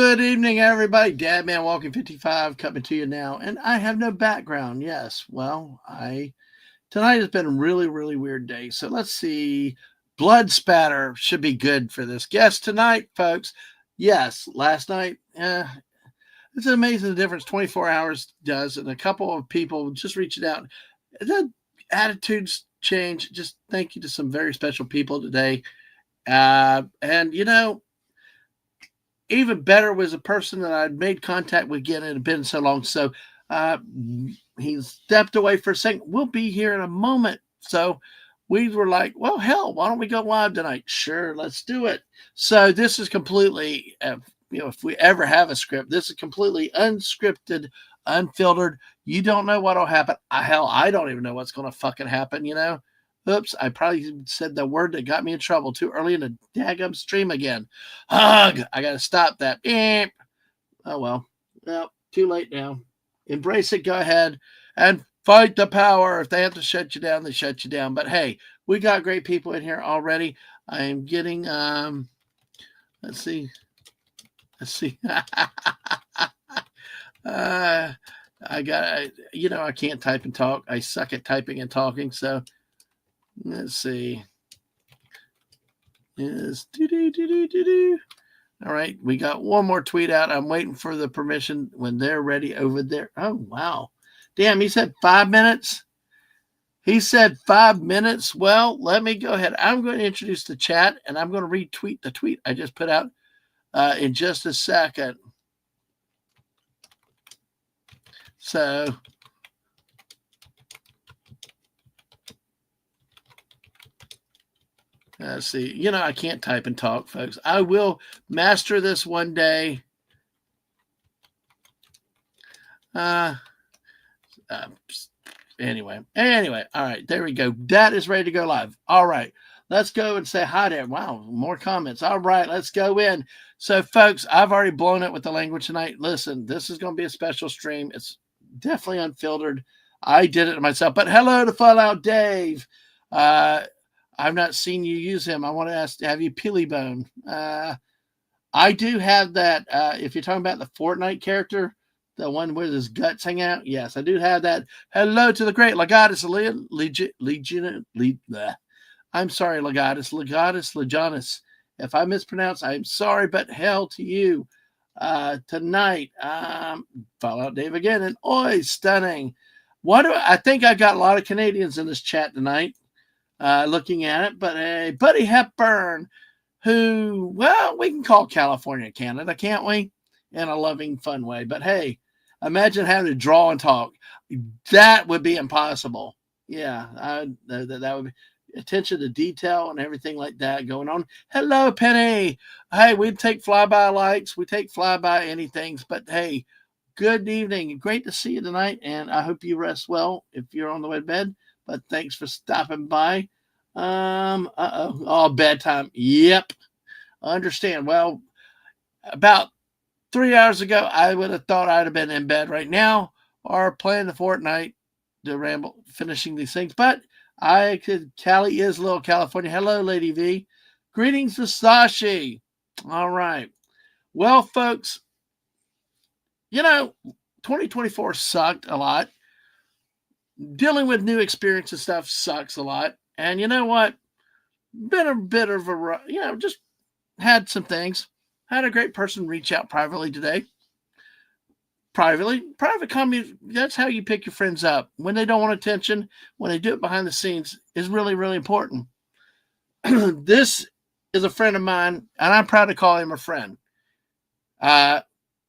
Good evening, everybody. Dadman Walking 55 coming to you now. And I have no background. Yes. Well, tonight has been a really weird day. So let's see. Blood spatter should be good for this guest tonight, folks. Yes, last night, it's amazing the difference 24 hours does. And a couple of people just reaching out. The attitudes change. Just thank you to some very special people today. And even better was a person that I'd made contact with again. It had been so long. So he stepped away for a second. We'll be here in a moment. So we were like, well, hell, why don't we go live tonight? Sure, let's do it. So this is completely, if we ever have a script, this is completely unscripted, unfiltered. You don't know what'll happen. I don't even know what's going to fucking happen, Oops, I probably said the word that got me in trouble too early in the daggum stream again. Hug! I got to stop that. Beep. Oh, well, too late now. Embrace it. Go ahead and fight the power. If they have to shut you down, they shut you down. But hey, we got great people in here already. I am getting, let's see. I can't type and talk. I suck at typing and talking. So let's see. All right, we got one more tweet out. I'm waiting for the permission when they're ready over there. Oh, wow. Damn, he said 5 minutes. He said 5 minutes. Well, let me go ahead. I'm going to introduce the chat, and I'm going to retweet the tweet I just put out in just a second. So let's see. I can't type and talk, folks. I will master this one day. Anyway. All right, there we go. That is ready to go live. All right, let's go and say hi there. Wow, more comments. All right, let's go in. So, folks, I've already blown it with the language tonight. Listen, this is going to be a special stream. It's definitely unfiltered. I did it myself. But hello to Fallout Dave. I've not seen you use him. I want to ask, have you Peelybone? I do have that. If you're talking about the Fortnite character, the one where his guts hang out, yes, I do have that. Hello to the great Legatus I'm sorry, Legatus Legatus. If I mispronounce, I'm sorry, but hell to you. Tonight, Fallout Dave again, and oi, stunning. I think I got a lot of Canadians in this chat tonight. Looking at it, but Buddy Hepburn, who, well, we can call California Canada, can't we? In a loving, fun way. But hey, imagine having to draw and talk. That would be impossible. Yeah, that would be attention to detail and everything like that going on. Hello, Penny. Hey, we take flyby likes, we take flyby anythings, but hey, good evening. Great to see you tonight, and I hope you rest well if you're on the way to bed. But thanks for stopping by. Oh, bedtime. Yep. I understand. Well, about 3 hours ago, I would have thought I'd have been in bed right now or playing the Fortnite, the ramble, finishing these things. But Cali is Little California. Hello, Lady V. Greetings to Sashi. All right. Well, folks, 2024 sucked a lot. Dealing with new experience and stuff sucks a lot. And you know what? Been a bit of a, just had some things. Had a great person reach out privately today. Private comedy, that's how you pick your friends up. When they don't want attention, when they do it behind the scenes, is really, really important. This is a friend of mine, and I'm proud to call him a friend,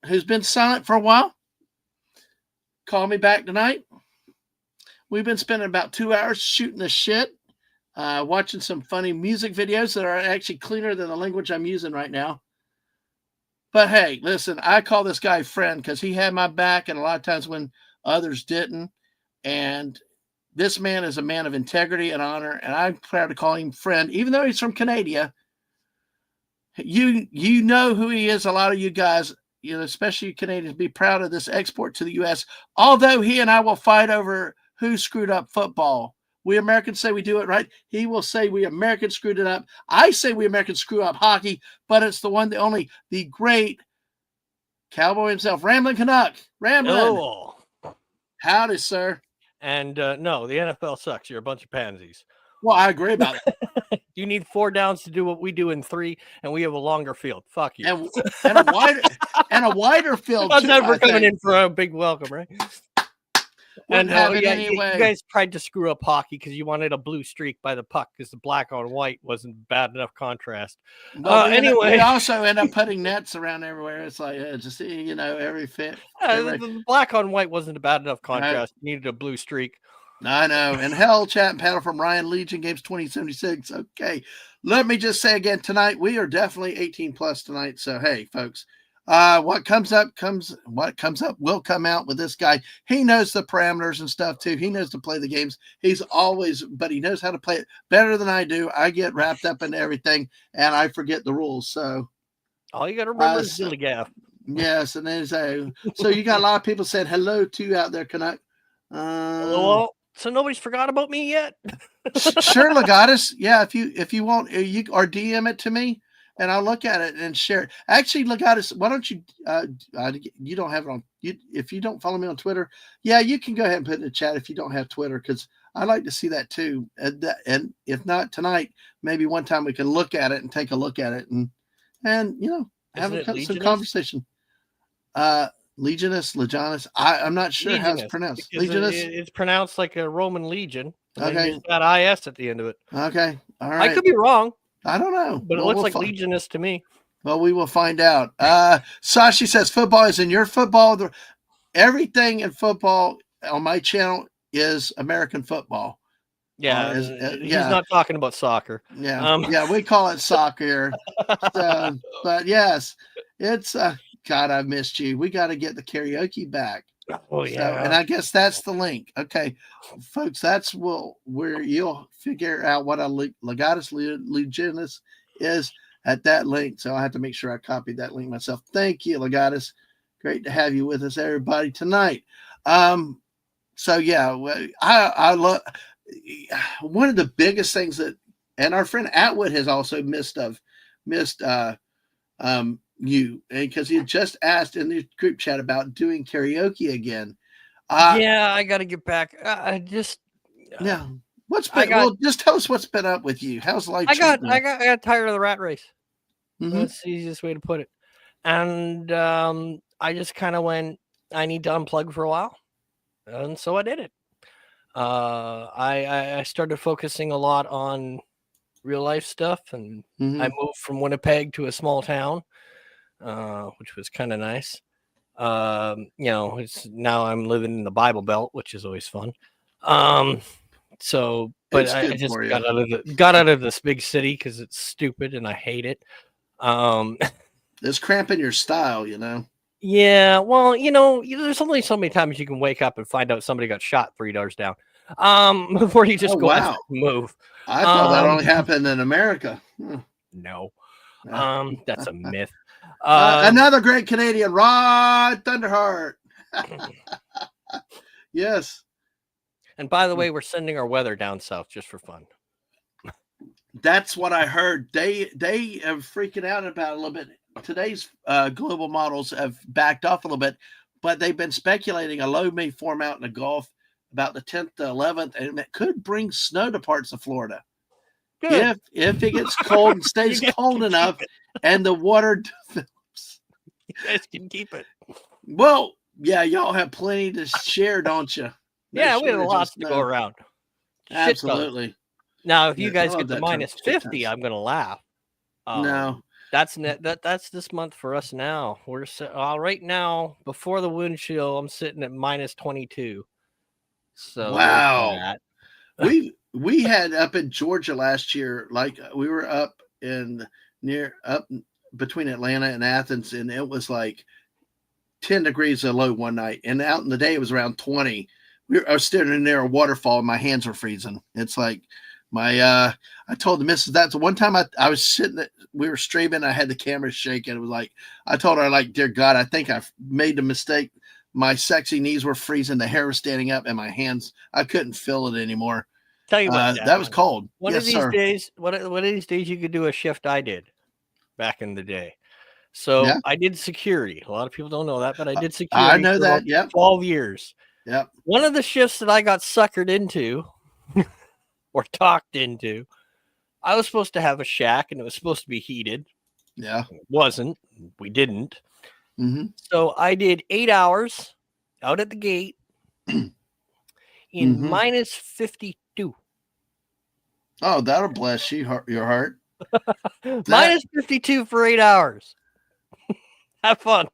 who's been silent for a while. Call me back tonight. We've been spending about 2 hours shooting the shit, watching some funny music videos that are actually cleaner than the language I'm using right now. But hey, listen, I call this guy friend because he had my back, and a lot of times when others didn't. And this man is a man of integrity and honor, and I'm proud to call him friend, even though he's from Canada. You know who he is. A lot of you guys, especially you Canadians, be proud of this export to the U.S. Although he and I will fight over who screwed up football. We Americans say we do it right. He will say we Americans screwed it up. I say we Americans screw up hockey, but it's the one, the only, the great Cowboy himself, Ramblin' Canuck. Ramblin'. Oh. Howdy, sir. And no, the NFL sucks. You're a bunch of pansies. Well, I agree about that. You need 4 downs to do what we do in 3, and we have a longer field. Fuck you. And a wider field. How's that for coming in for a big welcome, right? And you guys tried to screw up hockey because you wanted a blue streak by the puck because the black on white wasn't bad enough contrast. Anyway, we also end up putting nets around everywhere. It's like just every fit. The black on white wasn't a bad enough contrast. You needed a blue streak. I know. And hell, chat and paddle from Ryan Legion Games 2076. Okay, let me just say again tonight we are definitely 18 plus tonight. So hey, folks. What comes up will come out with this guy. He knows the parameters and stuff too. He knows to play the games. But he knows how to play it better than I do. I get wrapped up in everything and I forget the rules. So all you got to remember is Dilly Gaff. Yes, and then so you got a lot of people saying hello to you out there, Canuck. Well, so nobody's forgot about me yet. Sure, Legatus. Yeah, if you want, you or DM it to me. And I'll look at it and share it. Actually, Legatus, why don't you? You don't have it on. If you don't follow me on Twitter, yeah, you can go ahead and put it in the chat if you don't have Twitter, because I like to see that too. And if not tonight, maybe one time we can look at it and take a look at it and have some conversation. Legionus. I'm not sure how it's pronounced. Legionus. It's pronounced like a Roman legion. Okay. It's got IS at the end of it. Okay. All right. I could be wrong. I don't know. But it looks like Legionist to me. Well, we will find out. Sashi says football is in your football. Everything in football on my channel is American football. Yeah. He's not talking about soccer. Yeah. We call it soccer. But yes, it's God, I missed you. We got to get the karaoke back. Oh yeah. And I guess that's the link. Okay, folks, that's where you'll figure out what a Legatus Legionus is at that link. So I have to make sure I copy that link myself. Thank you, Legatus. Great to have you with us, everybody, tonight. So yeah, I love one of the biggest things that, and our friend Atwood has also missed you, because he just asked in the group chat about doing karaoke again. I got to get back. Just tell us what's been up with you. How's life? I got tired of the rat race. Mm-hmm. That's the easiest way to put it. And I just kind of went, I need to unplug for a while, and so I did it. I started focusing a lot on real life stuff, and I moved from Winnipeg to a small town. Which was kind of nice. It's now I'm living in the Bible Belt, which is always fun. But I just got out of this big city because it's stupid and I hate it. It's cramping your style, Yeah, well, there's only so many times you can wake up and find out somebody got shot 3 doors down. Before you just go out and move. I thought that only happened in America. No, that's a myth. Another great Canadian, Rod Thunderheart. Yes. And by the way, we're sending our weather down south just for fun. That's what I heard. They are freaking out about a little bit. Today's global models have backed off a little bit, but they've been speculating a low may form out in the Gulf about the 10th to 11th, and it could bring snow to parts of Florida. Good. If it gets cold and stays cold enough and the water develops. You guys can keep it. Well, yeah, y'all have plenty to share, don't you? We have a lot to go around. Absolutely. Now, if you guys get to minus 50, I'm going to laugh. No. That's this month for us now. We're right now, before the wind chill, I'm sitting at minus 22. So wow. We had up in Georgia last year, like we were up between Atlanta and Athens, and it was like 10 degrees low one night. And out in the day, it was around 20. I was standing near a waterfall and my hands were freezing. It's like I told the missus that's one time I was sitting, we were streaming. I had the camera shaking. It was like, I told her, like, dear God, I think I've made the mistake. My sexy knees were freezing. The hair was standing up and my hands, I couldn't feel it anymore. Tell you what, that was cold. One of these days you could do a shift I did back in the day. So Yeah. I did security. A lot of people don't know that, but I did I security know for that. about Yep. 12 years. Yep. One of the shifts that I got suckered into or talked into, I was supposed to have a shack and it was supposed to be heated. Yeah. It wasn't. We didn't. Mm-hmm. So I did 8 hours out at the gate in Mm-hmm. minus 52. Oh, that'll bless your heart. Minus 52 for 8 hours. Have fun.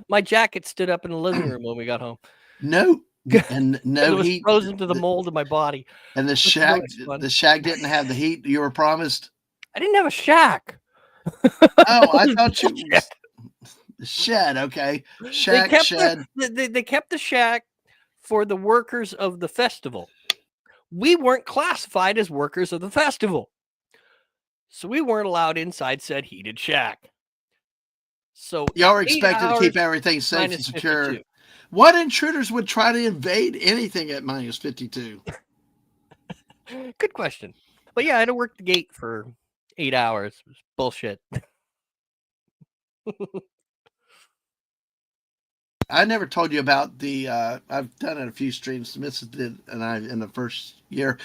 My jacket stood up in the living room when we got home. No, and It no was heat. frozen to the mold of my body. And the It was shack, really fun. the shack didn't have the heat you were promised. I didn't have a shack. Oh, I thought you Bullshit. shed. Okay, They shack kept shed. they kept the shack for the workers of the festival. We weren't classified as workers of the festival, so we weren't allowed inside said heated shack. So Y'all were 8 expected to keep hours everything safe and minus secure. 52. What intruders would try to invade anything at minus 52? Good question. But yeah, I had to work the gate for 8 hours. It was bullshit. I never told you about the. I've done it a few streams. Mrs. did, and I in the first year,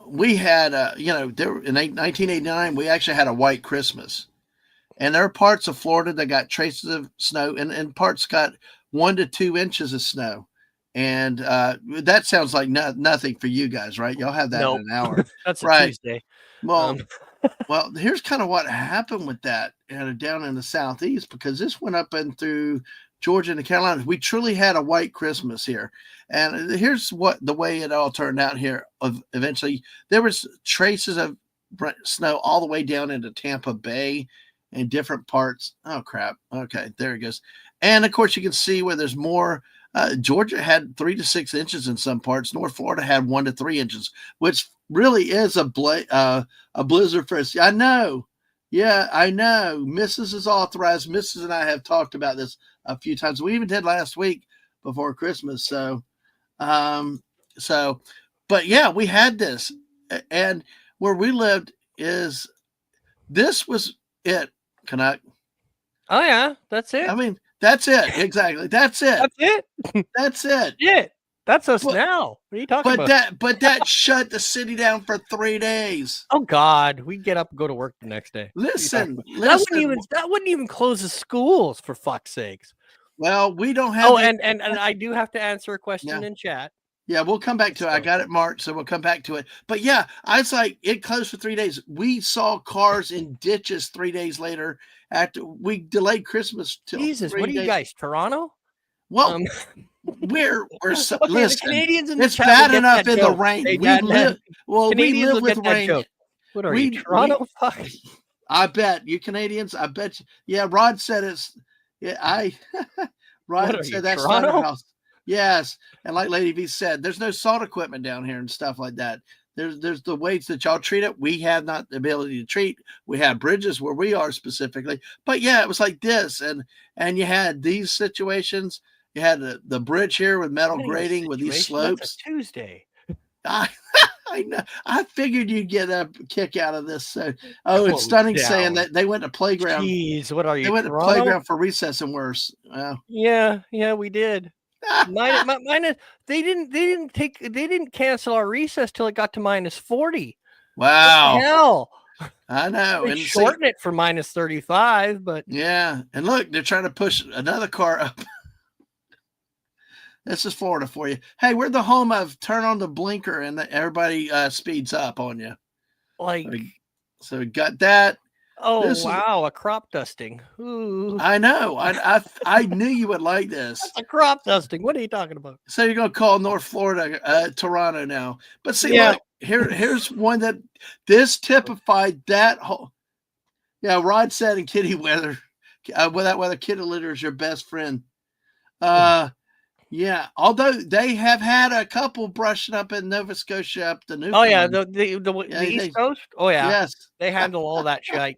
we had. There in 1989, we actually had a white Christmas, and there are parts of Florida that got traces of snow, and parts got 1 to 2 inches of snow, and that sounds like nothing for you guys, right? Y'all have that in Nope. an hour, That's a right? Tuesday. Well, well, here's kind of what happened with that down in the southeast, because this went up and through Georgia and the Carolinas. We truly had a white Christmas here, and here's what the way it all turned out here. Eventually, there was traces of snow all the way down into Tampa Bay in different parts. Oh crap! Okay, there it goes. And of course, you can see where there's more. Georgia had 3 to 6 inches in some parts. North Florida had 1 to 3 inches, which really is a blizzard for us. I know. Yeah, I know. Mrs. is authorized. Mrs. and I have talked about this a few times. We even did last week before Christmas. But yeah, we had this. And where we lived this was it. Canuck. Oh yeah, that's it. I mean, that's it. Exactly. That's it. That's it. That's it. Shit. That's us now. What are you talking about? But that shut the city down for 3 days. Oh God, we get up and go to work the next day. Listen. That wouldn't even close the schools, for fuck's sakes. Well, we don't have. Oh, and I do have to answer a question in chat. Yeah, we'll come back to it. I got it marked, so we'll come back to it. But yeah, I was like, it closed for 3 days. We saw cars in ditches 3 days later after we delayed Christmas till. Jesus, what are you guys, Toronto? Well, we're so, okay, listen. The Canadians in the it's chat bad enough in joke. the rain. Hey, we live with rain. Joke. What are you, Toronto? Fuck. I bet you Canadians. I bet you. Yeah, Rod said it's. Yeah, Rod said that's Slaughterhouse. Yes, and like Lady V said, there's no salt equipment down here and stuff like that. There's the ways that y'all treat it. We have not the ability to treat. We have bridges where we are specifically, but yeah, it was like this, and you had these situations. You had the bridge here with metal grating with these slopes. That's a Tuesday. I know. I figured you'd get a kick out of this. So, it's stunning saying that they went to playground. Jeez, what are you? They went to playground for recess and worse. Yeah, we did. Minus, they didn't cancel our recess till it got to minus 40. Wow. Hell. I know. And shorten it for minus 35, but yeah. And look, they're trying to push another car up. This is Florida for you. Hey, we're the home of turn on the blinker and everybody speeds up on you. So we got that. Oh, wow. A crop dusting. Ooh. I know. I knew you would like this. That's a crop dusting. What are you talking about? So you're going to call North Florida Toronto now. But see, look, here's one that this typified that whole. Yeah, Rod said in kitty weather, without weather, kitty litter is your best friend. Yeah, although they have had a couple brushing up in Nova Scotia up the new. Oh yeah, the East Coast. Oh yeah, yes, they handle all that shit.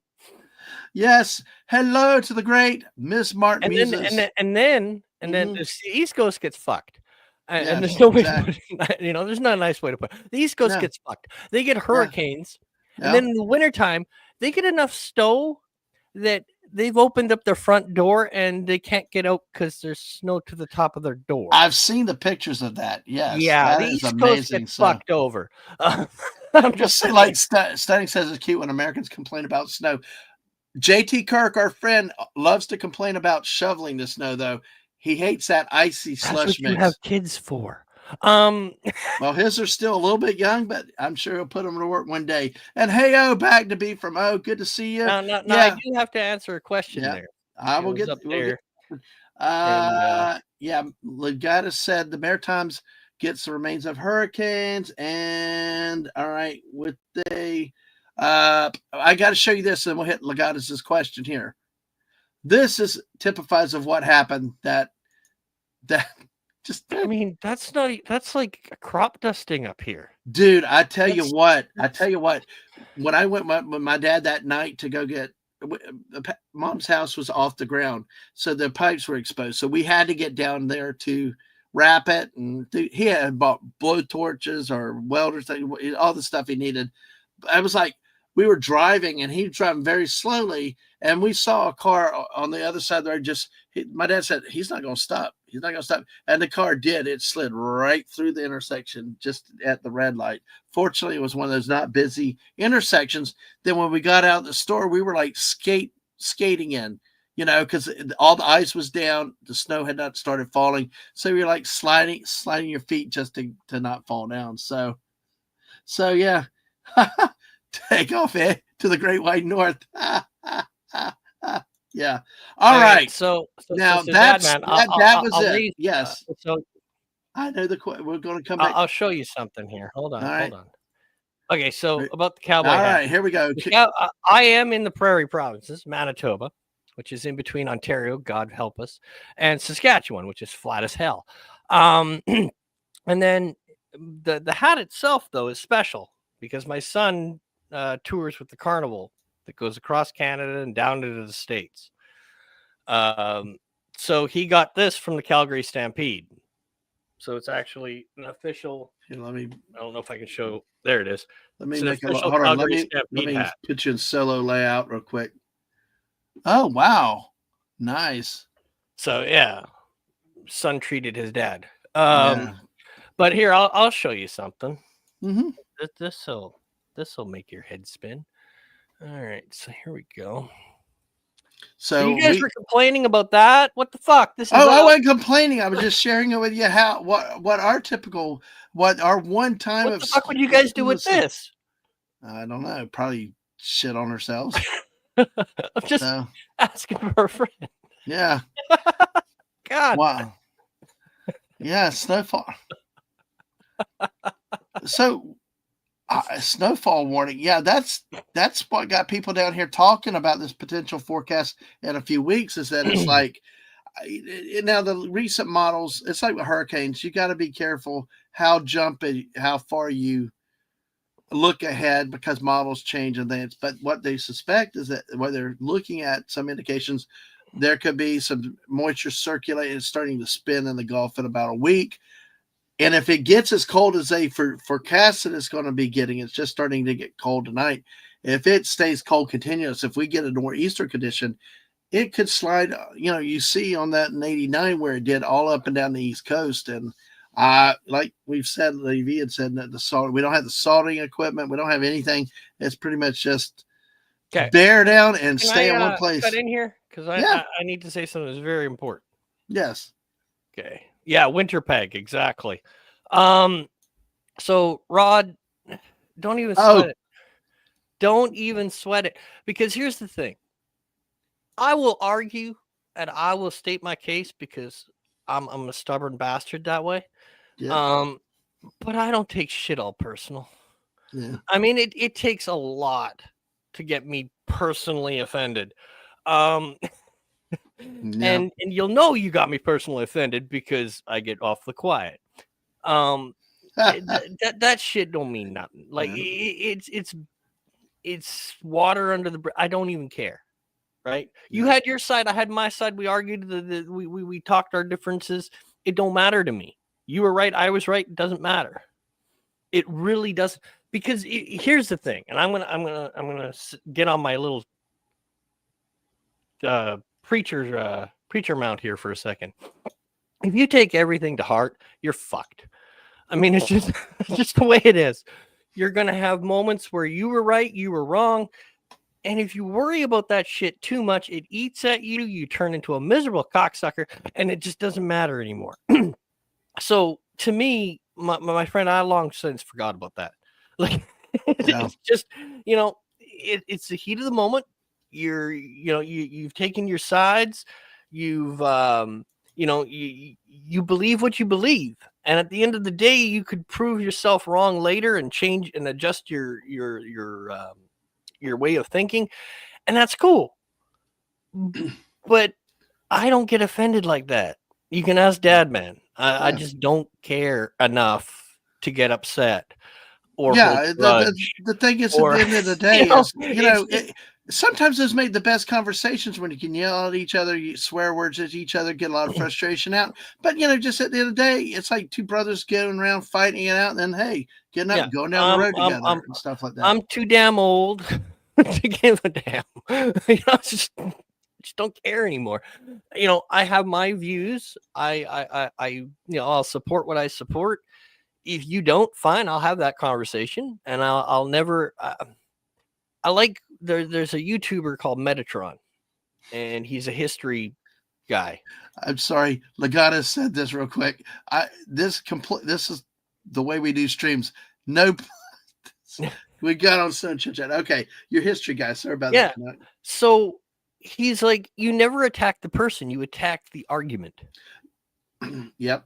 Yes, hello to the great Miss Martin. And then the East Coast gets fucked. And there's no way to put it, there's not a nice way to put it. The East Coast gets fucked. They get hurricanes, and then in the wintertime, they get enough snow that they've opened up their front door and they can't get out because there's snow to the top of their door. I've seen the pictures of that. Yes, Yeah, that the is East Coast amazing. gets So, fucked over. I'm just so like Stunning says, it's cute when Americans complain about snow. JT Kirk, our friend, loves to complain about shoveling the snow, though. He hates that icy that's slush what you mix. have kids for. Well, his are still a little bit young, but I'm sure he'll put them to work one day. And hey, back to be from good to see you. Now, I Yeah, do have to answer a question yeah. there. I It will was get. up We'll get. there. And Yeah. Legatus said the Maritimes gets the remains of hurricanes, and all right, with the. I got to show you this, and we'll hit Legatus's question here. This is typifies of what happened. That just. I mean, that's like a crop dusting up here. Dude, I tell you what. When I went with my dad that night to go get mom's house was off the ground, so the pipes were exposed. So we had to get down there to wrap it, and he had bought blow torches or welders, all the stuff he needed. I was like, we were driving, and he was driving very slowly, and we saw a car on the other side of the road. My dad said, he's not going to stop. He's not going to stop. And the car did. It slid right through the intersection just at the red light. Fortunately, it was one of those not busy intersections. Then when we got out of the store, we were like skating in, because all the ice was down. The snow had not started falling. So you're like sliding your feet just to not fall down. So yeah. Take off to the Great White North. Yeah. All right. So now so that was I'll it. read, Yes. So I know we're going to come back. I'll show you something here. Hold on. All right. Hold on. Okay. So about the cowboy All hat. right. Here we go. I am in the prairie provinces, Manitoba, which is in between Ontario, God help us, and Saskatchewan, which is flat as hell. And then the hat itself, though, is special because my son tours with the carnival that goes across Canada and down into the States. So he got this from the Calgary Stampede. So it's actually an official. Here, I don't know if I can show. There it is. Let me It's an make official hold on. Calgary Let me hat. put you in solo layout real quick. Oh wow, nice. So yeah, son treated his dad. Yeah. But here I'll show you something. Mm-hmm. This will make your head spin. All right, so here we go. So you guys were complaining about that? What the fuck? This is I wasn't complaining. I was just sharing it with you what our one time what the fuck would you guys do with this? I don't know. Probably shit on ourselves. I'm just asking for a friend. Yeah. God. Wow. Yeah, snowfall. So snowfall warning. Yeah, that's what got people down here talking about this potential forecast in a few weeks, is that it's like now the recent models, it's like with hurricanes, you got to be careful how far you look ahead because models change and things. But what they suspect is that what they're looking at, some indications there could be some moisture circulating, starting to spin in the Gulf in about a week. And if it gets as cold as they forecasted it's going to be getting, it's just starting to get cold tonight. If it stays cold continuous, if we get a nor'easter condition, it could slide. You see on that in '89 where it did all up and down the East Coast. And like we've said, Levy had said that we don't have the salting equipment. We don't have anything. It's pretty much just bear down and stay in one place. Cut in here because I need to say something that's very important. Yes. Okay. Yeah, winter peg, exactly. So Rod, don't even sweat it. Don't even sweat it. Because here's the thing. I will argue and I will state my case because I'm a stubborn bastard that way. Yeah. But I don't take shit all personal. Yeah. I mean, it takes a lot to get me personally offended. And you'll know you got me personally offended because I get awfully quiet. That shit don't mean nothing. Like it's water under the bridge. I don't even care. Right? Yeah. You had your side, I had my side. We argued, we talked our differences. It don't matter to me. You were right, I was right. It doesn't matter. It really doesn't. Because here's the thing, and I'm gonna get on my little preacher mount here for a second. If you take everything to heart, you're fucked. I mean, it's just just the way it is. You're gonna have moments where you were right, you were wrong, and if you worry about that shit too much, it eats at you. You turn into a miserable cocksucker, and it just doesn't matter anymore. So to me, my friend, I long since forgot about that. Like, it's just, it's the heat of the moment. You've taken your sides. You've, you believe what you believe, and at the end of the day, you could prove yourself wrong later and change and adjust your way of thinking, and that's cool. But I don't get offended like that. You can ask Dad, man. I just don't care enough to get upset or the thing is, at the end of the day, sometimes those make the best conversations when you can yell at each other, you swear words at each other, get a lot of frustration out. But just at the end of the day, it's like two brothers going around fighting it out, and then hey, getting up, going down the road together, and stuff like that. I'm too damn old to give a damn. Just don't care anymore. I have my views. I'll support what I support. If you don't, fine, I'll have that conversation, and I'll never. I like there's a YouTuber called Metatron, and he's a history guy. I'm sorry, Legata said this real quick. This is the way we do streams. No, we got on Stone Chit Chat. Okay, your history guy. Sorry about that. So he's like, you never attack the person, you attack the argument. Yep.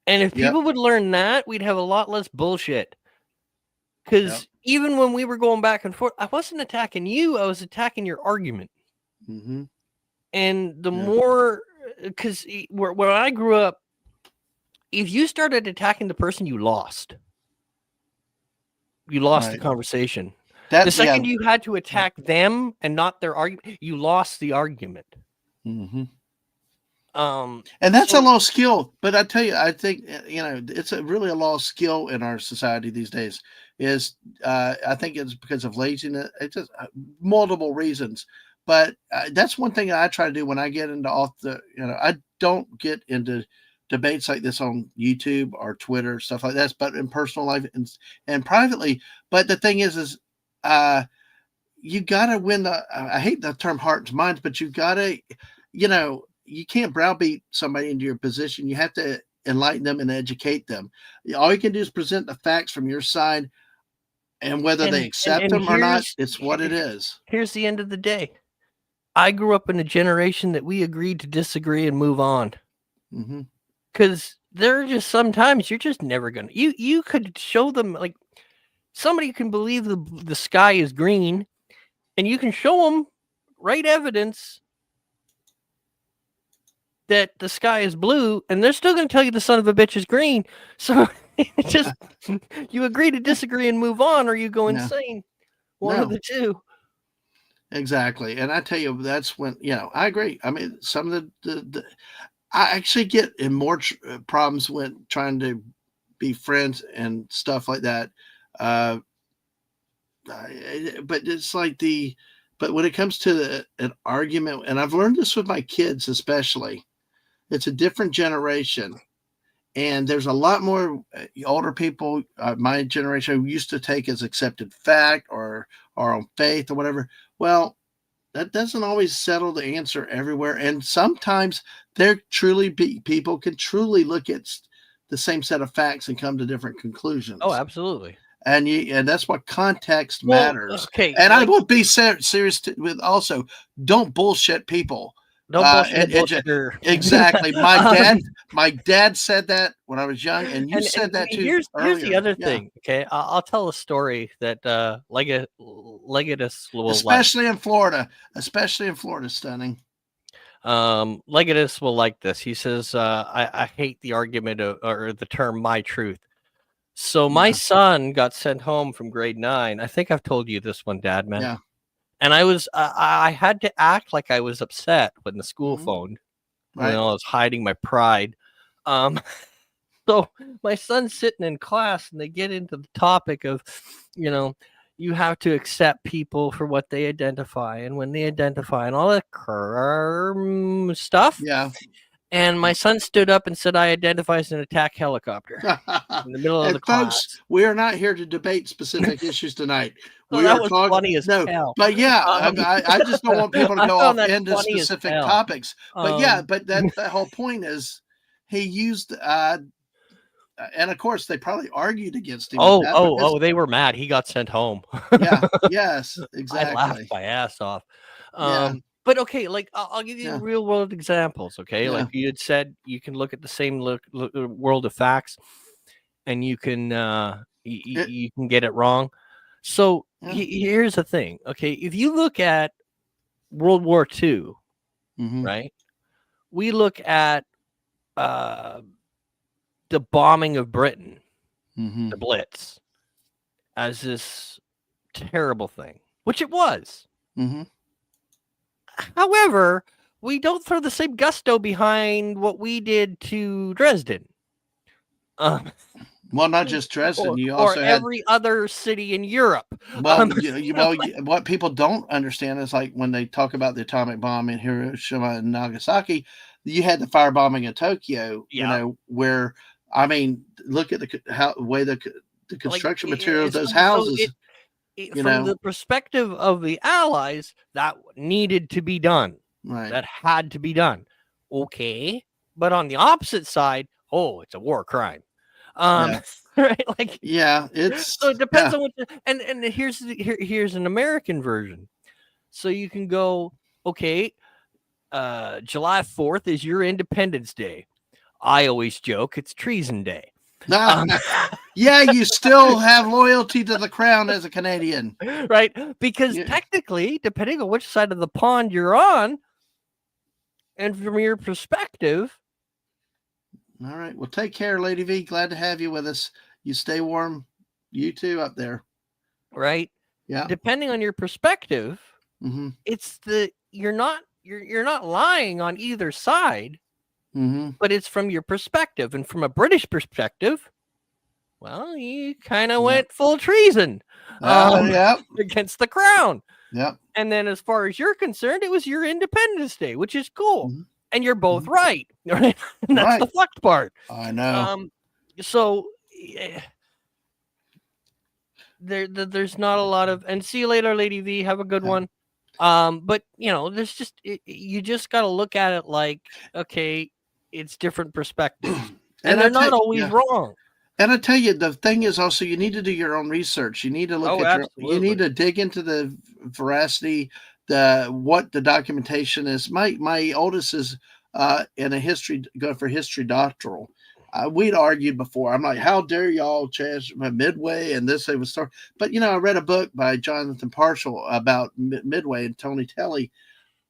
And if people would learn that, we'd have a lot less bullshit. Because even when we were going back and forth, I wasn't attacking you, I was attacking your argument. Mm-hmm. And the more, because where I grew up, if you started attacking the person, you lost. You lost the conversation. The second you had to attack them and not their argument, you lost the argument. Mm-hmm. And that's a lost skill. But I tell you, I think it's really a lost skill in our society these days. I think it's because of laziness. It's just multiple reasons. But that's one thing I try to do when I get into I don't get into debates like this on YouTube or Twitter, stuff like that, but in personal life and privately. But the thing is you got to win I hate the term heart and minds, but you got to, you can't browbeat somebody into your position. You have to enlighten them and educate them. All you can do is present the facts from your side, and whether they accept them or not, it's what it is. Here's the end of the day. I grew up in a generation that we agreed to disagree and move on. Because there are just sometimes you're just never going to, you could show them, like, somebody can believe the sky is green, and you can show them right evidence that the sky is blue, and they're still going to tell you the son of a bitch is green. So just you agree to disagree and move on, or you go insane. One of the two. Exactly. And I tell you, that's when, I agree. I mean, some of the I actually get in more problems when trying to be friends and stuff like that. But it's like but when it comes to an argument, and I've learned this with my kids, especially, it's a different generation. And there's a lot more older people, my generation, who used to take as accepted fact or on faith or whatever. Well, that doesn't always settle the answer everywhere. And sometimes people can truly look at the same set of facts and come to different conclusions. Oh, absolutely. And that's what context matters. Okay. And I will be serious with also, don't bullshit people. Don't bullshit. Exactly. My dad said that when I was young, and you said that too. Here's the other thing. Okay, I'll tell a story that Legatus will especially in Florida, Stunning. Legatus will like this. He says, I hate the argument or the term "my truth." So my son got sent home from grade 9. I think I've told you this one, Dad, man. Yeah. And I had to act like I was upset when the school phoned. Right. I was hiding my pride. So my son's sitting in class, and they get into the topic of, you have to accept people for what they identify and when they identify and all that stuff. Yeah. And my son stood up and said, I identify as an attack helicopter in the middle of the folks, class. we are not here to debate specific issues tonight. So We that are was talking. funny as No, hell. but yeah, I just don't want people to I go found off that into funny as specific hell. topics. But yeah, but that whole point is he used and of course they probably argued against him. with that because, they were mad. He got sent home. yeah, yes, I exactly. laughed my ass off. Yeah. But okay, like I'll give you Yeah. real world examples. Okay, Yeah. like you had said, you can look at the same world of facts, and you can you can get it wrong. So Yeah. here's the thing. Okay, if you look at World War II, Mhm. right? We look at the bombing of Britain, Mhm. the Blitz, as this terrible thing, which it was. Mhm. However, we don't throw the same gusto behind what we did to Dresden. Well, not just Dresden. You or also had every other city in Europe. well, what people don't understand is like when they talk about the atomic bomb in Hiroshima and Nagasaki, you had the firebombing of Tokyo. You Yeah. know where I mean, look at the way the construction material of those houses. From the perspective of the Allies, that needed to be done. Right. That had to be done. Okay. But on the opposite side, it's a war crime. Yeah. Right? Like, yeah, it's so it depends on what and here's an American version. So you can go, okay, July 4th is your Independence Day. I always joke it's Treason Day. Yeah, you still have loyalty to the crown as a Canadian. Right? Because technically, depending on which side of the pond you're on, and from your perspective. All right. Well, take care, Lady V. Glad to have you with us. You stay warm. You too up there. Right? Yeah. Depending on your perspective, it's you're not lying on either side. But it's from your perspective, and from a British perspective, well, you kind of went full treason against the crown. Yep. And then as far as you're concerned, it was your Independence Day, which is cool. And you're both right. Right? And that's the fucked part. I know. So there's not a lot of, and see you later, Lady V. Have a good one. But there's just you just got to look at it like, okay, it's different perspectives, and they're not always wrong. And I tell you, the thing is also you need to do your own research. You need to look at you need to dig into the veracity, what the documentation is. My oldest is in a history doctoral. We'd argued before. I'm like, how dare y'all change Midway and this they would start. But I read a book by Jonathan Parshall about Midway and Tony Telly,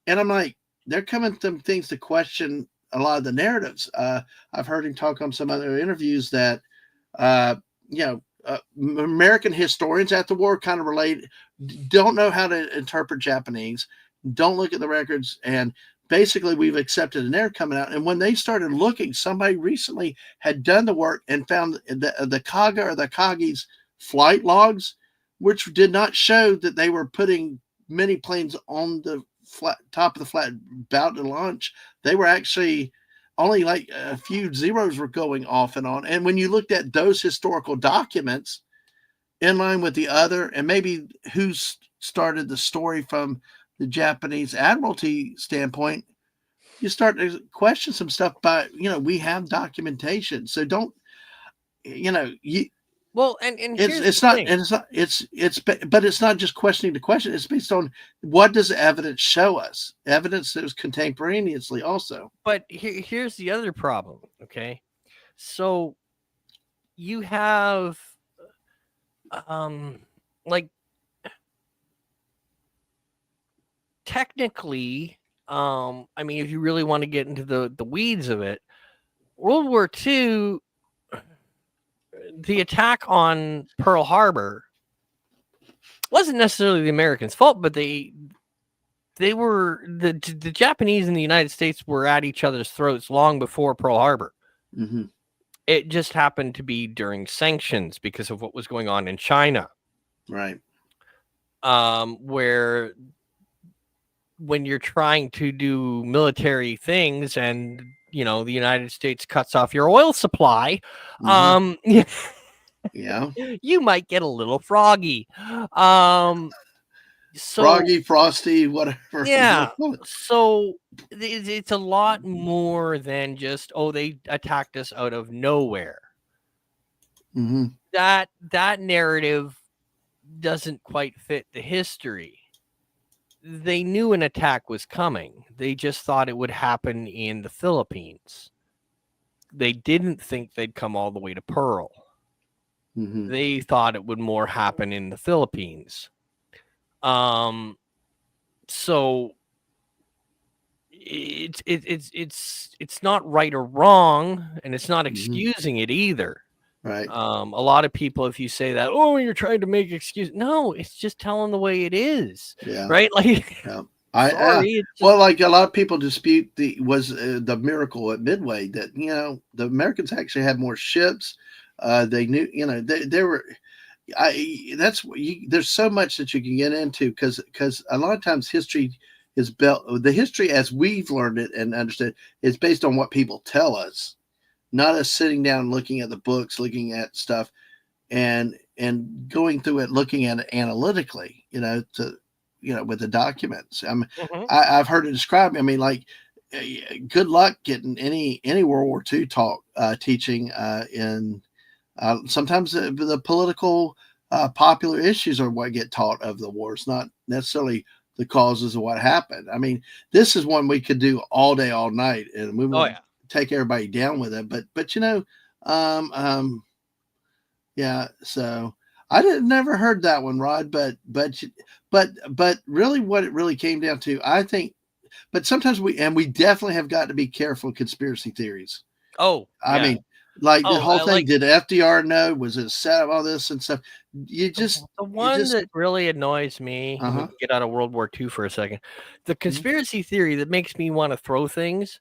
and I'm like, they're coming some things to question a lot of the narratives. I've heard him talk on some other interviews that, American historians at the war kind of don't know how to interpret Japanese, don't look at the records, and basically we've accepted an error coming out. And when they started looking, somebody recently had done the work and found the Kaga or the Kagi's flight logs, which did not show that they were putting many planes on the top of the flat about to launch. They were actually only like a few zeros were going off and on. And when you looked at those historical documents in line with the other, and maybe who started the story from the Japanese Admiralty standpoint, you start to question some stuff. But we have documentation, so don't Well, and it's not just questioning the question. It's based on what does the evidence show us? Evidence that was contemporaneously also. But here's the other problem. Okay, so you have like technically, I mean, if you really want to get into the weeds of it, World War II. The attack on Pearl Harbor wasn't necessarily the Americans' fault, but they were the Japanese and the United States were at each other's throats long before Pearl Harbor. It just happened to be during sanctions because of what was going on in China. Right. where when you're trying to do military things and the United States cuts off your oil supply, Yeah. you might get a little froggy. So Froggy, frosty, whatever you yeah, want to call it. so it's a lot more than just they attacked us out of nowhere. Mm-hmm. That narrative doesn't quite fit the history. They knew an attack was coming. They just thought it would happen in the Philippines. They didn't think they'd come all the way to Pearl. Mm-hmm. They thought it would more happen in the Philippines. So it's not right or wrong, and it's not excusing it either. Right. A lot of people, if you say that, you're trying to make excuse. No, it's just telling the way it is. Yeah. Right. Like, yeah. Sorry. Well, like a lot of people dispute the miracle at Midway that the Americans actually had more ships. They knew they were. There's so much that you can get into because a lot of times history is built. The history as we've learned it and understood is based on what people tell us, not us sitting down looking at the books, looking at stuff, and going through it, looking at it analytically. With the documents. I've heard it described. I mean, like, good luck getting any World War II talk teaching in. Sometimes the political popular issues are what get taught of the wars, not necessarily the causes of what happened. I mean, this is one we could do all day, all night, and we won't take everybody down with it. But yeah. So I never heard that one, Rod. But really, what it really came down to, I think. But sometimes we definitely have got to be careful of conspiracy theories. I mean, like the whole thing. Did FDR know? Was it set up all this and stuff? The one that really annoys me. We can get out of World War II for a second. The conspiracy theory that makes me want to throw things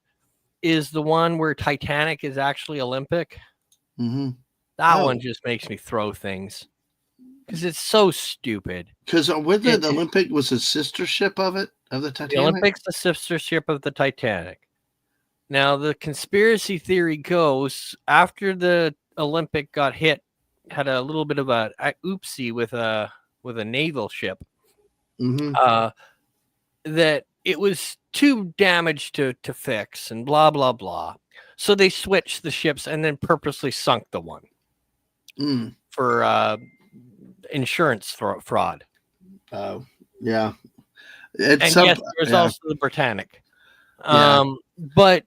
is the one where Titanic is actually Olympic. Mm-hmm. That one just makes me throw things because it's so stupid. Because with the Olympic was a sister ship of the Titanic. The Olympic's the sister ship of the Titanic. Now the conspiracy theory goes after the Olympic got hit, had a little bit of a oopsie with a naval ship. That it was too damaged to fix and blah blah blah. So they switched the ships and then purposely sunk the one for insurance fraud. Oh, yeah. And yes, there's also the Britannic. But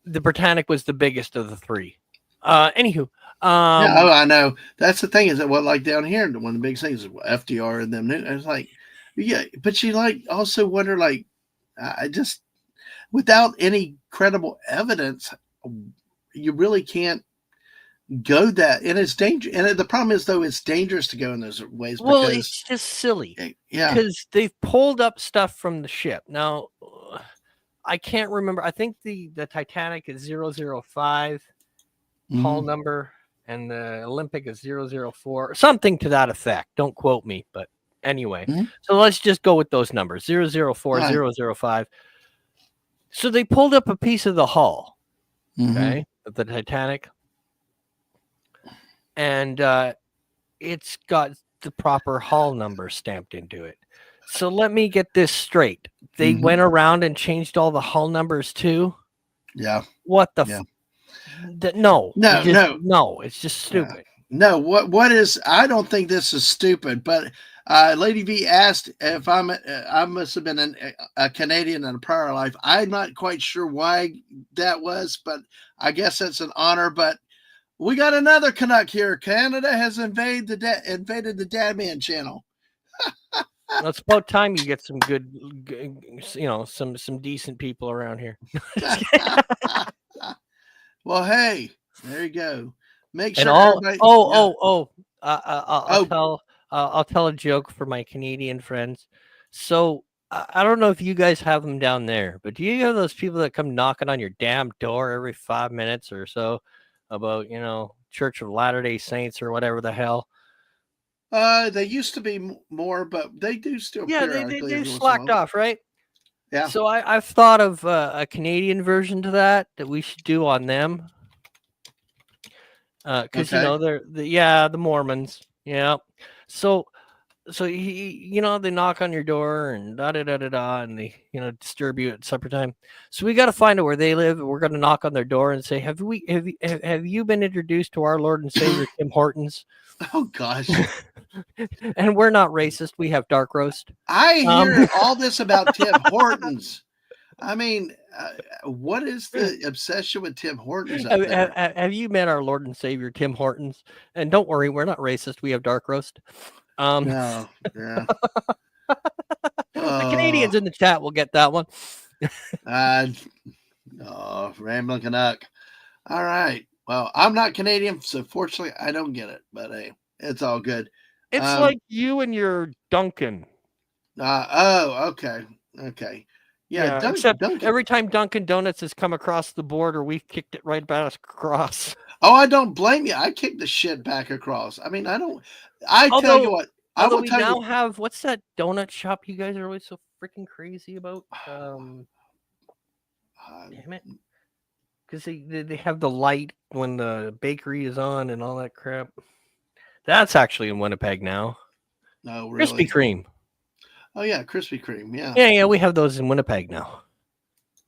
the Britannic was the biggest of the three. Anywho. I know. That's the thing is that like down here, one of the big things is FDR and them. It's like, yeah, but you also wonder, I just, without any credible evidence, you really can't go that, and it's dangerous. And the problem is, though, it's dangerous to go in those ways. Well, it's just silly. Yeah, because they've pulled up stuff from the ship. Now, I can't remember. I think the Titanic is 005 hull number, and the Olympic is 004, something to that effect. Don't quote me, but anyway. So let's just go with those numbers: 004, 005. So they pulled up a piece of the hull, okay, of the Titanic. And it's got the proper hull number stamped into it. So let me get this straight. They went around and changed all the hull numbers too? Yeah. What the No. No. It's just stupid. No, what is, I don't think this is stupid, but Lady V asked if I must have been a Canadian in a prior life. I'm not quite sure why that was, but I guess that's an honor. But we got another Canuck here. Canada has invaded the Dadman channel. Well, it's about time you get some good, some decent people around here. Well, hey, there you go. Make sure. I'll tell a joke for my Canadian friends. So I don't know if you guys have them down there, but do you have those people that come knocking on your damn door every 5 minutes or so about, Church of Latter-day Saints or whatever the hell? They used to be more, but they do still Yeah, periodically they every once in a slacked while. off, right? Yeah. So I've thought of a Canadian version to that we should do on them. Because Okay. they're the Mormons. Yeah. So they knock on your door and da da da da da, and they disturb you at supper time. So we got to find out where they live. And we're going to knock on their door and say, have you been introduced to our Lord and Savior Tim Hortons? Oh gosh. And we're not racist. We have dark roast. I hear all this about Tim Hortons. I mean, what is the obsession with Tim Hortons up there? Have you met our Lord and Savior Tim Hortons? And don't worry, we're not racist. We have dark roast. No, yeah. The Canadians in the chat will get that one. Rambling Canuck. All right. Well, I'm not Canadian, so fortunately I don't get it. But hey, it's all good. It's like you and your Dunkin'. Okay. Yeah, except Dunkin'. every time Dunkin' Donuts has come across the border, we've kicked it right back across. Oh, I don't blame you. I kicked the shit back across. I mean, tell you what. Although we now have, what's that donut shop you guys are always so freaking crazy about? Damn it. Because they have the light when the bakery is on and all that crap. That's actually in Winnipeg now. No, really. Krispy Kreme. Oh yeah, Krispy Kreme. Yeah. Yeah. We have those in Winnipeg now.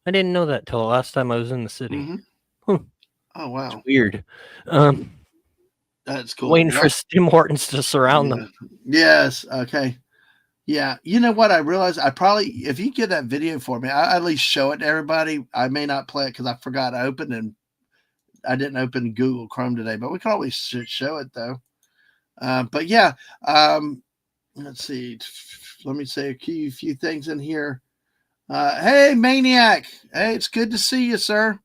I didn't know that till the last time I was in the city. Mm-hmm. Oh wow. It's weird. That's cool. Waiting for Tim Hortons to surround them. Yes. Okay. Yeah. You know what? I realized if you get that video for me, I at least show it to everybody. I may not play it because I forgot I didn't open Google Chrome today, but we can always show it though. But yeah, let's see. Let me say a few things in here. Hey, Maniac. Hey, it's good to see you, sir.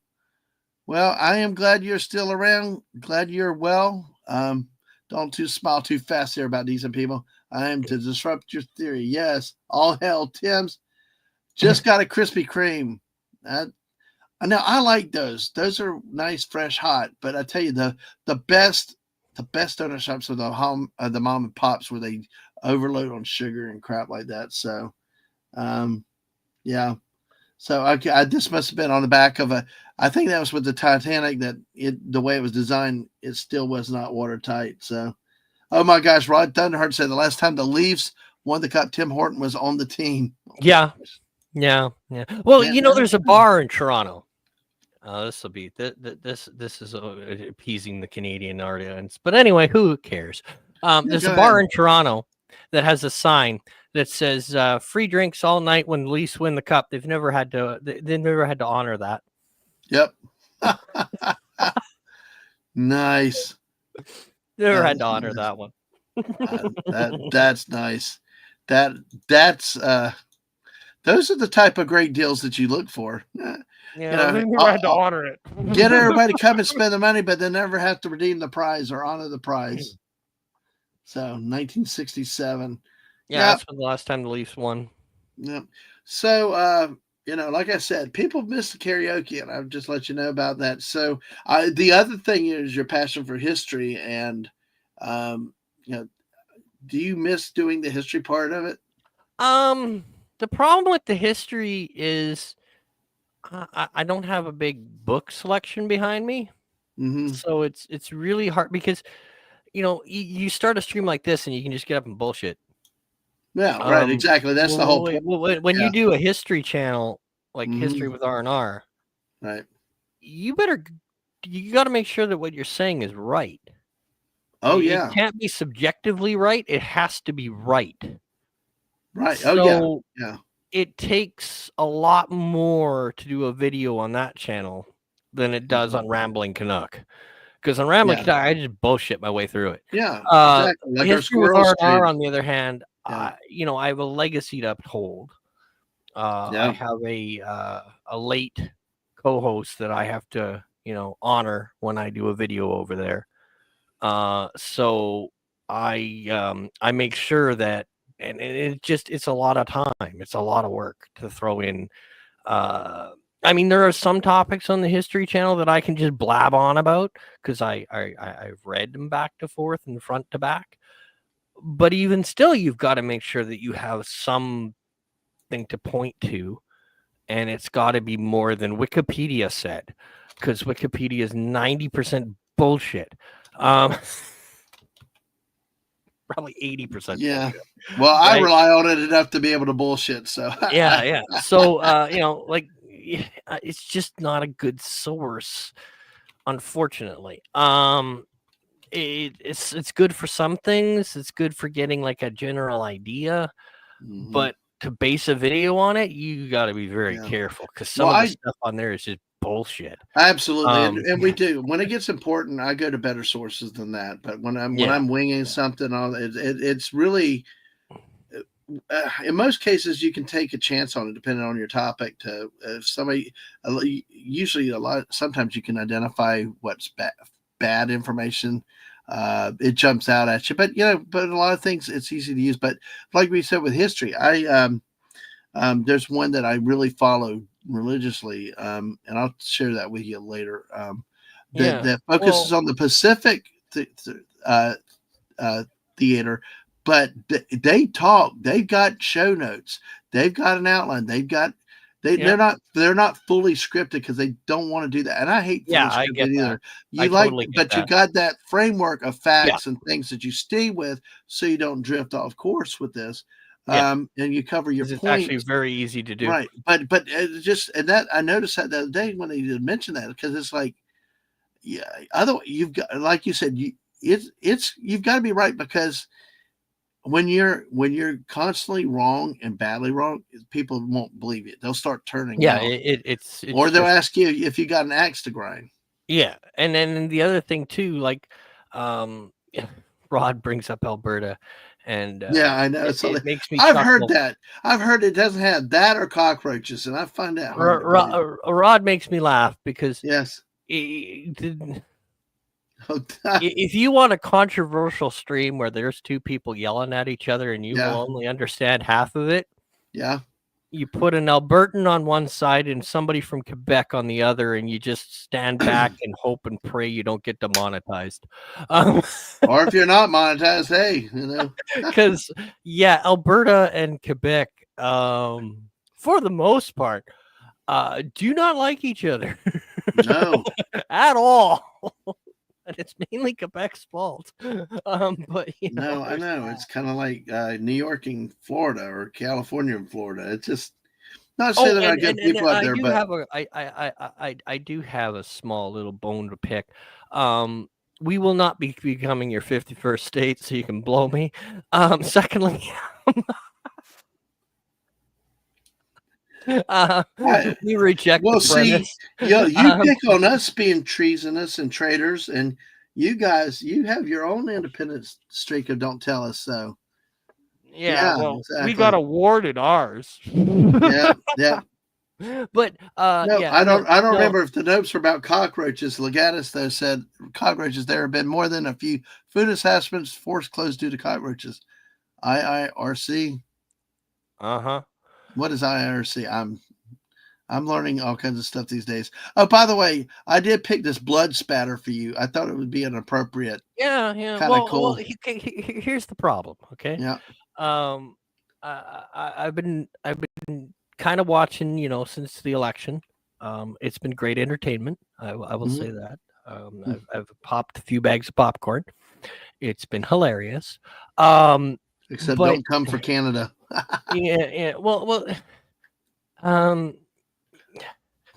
Well, I am glad you're still around. Glad you're well. Don't smile too fast here about decent people. I am to disrupt your theory. Yes, all hell, Tim's. Just got a Krispy Kreme. Now I like those. Those are nice, fresh, hot. But I tell you, the best donut shops are the mom and pops where they overload on sugar and crap like that. So, yeah. So this must have been on the back of I think that was with the Titanic, that the way it was designed, it still was not watertight. So, oh my gosh, Rod Thunderheart said the last time the Leafs won the cup, Tim Horton was on the team. Yeah. Well, there's a bar in Toronto. This will be this is appeasing the Canadian audience, but anyway, who cares? There's a bar in Toronto that has a sign that says free drinks all night when the Leafs win the cup. They've never had to honor that. Yep. Nice. Never had to honor that one. That's nice. That's those are the type of great deals that you look for. Yeah, they never had to honor it. Get everybody to come and spend the money, but they never have to redeem the prize or honor the prize. So 1967. Yeah, that's the last time the Leafs won. Yep. So like I said, people miss the karaoke, and I'll just let you know about that. So the other thing is your passion for history, and do you miss doing the history part of it? The problem with the history is I don't have a big book selection behind me. Mm-hmm. So it's really hard because you start a stream like this and you can just get up and bullshit. Yeah, right. Exactly. That's the whole point. When you do a history channel like History with R&R, right? You got to make sure that what you're saying is right. Oh yeah, it can't be subjectively right. It has to be right. Right. So, yeah. It takes a lot more to do a video on that channel than it does on Rambling Canuck. Because on Rambling Canuck, I just bullshit my way through it. Yeah. Exactly. Like History with R&R, on the other hand, I have a legacy to uphold. I have a late co-host that I have to, honor when I do a video over there. So I make sure that, and it's a lot of time. It's a lot of work to throw in. I mean, there are some topics on the History Channel that I can just blab on about because I've read them back to forth and front to back. But even still, you've got to make sure that you have something to point to, and it's got to be more than Wikipedia said, because Wikipedia is 90% bullshit. Probably 80% Yeah. bullshit. Well, I Right? rely on it enough to be able to bullshit. So Yeah. So, like, it's just not a good source, unfortunately. It's good for some things. It's good for getting like a general idea, Mhm. but to base a video on it, you got to be very Yeah. careful, because some Well, of the I stuff on there is just bullshit. absolutely, and, Um, and we do. When it gets important, I go to better sources than that. But when yeah, I'm winging something, it's really in most cases you can take a chance on it depending on your topic. To if somebody usually a lot sometimes you can identify what's bad information. It jumps out at you, but but a lot of things it's easy to use. But like we said with history, there's one that I really follow religiously, and I'll share that with you later. That yeah. that focuses Well, on the Pacific uh, theater, but they talk. They've got show notes. They've got an outline. yeah, They're not fully scripted because they don't want to do that. And I hate yeah. fully I get scripted that. either. I You like, totally get but you that. got that framework of Yeah, facts and things that you stay with, so you don't drift off course with this. yeah. And you cover your Because it's actually points. very easy to do. Right, but it just and that I noticed that the other day when they did mention that because it's like, yeah, otherwise you've got like you said, it's you've got to be right because when you're constantly wrong and badly wrong, people won't believe you. They'll start turning Yeah, out, it's or they'll just ask you if you got an axe to grind. yeah. And then the other thing too, like, yeah, Rod brings up Alberta, and Yeah, I know. So it makes me I've heard chuckle. that. I've heard it doesn't have that or cockroaches, and I find that hard to believe. Rod makes me laugh because Yes. i- i- Oh, if you want a controversial stream where there's two people yelling at each other and you will yeah, only understand half of it, yeah. you put an Albertan on one side and somebody from Quebec on the other, and you just stand back and hope and pray you don't get demonetized. Or if you're not monetized, hey, Because yeah, Alberta and Quebec, for the most part, do not like each other no, at all. And it's mainly Quebec's fault. But no, I there's know. It's kind of like New York and Florida or California and Florida. It's just not to say oh, they're not and good and, and people out I there, do but have I do have a small little bone to pick. Um, we will not be becoming your 51st state, so you can blow me. Secondly, uh, I, we reject the well, see, premise. you Um, pick on us being treasonous and traitors, and you guys, you have your own independent streak of don't tell us so. yeah, Yeah, well, we got exactly. awarded ours. Yeah, yeah. But No, yeah, I no, don't. I don't no. remember if the notes were about cockroaches. Legatus though said cockroaches. There have been more than a few food establishments forced closed due to cockroaches. IIRC. Uh-huh. What is IIRC? I'm learning all kinds of stuff these days. Oh, by the way, I did pick this blood spatter for you. I thought it would be an appropriate Yeah, yeah. kind of Well, cool. here's the problem, okay? Yeah. Um, I've been kind of watching, since the election. It's been great entertainment. I will Mhm. say that. I've popped a few bags of popcorn. It's been hilarious. Um, Except but don't come for Canada. yeah. Um, well,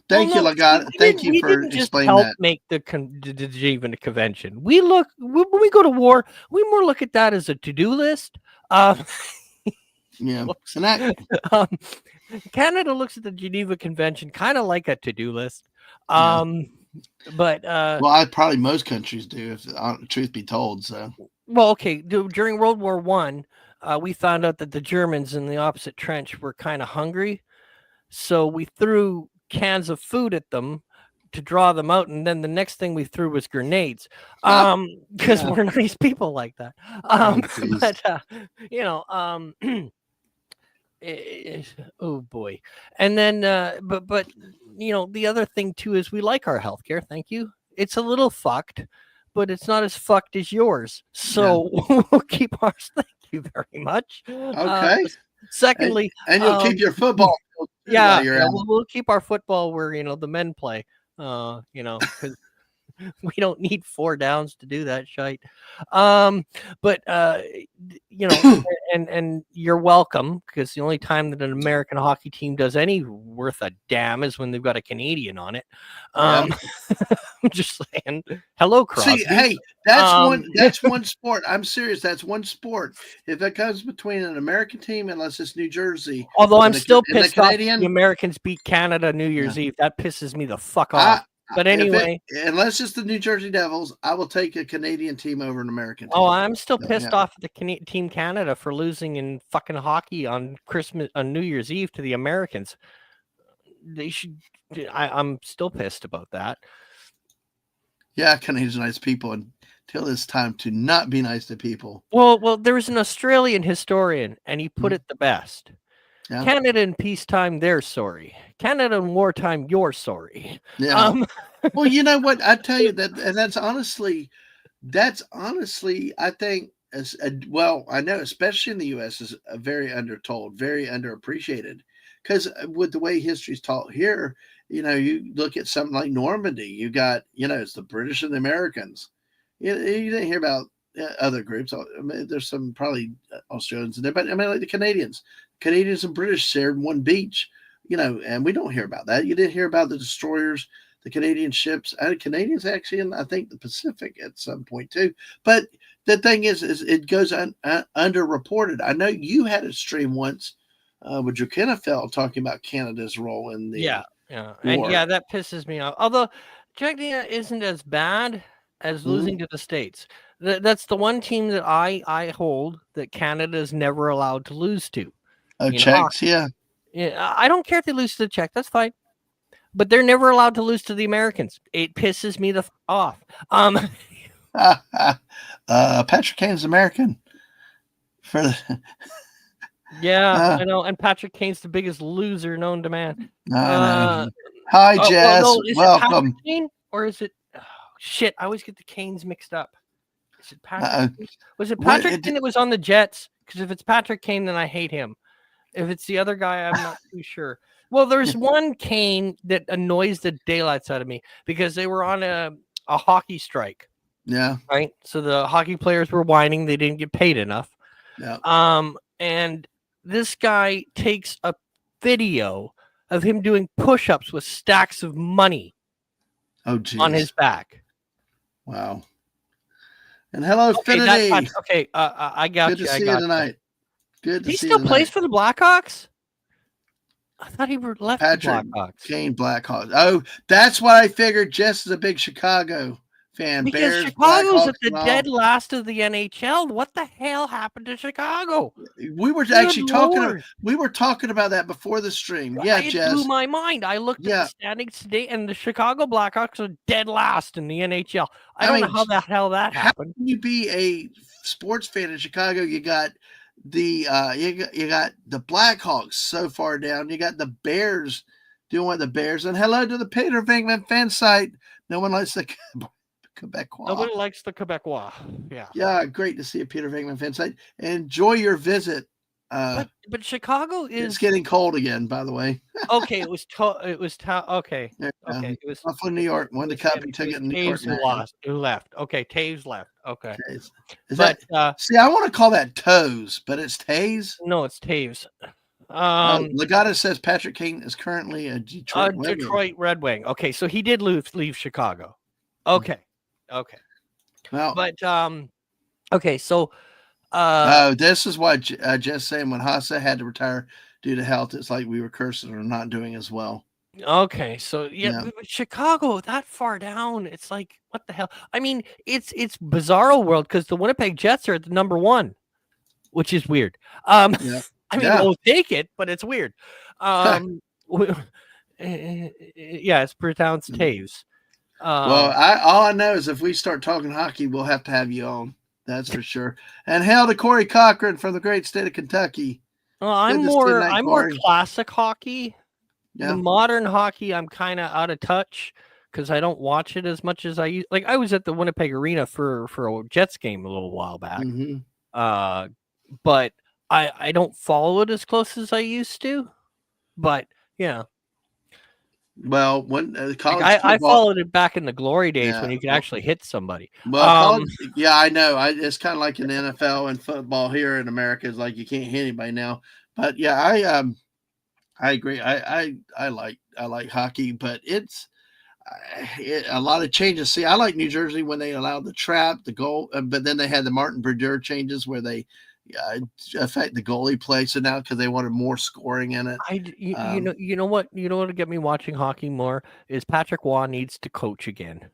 Thank you, no, see, Legat. Thank you we for didn't just explaining help that. make the Geneva Convention. We look when we go to war, we more look at that as a to-do list. Um, Yeah. whoops. And that Um, Canada looks at the Geneva Convention kind of like a to-do list. yeah. But Well, I probably most countries do, if truth be told. So well, okay, during World War One, we found out that the Germans in the opposite trench were kind of hungry, so we threw cans of food at them to draw them out, and then the next thing we threw was grenades, because yeah. we're nice people like that. Oh, jeez. But you know, oh boy. And then but the other thing too is we like our healthcare, thank you. It's a little fucked, but it's not as fucked as yours. So we'll keep ours. Thank you very much. Okay. Secondly, and you'll keep your football. Yeah, you're out. we'll keep our football where the men play. Because we don't need 4 downs to do that shite. But and you're welcome, because the only time that an American hockey team does any worth a damn is when they've got a Canadian on it. I'm just saying. Hello, Crosby. See, hey, that's one sport. I'm serious. That's one sport. If it comes between an American team, unless it's New Jersey. Although I'm still pissed off the Americans beat Canada New Year's Eve. That pisses me the fuck off. But anyway, unless it's the New Jersey Devils, I will take a Canadian team over an American team. Oh, I'm still pissed off at the Team Canada for losing in fucking hockey on New Year's Eve to the Americans. They should. I'm still pissed about that. Yeah, Canadians are nice people until it's time to not be nice to people. Well, there was an Australian historian, and he put it the best. Yeah. Canada in peacetime, they're sorry. Canada in wartime, you're sorry. Yeah. Well, you know what? I tell you that's honestly, I think, I know, especially in the U.S., is very undertold, very underappreciated. Because with the way history's taught here, you look at something like Normandy, you got, it's the British and the Americans. You didn't hear about other groups. I mean, there's some probably Australians in there, but I mean, like the Canadians and British shared one beach, and we don't hear about that. You didn't hear about the destroyers, the Canadian ships, and Canadians actually in, I think, the Pacific at some point too. But the thing is it goes underreported. I know you had a stream once with Jokinafeld talking about Canada's role in the war. And that pisses me off. Although Czechia isn't as bad as losing to the States. That's the one team that I hold that Canada is never allowed to lose to. Oh, Czechs, yeah. I don't care if they lose to the Czech. That's fine. But they're never allowed to lose to the Americans. It pisses me off. Patrick Kane's American. I know. And Patrick Kane's the biggest loser known to man. Hi, Jess. Welcome. It Kane, or is it? Oh, shit, I always get the Canes mixed up. Is it Patrick? Was it Patrick Kane that was on the Jets? Because if it's Patrick Kane, then I hate him. If it's the other guy, I'm not too sure. Well, there's one Kane that annoys the daylights out of me because they were on a hockey strike. Yeah. Right. So the hockey players were whining they didn't get paid enough. Yeah. And this guy takes a video of him doing push-ups with stacks of money. Oh, geez. On his back. Wow. And hello, Finity. Okay, I got you. Good to see you tonight. Good to see you. He still plays for the Blackhawks? I thought he left Patrick the Blackhawks. Kane Blackhawks. Oh, that's why I figured Jess is a big Chicago fan. Because Bears, Chicago's at the dead last of the NHL. What the hell happened to Chicago? We were actually talking about that before the stream. Yeah, it Jess. blew my mind. I looked at the standings today, and the Chicago Blackhawks are dead last in the NHL. I don't know how the hell that happened. How can you be a sports fan in Chicago? You got the you got the Blackhawks so far down. You got the Bears doing what the Bears. And hello to the Peter Venkman fan site. No one likes the Quebecois. Nobody likes the Quebecois. Yeah. Yeah, great to see a Peter Venkman fan site. Enjoy your visit. But Chicago is. It's getting cold again, by the way. Okay, it was. Okay. Okay. It was off of New York. Won the cup and took it in New York. Who left? Okay, Taves left. Okay. See, I want to call that Toes, but it's Taves. No, it's Taves. Legata says Patrick Kane is currently a Detroit Red Wing. Okay, so he did leave Chicago. Okay. Well, but okay, so this is why Jess saying when Hassa had to retire due to health, it's like we were cursing or not doing as well. Okay, so but Chicago that far down, it's like what the hell? I mean, it's bizarro world because the Winnipeg Jets are at the number 1, which is weird. I mean, we'll take it, but it's weird. It's pronounced Taves. Well, all I know is if we start talking hockey, we'll have to have you on. That's for sure. And hail to Corey Cochran from the great state of Kentucky. Well, I'm more classic hockey. Yeah. The modern hockey, I'm kind of out of touch because I don't watch it as much as I used. Like I was at the Winnipeg Arena for a Jets game a little while back, but I don't follow it as close as I used to. But yeah, Well, when like college I football, followed it back in the glory days when yeah, you could actually hit somebody. college, yeah, I know. It's kind of like in the NFL and football here in America. It's like you can't hit anybody now. But yeah, I agree. I like hockey, but it's a lot of changes. See, I like New Jersey when they allowed the trap, the goal, but then they had the Martin Brodeur changes where they affect the goalie play. So now because they wanted more scoring in it. You know what would get me watching hockey more is Patrick Waugh needs to coach again.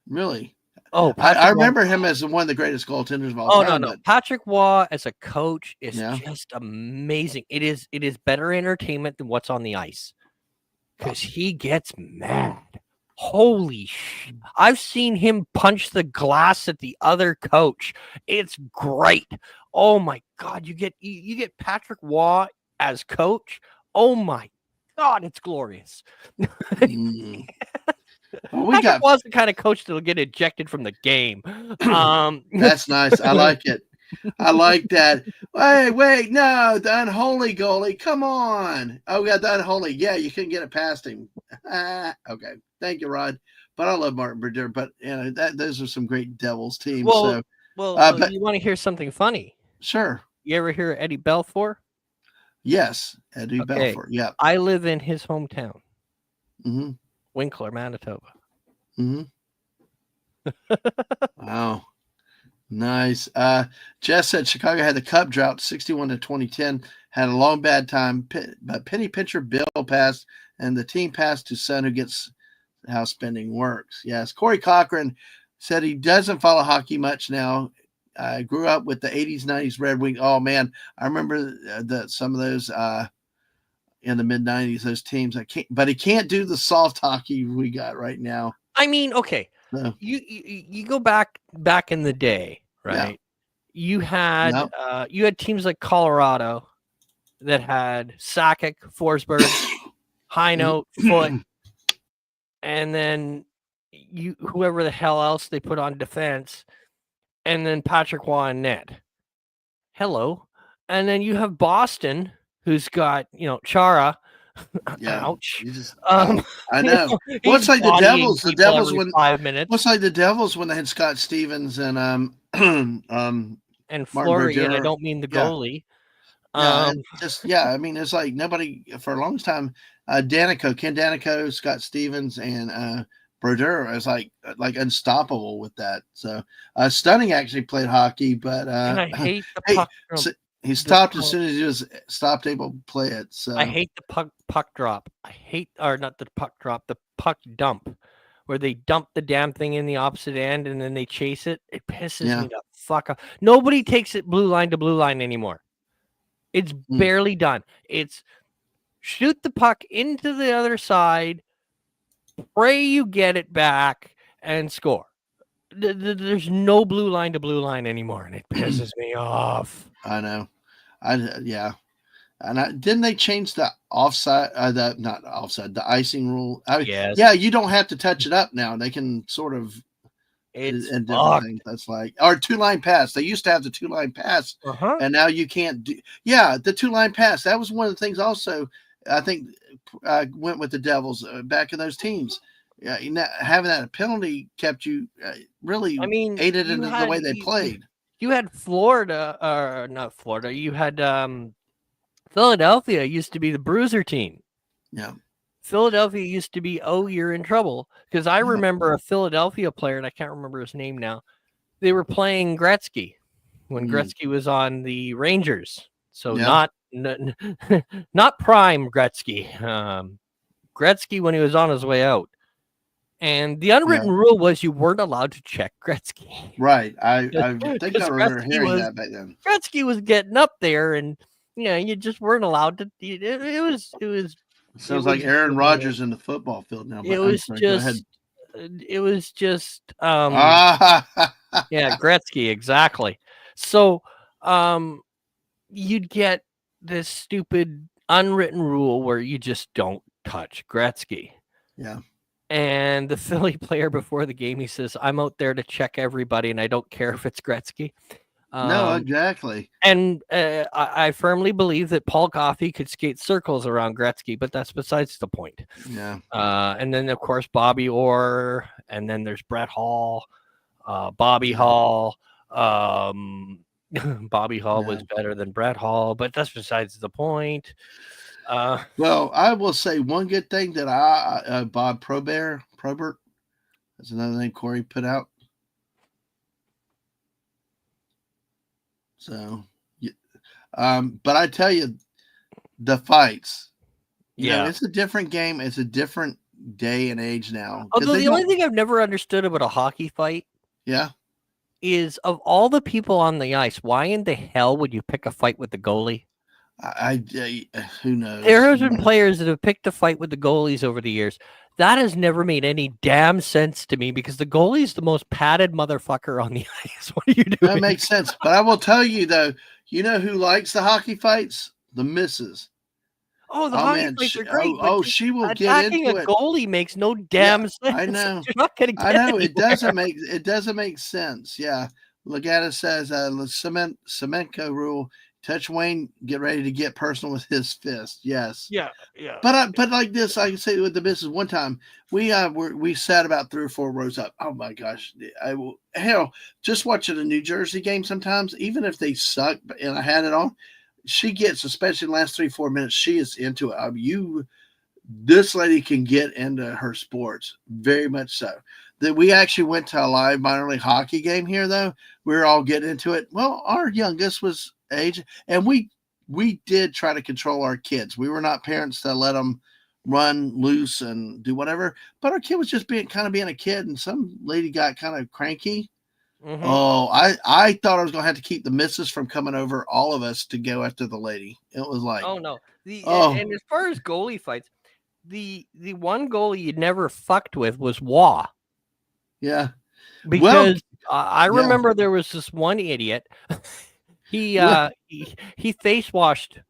Really? Oh, I remember him as one of the greatest goaltenders of all time. No. But Patrick Waugh as a coach is just amazing. It is better entertainment than what's on the ice because he gets mad. Holy sh! I've seen him punch the glass at the other coach. It's great. Oh my God, you get Patrick Waugh as coach. Oh my God, it's glorious. Well, Patrick Waugh's the kind of coach that'll get ejected from the game. That's nice. I like it. I like that. Wait, no, the unholy goalie. Come on. Oh, yeah, the unholy. Yeah, you couldn't get it past him. Okay. Thank you, Rod. But I love Martin Brodeur. But those are some great Devils teams. Well, but you want to hear something funny? Sure. You ever hear Eddie Belfour? Yes, Eddie Belfour. Yeah. I live in his hometown. Mm-hmm. Winkler, Manitoba. Mm-hmm. Wow. Nice. Jess said Chicago had the cup drought 61 to 2010, had a long bad time, but penny pincher Bill passed, and the team passed to son who gets how spending works. Yes. Corey Cochran said he doesn't follow hockey much now. I grew up with the 80s, 90s Red Wings. Oh, man. I remember some of those in the mid 90s, those teams. But he can't do the soft hockey we got right now. I mean, okay. No. You go back in the day, right? Yeah. You had teams like Colorado that had Sakic, Forsberg, Heino, Foot, and then whoever the hell else they put on defense, and then Patrick Waugh and net. Hello. And then you have Boston, who's got, Chara. Yeah. Ouch. I know. Well, it's like the Devils. The Devils when 5 minutes. What's like the Devils when they had Scott Stevens and and Fleury, and I don't mean the goalie. I mean, it's like nobody for a long time. Ken Danico, Scott Stevens, and Brodeur is like unstoppable with that. So Stunning actually played hockey, but and I hate the puck. He stopped as soon as he was stopped able to play it. So I hate the puck drop. Not the puck drop, the puck dump, where they dump the damn thing in the opposite end and then they chase it. It pisses me the fuck off. Nobody takes it blue line to blue line anymore. It's barely done. It's shoot the puck into the other side, pray you get it back, and score. There's no blue line to blue line anymore, and it pisses me off. I know. Yeah. And didn't they change the offside, not offside, the icing rule? Yes. Yeah, you don't have to touch it up now. They can sort of it's and different things. That's like or 2-line pass. They used to have the 2-line pass, and now you can't do. Yeah, the 2-line pass. That was one of the things. Also, I think went with the Devils back in those teams. Yeah, having that penalty kept you really. I mean, aided into the way they played. You had Florida, or not Florida. You had Philadelphia used to be the bruiser team. Yeah. Philadelphia used to be, you're in trouble. Because I remember a Philadelphia player, and I can't remember his name now. They were playing Gretzky when Gretzky was on the Rangers. So not prime Gretzky. Gretzky when he was on his way out. And the unwritten rule was you weren't allowed to check Gretzky. Right. I think I remember hearing that back then. Gretzky was getting up there, and you just weren't allowed to. It was. Sounds like Aaron Rodgers in the football field now. It was just. Gretzky, exactly. So, you'd get this stupid unwritten rule where you just don't touch Gretzky. Yeah. And the Philly player before the game, he says, "I'm out there to check everybody, and I don't care if it's Gretzky." No, exactly. And I firmly believe that Paul Coffey could skate circles around Gretzky, but that's besides the point. Yeah. And then, of course, Bobby Orr, and then there's Brett Hall, Bobby Hall. Bobby Hall was better than Brett Hall, but that's besides the point. Well, I will say one good thing that Bob Probert, that's another name Corey put out. So, but I tell you, the fights, you know, it's a different game. It's a different day and age now. Although the only thing I've never understood about a hockey fight, is of all the people on the ice, why in the hell would you pick a fight with the goalie? Who knows? There have been players that have picked a fight with the goalies over the years. That has never made any damn sense to me because the goalie is the most padded motherfucker on the ice. What are you doing? That makes sense. But I will tell you, though, you know who likes the hockey fights? The missus. Oh, the hockey fights are great. She will get into it. Attacking a goalie makes no damn sense. I know. You're not going to get anywhere. It doesn't make sense. Yeah. Legatus says Semenko rule. Touch Wayne, get ready to get personal with his fist. Yes. Yeah. But like this, I can say with the missus one time, we sat about 3 or 4 rows up. Oh my gosh. Hell, just watching a New Jersey game sometimes, even if they suck and I had it on, she gets, especially in the last 3-4 minutes, she is into it. This lady can get into her sports very much so. That we actually went to a live minor league hockey game here, though. We were all getting into it. Well, our youngest was age, and we did try to control our kids. We were not parents to let them run loose and do whatever, but our kid was just being a kid, and some lady got kind of cranky. Mm-hmm. Oh, I thought I was going to have to keep the missus from coming over all of us to go after the lady. It was like, oh no. And as far as goalie fights, the one goalie you never fucked with was Wah. Yeah. Because I remember there was this one idiot. He face washed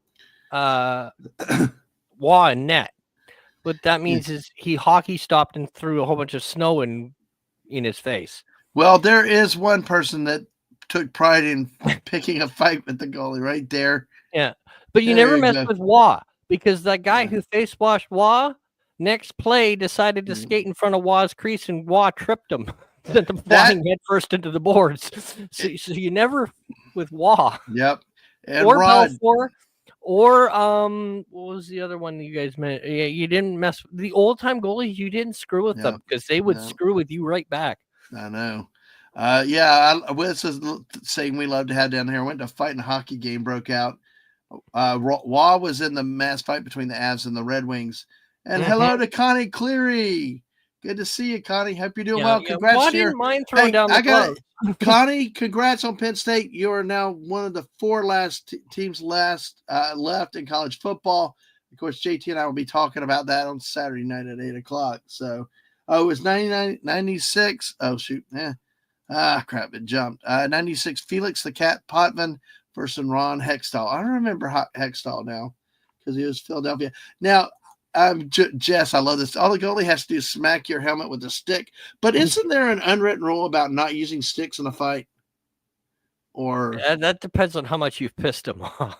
Wah in net. What that means is he hockey stopped and threw a whole bunch of snow in his face. Well, there is one person that took pride in picking a fight with the goalie right there. Yeah. But you never messed with Wah because that guy who face washed Wah next play decided to skate in front of Wah's crease and Wah tripped him. Sent him flying head first into the boards. So you never with Wah. Yep. And or Belfour, or what was the other one you guys meant? Yeah, you didn't mess with the old time goalies. You didn't screw with them because they would screw with you right back. I know. This is saying we love to have down here. Went to a fight and hockey game broke out. Wah was in the mass fight between the Avs and the Red Wings. And hello to Connie Cleary. Good to see you, Connie. Hope you're doing well. Congrats. I didn't mind throwing down the gloves. Connie, congrats on Penn State. You are now one of the 4 last teams left in college football. Of course, JT and I will be talking about that on Saturday night at 8 o'clock. So, it was 96. Oh, shoot. Crap. It jumped. 96, Felix the Cat Potvin versus Ron Hextall. I remember Hextall now because he was Philadelphia. Now, Jess, I love this. All the goalie has to do is smack your helmet with a stick. But isn't there an unwritten rule about not using sticks in a fight? Or that depends on how much you've pissed him off.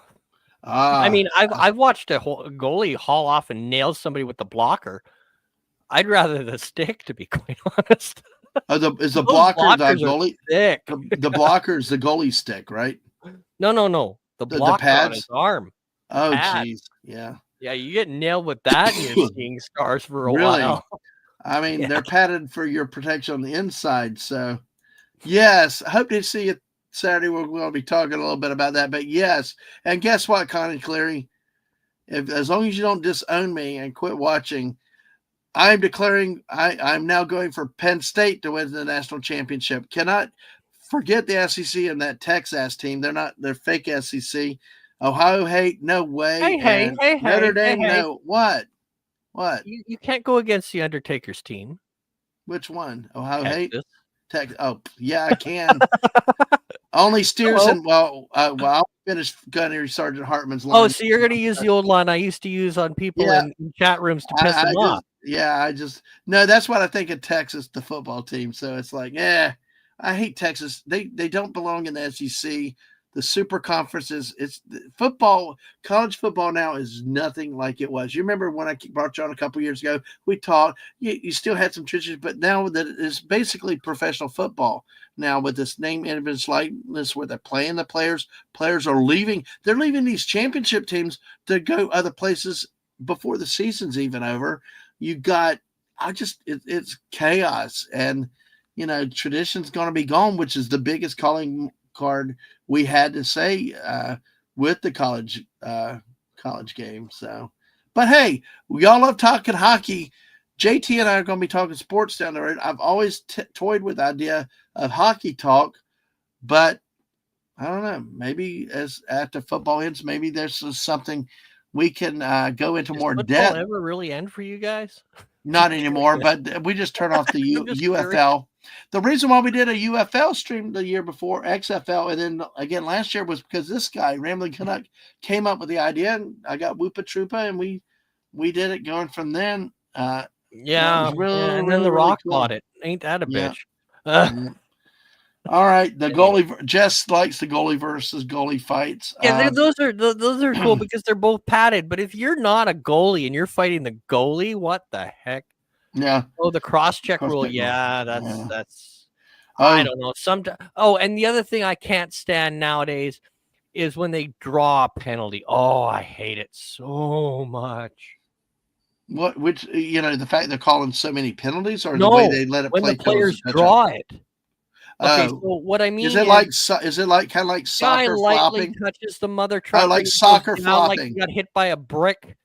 I mean, I've watched a goalie haul off and nail somebody with the blocker. I'd rather the stick, to be quite honest. Is the blocker the goalie? Stick. The blocker is the goalie stick, right? No. The blocker on his arm. Oh, jeez. Yeah. Yeah, you get nailed with that and you're seeing scars for a while. I mean, they're padded for your protection on the inside. So, yes, I hope to see you Saturday. We're going to be talking a little bit about that. But, yes, and guess what, Connie Cleary? As long as you don't disown me and quit watching, I'm declaring I'm now going for Penn State to win the national championship. Cannot forget the SEC and that Texas team. They're fake SEC. Ohio hate, no way. Hey, Notre Dame, no. What? You can't go against the Undertaker's team. Which one? Ohio hate? Texas. Oh, yeah, I can. Only Steers and I'll finish Gunnery Sergeant Hartman's line. Oh, so you're going to use the old line I used to use on people in chat rooms to piss them off. Yeah, no, that's what I think of Texas, the football team. So it's like, yeah, I hate Texas. They don't belong in the SEC. The super conferences, football, college football now is nothing like it was. You remember when I brought you on a couple years ago, we talked, you still had some traditions, but now that it's basically professional football now with this name, image, likeness, where they're playing the players are leaving. They're leaving these championship teams to go other places before the season's even over. You got, it's chaos, and tradition's going to be gone, which is the biggest calling card we had to say with the college game. So, but hey, we all love talking hockey. JT and I are going to be talking sports down the road. I've always toyed with the idea of hockey talk, but I don't know. Maybe as after football ends, maybe there's something we can go into more depth. Ever really end for you guys? Not anymore, but we just turned off the UFL. The reason why we did a UFL stream the year before, XFL, and then again last year was because this guy, Rambling Canuck, came up with the idea, and I got Whoopa Troopa, and we did it going from then. And then the Rock bought it. Ain't that a bitch? All right, the goalie. Jess likes the goalie versus goalie fights. Yeah, those are cool because they're both padded. But if you're not a goalie and you're fighting the goalie, what the heck? Yeah. Oh, the cross-check rule. Yeah, that's. I don't know. And the other thing I can't stand nowadays is when they draw a penalty. Oh, I hate it so much. The fact they're calling so many penalties, or the way they let it play? When the players draw it. Okay, so what I mean is it like kind of like soccer flopping? Touches the mother truck. Oh, like soccer flopping. Like he got hit by a brick,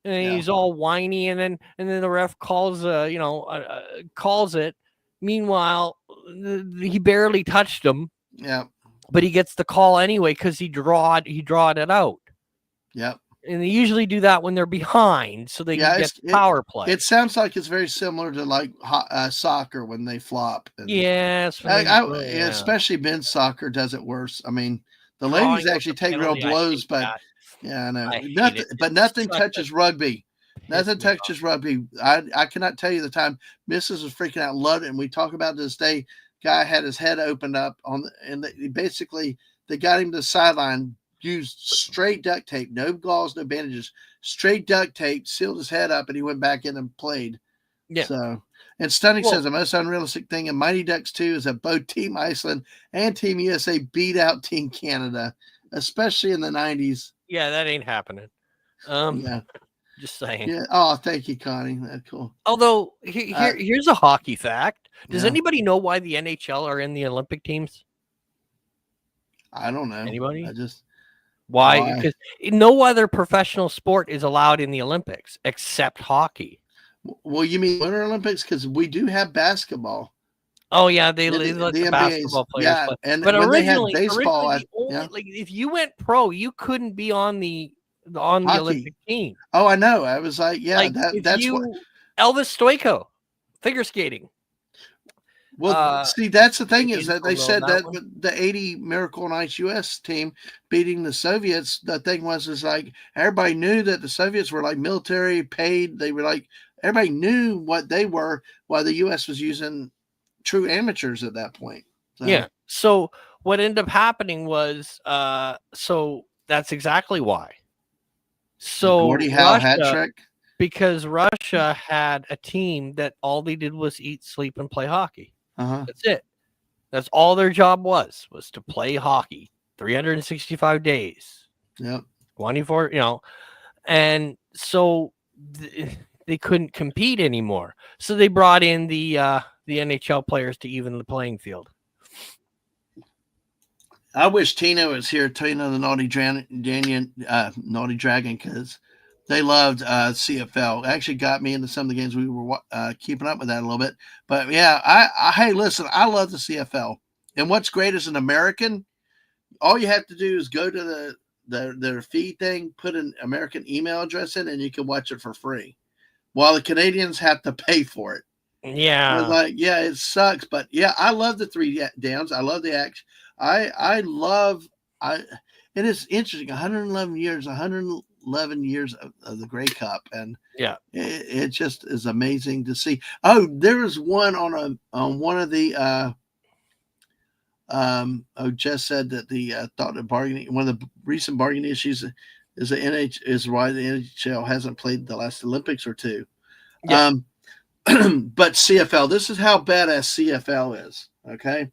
and he's all whiny, and then the ref calls calls it. Meanwhile, he barely touched him. Yeah, but he gets the call anyway because he drawed it out. Yep. And they usually do that when they're behind, so they can get power play. It sounds like it's very similar to like soccer when they flop. Yes, especially men's soccer does it worse. I mean, the ladies actually take real blows, but I know nothing touches rugby. Nothing touches rugby. I cannot tell you the time Mrs. was freaking out, loved it, and we talk about this day. Guy had his head opened up basically they got him to the sideline. Used straight duct tape, no gauze, no bandages, straight duct tape, sealed his head up, and he went back in and played. Yeah. So, and Stunning says the most unrealistic thing in Mighty Ducks 2 is that both Team Iceland and Team USA beat out Team Canada, especially in the 90s. Yeah, that ain't happening. Just saying. Yeah. Oh, thank you, Connie. That's cool. Although, here's a hockey fact. Does anybody know why the NHL are in the Olympic teams? I don't know. Anybody? Why? Because no other professional sport is allowed in the Olympics except hockey. Well, you mean Winter Olympics? Because we do have basketball. Oh yeah, they let the basketball players play. But when originally, they had baseball, like if you went pro, you couldn't be on the Olympic team. Oh, I know. I was like, that's what Elvis Stoico, figure skating. Well, see, that's the thing is that they said that the 80 Miracle on Ice U.S. team beating the Soviets, the thing was like everybody knew that the Soviets were like military paid. They were like, everybody knew what they were while the U.S. was using true amateurs at that point. So. Yeah. So what ended up happening was, so that's exactly why. So Gordie Howe hat trick. Because Russia had a team that all they did was eat, sleep, and play hockey. That's it. That's all their job was to play hockey 365 days. Yep. 24, and so they couldn't compete anymore. So they brought in the NHL players to even the playing field. I wish Tino was here, Tino the Naughty Dragon, because they loved CFL. It actually got me into some of the games. We were keeping up with that a little bit. But, yeah, hey, listen, I love the CFL. And what's great as an American, all you have to do is go to their feed thing, put an American email address in, and you can watch it for free. While the Canadians have to pay for it. Yeah. It sucks. But, yeah, I love the 3 downs. I love the action. It is interesting. 111 years, 11 years of the Grey Cup, and Yeah. it just is amazing to see. Oh, there was one on one of the. Jess said that the thought of bargaining, one of the recent bargaining issues is is why the NHL hasn't played the last Olympics or two. Yeah. But CFL, this is how badass CFL is. Okay.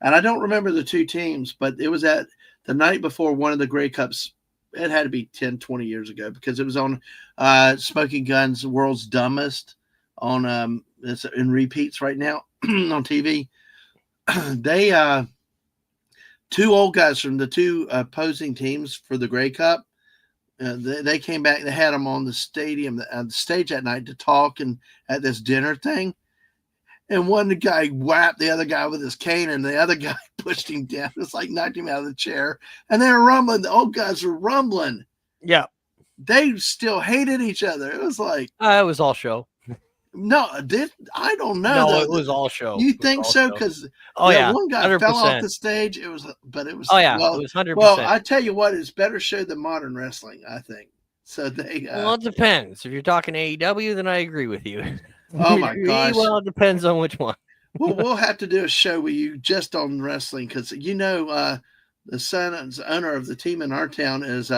And I don't remember the two teams, but it was at the night before one of the Grey Cups. It had to be 10, 20 years ago because it was on Smoking Guns, World's Dumbest on it's in repeats right now on TV. They two old guys from the two opposing teams for the Grey Cup. They came back. They had them on the stadium, the stage that night to talk and at this dinner thing. And one guy whapped the other guy with his cane, and the other guy pushed him down. It's like knocked him out of the chair. And they were rumbling. The old guys were rumbling. Yeah. They still hated each other. It was like it was all show. No, I don't know. No, it was all show. You think so? Because one guy 100%. fell off the stage. It was. Oh yeah, it was 100%. Well, I tell you what, it's better show than modern wrestling, I think. So they. Well, it depends. If you're talking AEW, then I agree with you. Oh my gosh! Well, it depends on which one. Well, we'll have to do a show with you just on wrestling because the owner of the team in our town is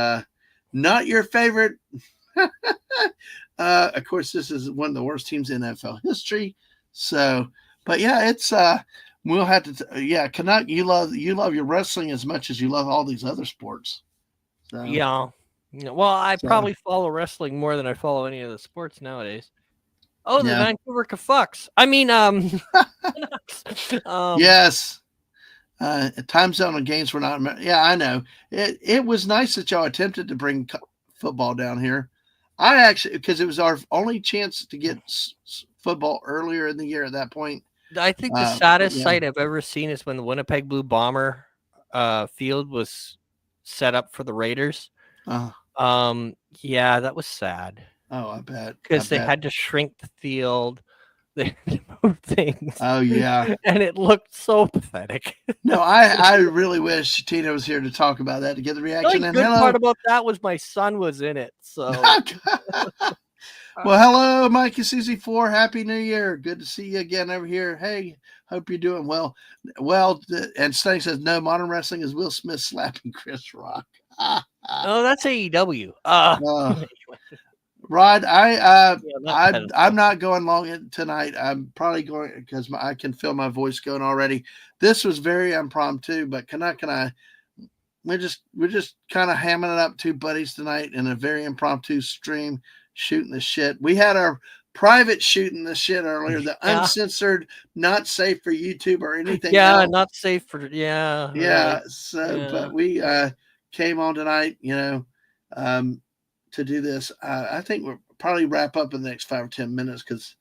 not your favorite. Of course, this is one of the worst teams in NFL history. So, but yeah, it's we'll have to. Canuck, you love your wrestling as much as you love all these other sports. So, yeah. Well, I probably follow wrestling more than I follow any of the sports nowadays. Oh, the Vancouver Canucks. I mean, yes. Time zone and games were not. Yeah, I know. It was nice that y'all attempted to bring football down here. I actually, because it was our only chance to get football earlier in the year at that point. I think the saddest sight I've ever seen is when the Winnipeg Blue Bomber field was set up for the Raiders. Yeah, that was sad. Oh, I bet. Because they had to shrink the field. They had to move things. Oh, yeah. And it looked so pathetic. No, I really wish Tina was here to talk about that, to get the reaction. The good part about that was my son was in it. So, well, hello, Mikey CZ4. Happy New Year. Good to see you again over here. Hey, hope you're doing well. Well, and Stunning says, no, modern wrestling is Will Smith slapping Chris Rock. Oh, that's AEW. Rod, I'm not going long tonight. I'm probably going because I can feel my voice going already. This was very impromptu, but Canuck and I, we're just kind of hamming it up, two buddies tonight in a very impromptu stream, shooting the shit. We had our private shooting the shit earlier, the uncensored, not safe for YouTube or anything. Yeah, else. not safe for right. But we came on tonight, to do this. I think we'll probably wrap up in the next 5 or 10 minutes because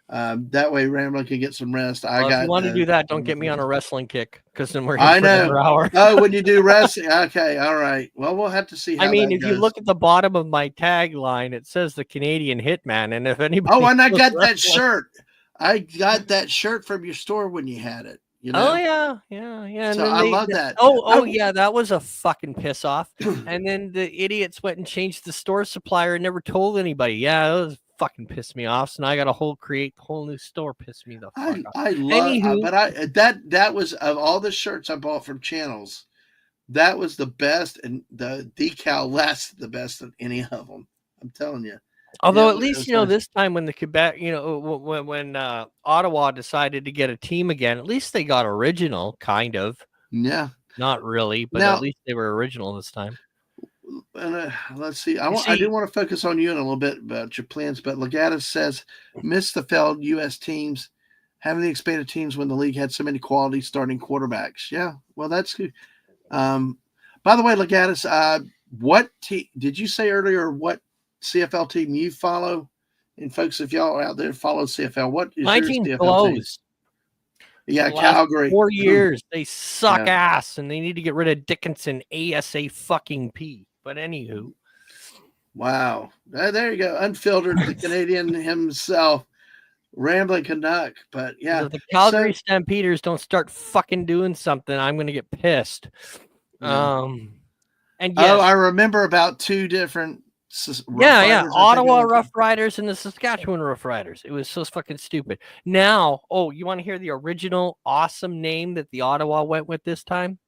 that way Ramblin can get some rest. If you want to do that, don't get me on a wrestling kick because then we're here for another hour. Oh, when you do wrestling. Okay, all right. Well, we'll have to see how if you look at the bottom of my tagline, it says the Canadian Hitman. And if anybody and I got that shirt. I got that shirt from your store when you had it. Oh yeah. So I love that. Yeah, that was a fucking piss off. And then the idiots went and changed the store supplier and never told anybody. Yeah, that was fucking pissed me off. So now I got to create a whole new store. Pissed me the fuck off. I love, that was of all the shirts I bought from channels, that was the best, and the decal lasted the best of any of them. I'm telling you. Although at least this time when the Quebec, when Ottawa decided to get a team again, at least they got original, kind of. Yeah. Not really, but at least they were original this time. And let's see. I do want to focus on you in a little bit about your plans, but Legatus says miss the failed U.S. teams, having the expanded teams when the league had so many quality starting quarterbacks. Yeah, well, that's good. By the way, Legatus, what did you say earlier? What CFL team you follow? And folks, if y'all are out there follow CFL, what is my your team CFL blows? Team? Yeah, Calgary. 4 years they suck ass, and they need to get rid of Dickinson ASAP. But anywho, wow, there you go, unfiltered, the Canadian himself, Rambling Canuck. But yeah, if the Calgary Stampeders don't start fucking doing something, I'm gonna get pissed. And yes, I remember about 2 different Yeah. Ottawa Rough Riders and the Saskatchewan Rough Riders. It was so fucking stupid. Now, you want to hear the original awesome name that the Ottawa went with this time?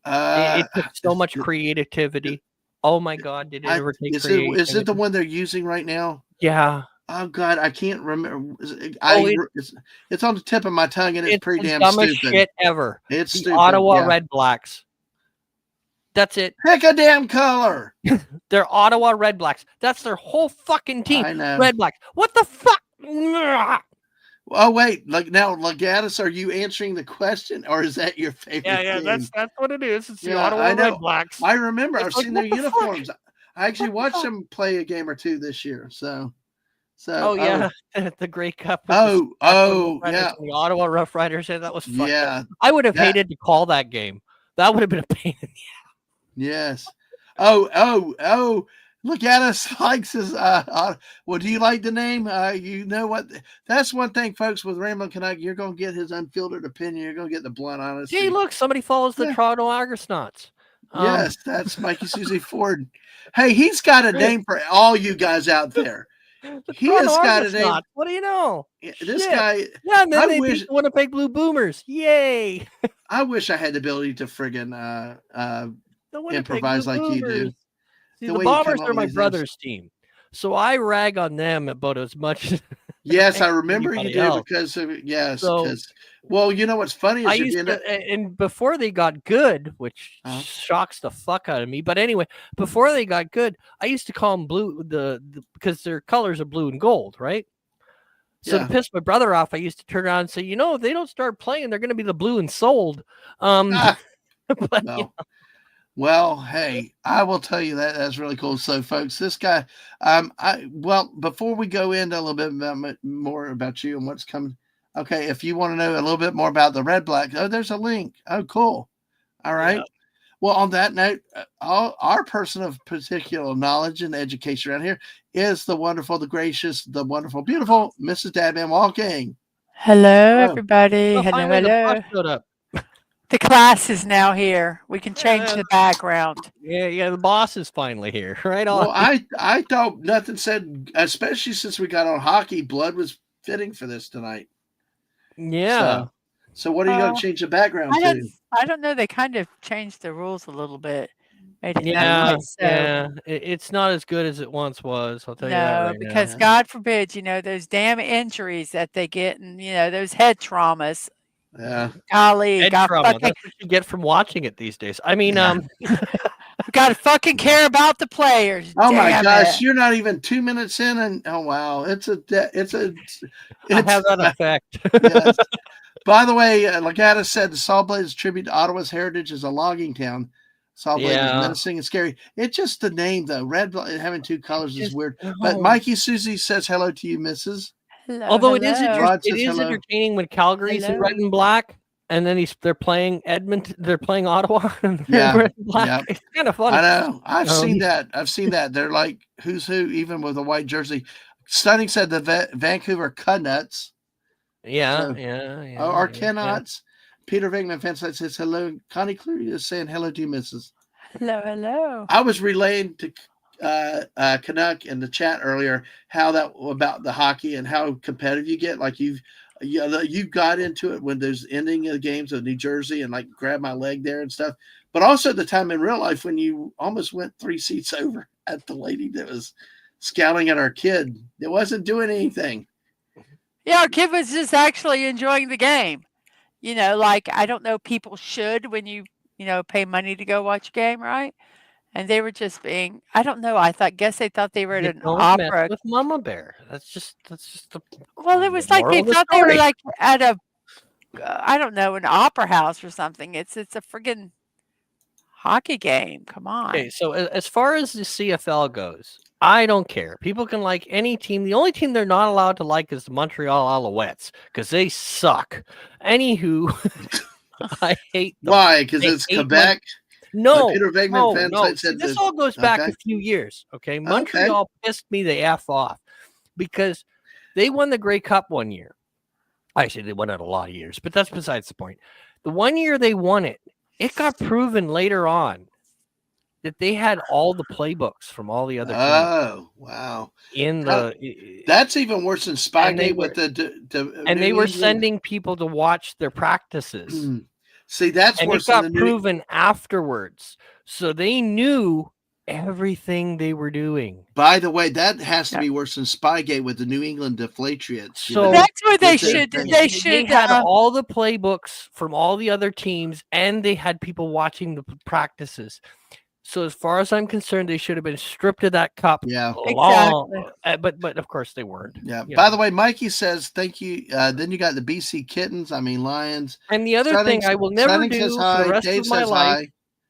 It took so much creativity. Oh my God, did it ever take creativity? Is it the one they're using right now? Yeah. Oh God, I can't remember. It's on the tip of my tongue, and it's pretty the damn dumbest stupid. Shit ever. It's the stupid. Ottawa Red Blacks. That's it. Pick a damn color. They're Ottawa Red Blacks. That's their whole fucking team. I know. Red Blacks. What the fuck? Oh wait, now Legatus, are you answering the question, or is that your favorite? Yeah, team? that's what it is. It's the Ottawa Red Blacks. I remember. I've seen their uniforms. I actually watched them play a game or two this year. So. The Grey Cup. Yeah. The Ottawa Rough Riders. That was fun. Yeah. I would have hated to call that game. That would have been a pain in the ass. Yes. Oh. Look at us. Likes his. Well, do you like the name? You know what? That's one thing, folks. With Ramblin' Canuck, you're gonna get his unfiltered opinion. You're gonna get the blunt honesty. Hey, look, somebody follows the Toronto Argonauts. Yes, that's Mikey Susie Ford. Hey, he's got a name for all you guys out there. He has got a name. What do you know? This guy. Yeah, and then they beat the Winnipeg Blue Boomers. Yay! I wish I had the ability to friggin' improvise like you do. See, the Bombers are my brother's team, so I rag on them about as much. Yes, I remember you do because well, you know what's funny is and before they got good, which shocks the fuck out of me. But anyway, before they got good, I used to call them blue because their colors are blue and gold, right? So to piss my brother off, I used to turn around and say, if they don't start playing, they're going to be the blue and sold. But, Well, hey, I will tell you that's really cool. So, folks, this guy, before we go into a little bit more about you and what's coming, okay, if you want to know a little bit more about the Red Black, there's a link. Oh, cool. All right. Yeah. Well, on that note, our person of particular knowledge and education around here is the wonderful, the gracious, the wonderful, beautiful Mrs. Dabman Walking. Hello, everybody. Oh, hello. The class is now here. We can change the background. Yeah, the boss is finally here. Right on. Well, I thought nothing said, especially since we got on hockey, blood was fitting for this tonight. Yeah. So what are you going to change the background to? I don't know. They kind of changed the rules a little bit. Yeah. It's not as good as it once was. I'll tell you that right because now. God forbid, those damn injuries that they get and, those head traumas. Yeah. Golly, That's what you get from watching it these days. I mean, I've got to fucking care about the players. Oh my gosh, you're not even 2 minutes in, and oh wow, it's a I have that effect. Yes. By the way, Legatus said the Saw Blade's tribute to Ottawa's heritage is a logging town. Saw Blade is menacing and scary. It's just the name though. Red having two colors is weird. But Mikey Susie says hello to you, Missus. Hello, although it is entertaining when Calgary's in red and black, and then they're playing Edmonton, they're playing Ottawa, and red and black. It's kind of funny. I know. I've seen that. They're like who's who, even with a white jersey. Stunning said the Vancouver Canucks. Yeah. Or Canucks. Peter Vigman fansite says hello. Connie Cleary is saying hello to you, Missus. Hello. I was relaying to Canuck in the chat earlier about the hockey and how competitive you get. Like you got into it when there's ending of the games of New Jersey and like grab my leg there and stuff. But also the time in real life when you almost went 3 seats over at the lady that was scowling at our kid. It wasn't doing anything. Yeah, our kid was just actually enjoying the game. Like I don't know, people should when you pay money to go watch a game, right? And they were just being, I don't know. Guess they thought they were at an opera with Mama Bear. That's just the. Well, it was like they thought they were like at a, I don't know, an opera house or something. It's a friggin' hockey game. Come on. Okay, so as far as the CFL goes, I don't care. People can like any team. The only team they're not allowed to like is the Montreal Alouettes because they suck. Anywho, I hate them. Why? Because it's Quebec. No, Peter Vigman no. Said this all goes back a few years. Okay, Montreal pissed me the F off because they won the Grey Cup one year. Actually, they won it a lot of years, but that's besides the point. The one year they won it, it got proven later on that they had all the playbooks from all the other teams Oh, wow. in the. That's even worse than Spygate with and they were England. sending people to watch their practices. See, that's and worse it got than proven afterwards, so they knew everything they were doing. By the way, that has to be worse than Spygate with the New England Deflatriots. So that's where they should. They had all the playbooks from all the other teams, and they had people watching the practices. So as far as I'm concerned, they should have been stripped of that cup. Yeah, exactly. But of course they weren't. Yeah. By the way, Mikey says thank you. Then you got the BC Kittens. Lions. And the other thing I will never do for the rest of my life.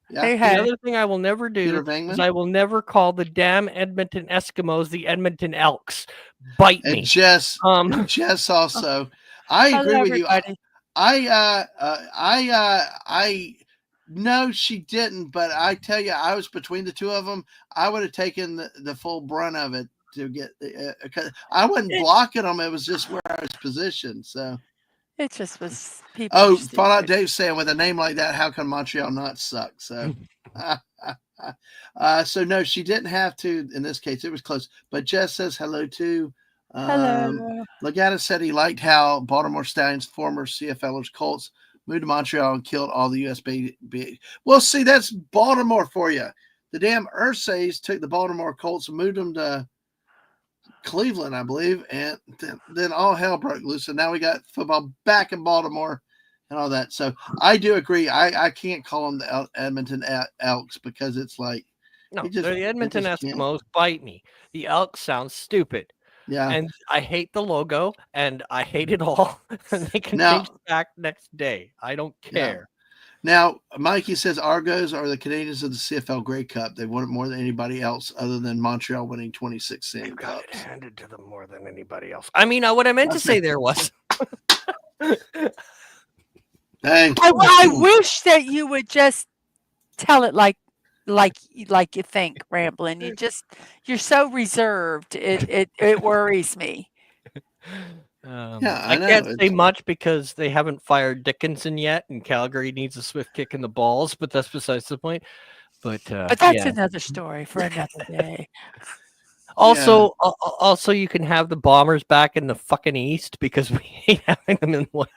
Yeah. The other thing I will never do is I will never call the damn Edmonton Eskimos the Edmonton Elks. Bite me. And Jess also. I agree with you. No, she didn't. But I tell you, I was between the two of them. I would have taken the full brunt of it to get. I wasn't blocking them. It was just where I was positioned. So it just was people. Oh, Fallout Dave saying with a name like that, how can Montreal not suck? So, so no, she didn't have to. In this case, it was close. But Jess says hello too. Hello. Lagata said he liked how Baltimore Stallions, former CFLers Colts, moved to Montreal and killed all the USB. Well, see, that's Baltimore for you. The damn Ursays took the Baltimore Colts and moved them to Cleveland, I believe, and then all hell broke loose. And now we got football back in Baltimore and all that. So I do agree. I can't call them the Edmonton Elks because it's like no, the Edmonton Eskimos. Bite me. The Elks sound stupid. Yeah, and I hate the logo, and I hate it all. And they can change it back next day. I don't care. Now, Mikey says Argos are the Canadians of the CFL Grey Cup. They won it more than anybody else, other than Montreal winning 26 Cups. Got it handed to them more than anybody else. What I meant to say there was. Dang. I wish that you would just tell it like you think, Ramblin'. You're so reserved. It worries me. I can't say much because they haven't fired Dickinson yet, and Calgary needs a swift kick in the balls. But that's besides the point. But that's another story for another day. Also, you can have the Bombers back in the fucking East because we hate having them in the West.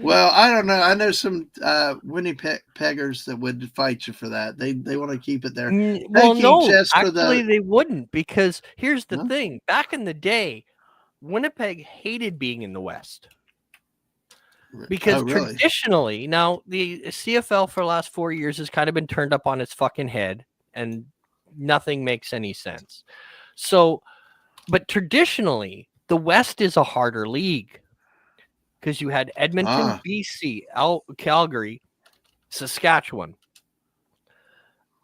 Well, I don't know. I know some Winnipeggers that would fight you for that. They want to keep it there. Well, no, actually, they wouldn't, because here's the thing. Back in the day, Winnipeg hated being in the West. Because traditionally, now the CFL for the last 4 years has kind of been turned up on its fucking head, and nothing makes any sense. So, but traditionally, the West is a harder league. Because you had Edmonton, BC, Calgary, Saskatchewan.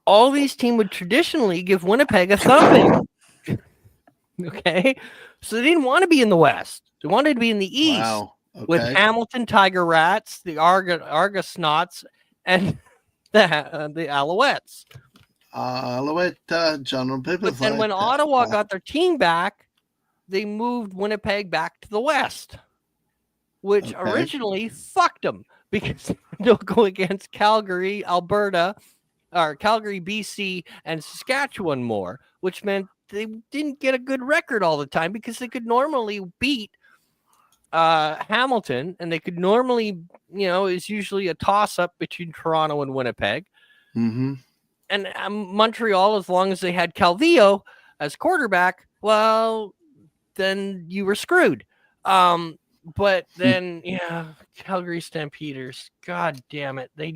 All these teams would traditionally give Winnipeg a thumping. Okay? So they didn't want to be in the West. They wanted to be in the East. Wow. Okay. With Hamilton Tiger Rats, the Argonauts, and the Alouettes. Alouette, General Pippen. But then when Ottawa got their team back, they moved Winnipeg back to the West. Which originally fucked them because they'll go against Calgary, Alberta, or Calgary, BC, and Saskatchewan more, which meant they didn't get a good record all the time because they could normally beat Hamilton, and they could normally, it's usually a toss-up between Toronto and Winnipeg. Mm-hmm. And Montreal, as long as they had Calvillo as quarterback, well, then you were screwed. But then, Calgary Stampeders, god damn it. They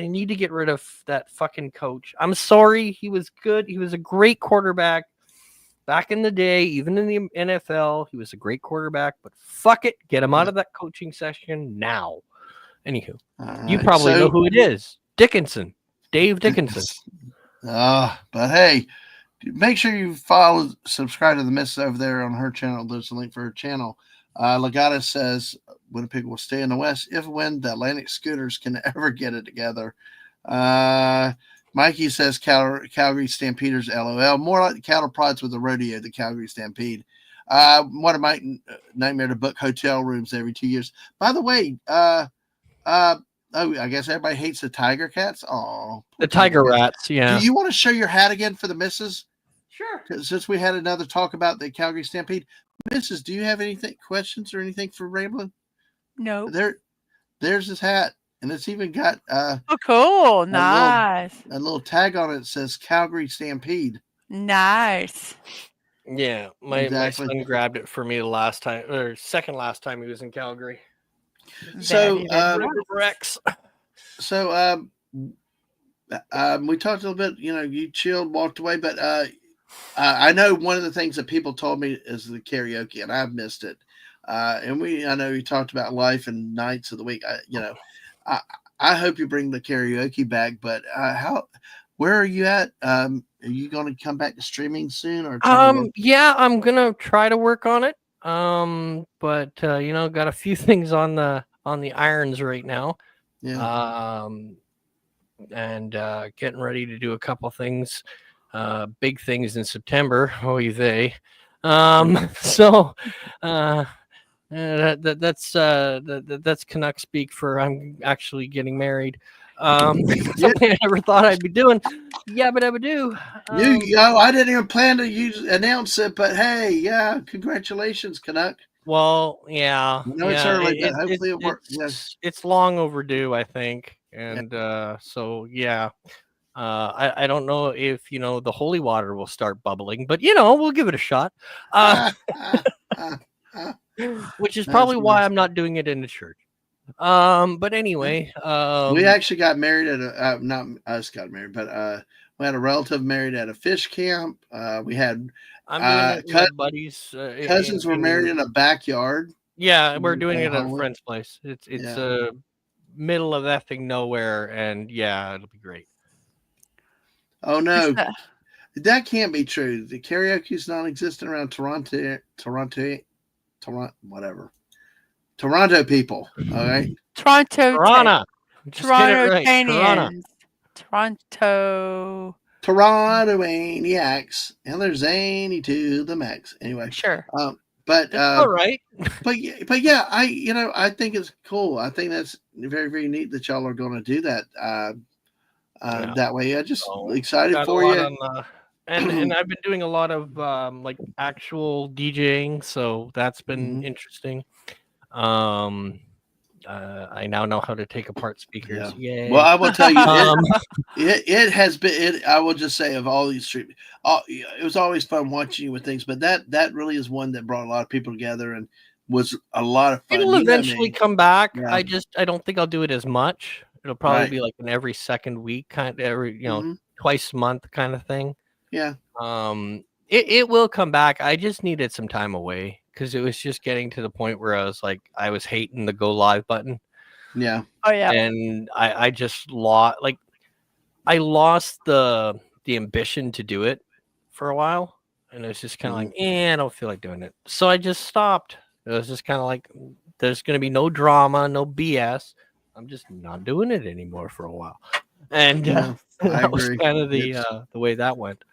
need to get rid of that fucking coach. I'm sorry. He was good. He was a great quarterback back in the day, even in the NFL. He was a great quarterback, but fuck it. Get him out of that coaching session now. Anywho, you probably know who it is. Dickinson. Dave Dickinson. But hey, make sure you subscribe to the Miss over there on her channel. There's a link for her channel. Legata says Winnipeg will stay in the West if when the Atlantic Scooters can ever get it together. Mikey says Calgary Stampeders, LOL. More like the cattle prods with the rodeo, the Calgary Stampede. What a nightmare to book hotel rooms every 2 years. By the way, I guess everybody hates the tiger cats. Oh, The tiger rats. Yeah. Do you want to show your hat again for the missus? Sure. Since we had another talk about the Calgary Stampede, Mrs., do you have anything questions or anything for Ramblin'? No. There's his hat, and it's even got Oh, cool. Nice. a little tag on it that says Calgary Stampede. Nice. Yeah, my son grabbed it for me the last time, or second last time he was in Calgary. So, Rex. So, we talked a little bit. You know, you chilled, walked away, but I know one of the things that people told me is the karaoke, and I've missed it. And I know you talked about life and nights of the week. I hope you bring the karaoke back. But where are you at? Are you going to come back to streaming soon, or? Yeah, I'm gonna try to work on it. But got a few things on the irons right now. Yeah. And getting ready to do a couple things, big things in September. Oh, they. So, that's Canuck speak for I'm actually getting married. Something I never thought I'd be doing. Yeah, but I would do. I didn't even plan to announce it, but hey, yeah, congratulations, Canuck. Well, yeah. It's early, but hopefully it works. Yes. It's long overdue, I think. And so yeah. I don't know if the holy water will start bubbling, but we'll give it a shot. Which is probably why I'm not doing it in the church. But anyway, we actually got married at not us got married, but we had a relative married at a fish camp. We had buddies. Cousins were married in a backyard. Yeah, we're doing it at a friend's place. It's middle of effing nowhere, and yeah, it'll be great. Oh no, that can't be true. The karaoke's non-existent around Toronto, whatever. Toronto people, all right. Toronto. Torontoaniacs, and they're zany to the max. Anyway, sure. But all right. but yeah, I think it's cool. I think that's very, very neat that y'all are going to do that. That way, I just excited for you. And I've been doing a lot of like actual DJing, so that's been interesting. I now know how to take apart speakers. Yeah. Well, I will tell you, it has been. I will just say, of all these streams, it was always fun watching you with things. But that really is one that brought a lot of people together and was a lot of fun. It'll eventually come back. Yeah. I don't think I'll do it as much. It'll probably be like an every second week kind of every twice a month kind of thing. Yeah. It will come back. I just needed some time away because it was just getting to the point where I was hating the go live button. Yeah. Oh yeah. And I just lost the ambition to do it for a while. And it was just kind of like, I don't feel like doing it. So I just stopped. It was just kind of like, there's going to be no drama, no BS. I'm just not doing it anymore for a while. And that was kind of the way that went.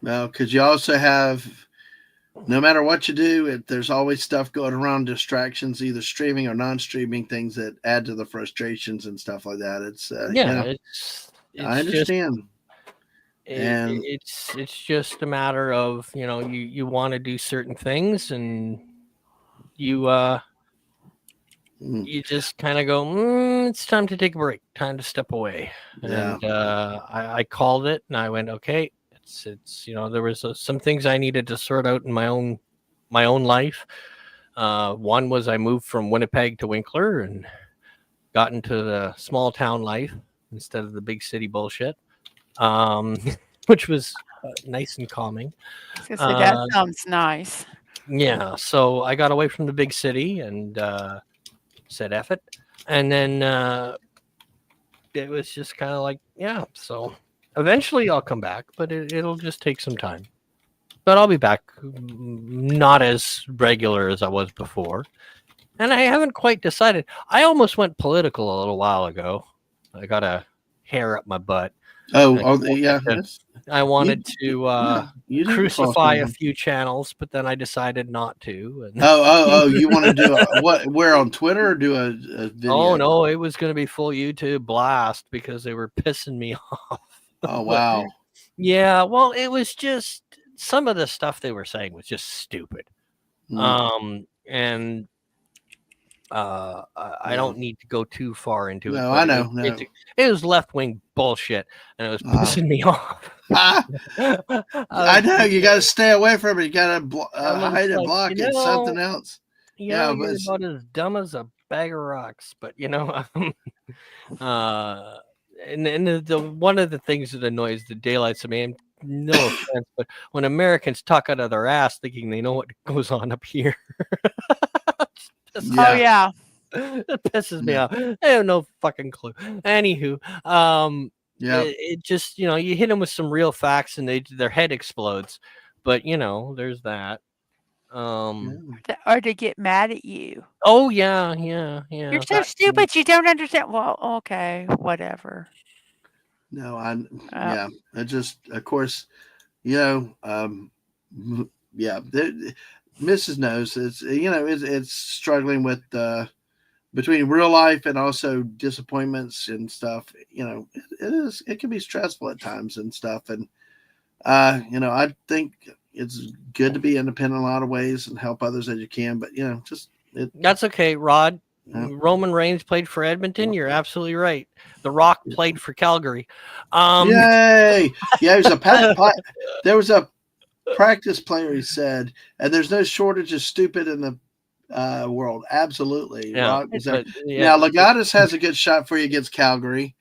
No, because you also have, no matter what you do, there's always stuff going around, distractions, either streaming or non-streaming, things that add to the frustrations and stuff like that. It's it's I understand. And it's just a matter of you want to do certain things, and you just kind of go, it's time to take a break, time to step away. And I called it, and I went, okay. It's there was some things I needed to sort out in my own life. One was I moved from Winnipeg to Winkler and got into the small town life instead of the big city bullshit, which was nice and calming. That sounds nice. Yeah, so I got away from the big city and said F it, and then it was just kind of like, so. Eventually I'll come back, but it'll just take some time. But I'll be back, not as regular as I was before. And I haven't quite decided. I almost went political a little while ago. I got a hair up my butt. Yeah. I wanted to you need to cross crucify the a line. few channels, but then I decided not to. And You want to do where on Twitter or do a video? oh no, it was going to be full YouTube blast because they were pissing me off. Oh wow. Yeah, well, it was just some of the stuff they were saying was just stupid. And I don't need to go too far into it. No, But I know. it was left wing bullshit, and it was pissing me off. I know you got to stay away from it. You got to hide it, block it. Something else. Yeah, you're about as dumb as a bag of rocks. But and the one of the things that annoys the daylights of me. No offense, but when Americans talk out of their ass thinking they know what goes on up here. Oh yeah. It pisses me off. I have no fucking clue. Anywho, it just, you hit them with some real facts and their head explodes. But there's that. Or to get mad at you. Oh yeah. You're so stupid. You don't understand. Well, okay, whatever. No, it just, of course, Mrs. knows it's struggling with between real life and also disappointments and stuff. It can be stressful at times and stuff. And I think it's good to be independent in a lot of ways and help others as you can. But that's okay, Rod. Roman Reigns played for Edmonton. You're absolutely right. The Rock played for Calgary. Yay! Yeah, there was a practice player, he said, and there's no shortage of stupid in the world. Absolutely. Yeah. Now, Legatus has a good shot for you against Calgary.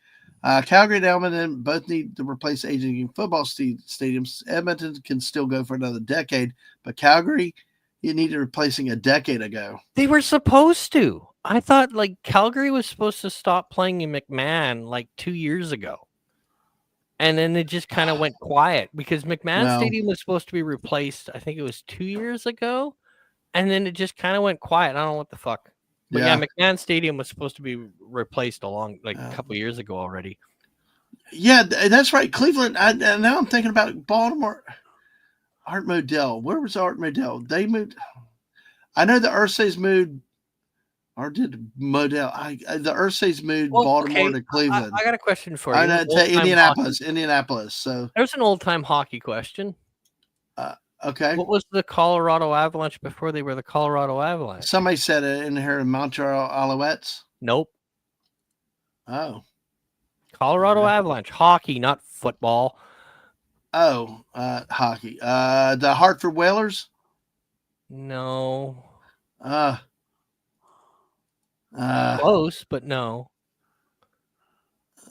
Calgary and Edmonton both need to replace aging football stadiums. Edmonton can still go for another decade, but Calgary, you needed replacing a decade ago. They were supposed to. I thought Calgary was supposed to stop playing in McMahon 2 years ago. And then it just kind of went quiet because McMahon Stadium was supposed to be replaced. I think it was 2 years ago. And then it just kind of went quiet. I don't know what the fuck. But yeah, McMahon Stadium was supposed to be replaced a couple of years ago already. Yeah, that's right. Cleveland. Now I'm thinking about Baltimore. Art Modell. Where was Art Modell? They moved. I know the Ursays moved. Or did Modell? The Ursays moved Baltimore to Cleveland. I got a question for you. I know, Indianapolis. So there's an old time hockey question. Okay. What was the Colorado Avalanche before they were the Colorado Avalanche? Somebody said it in here, Montreal Alouettes. Nope. Oh. Colorado Avalanche. Hockey, not football. Oh, hockey. The Hartford Whalers? No. Close, but no.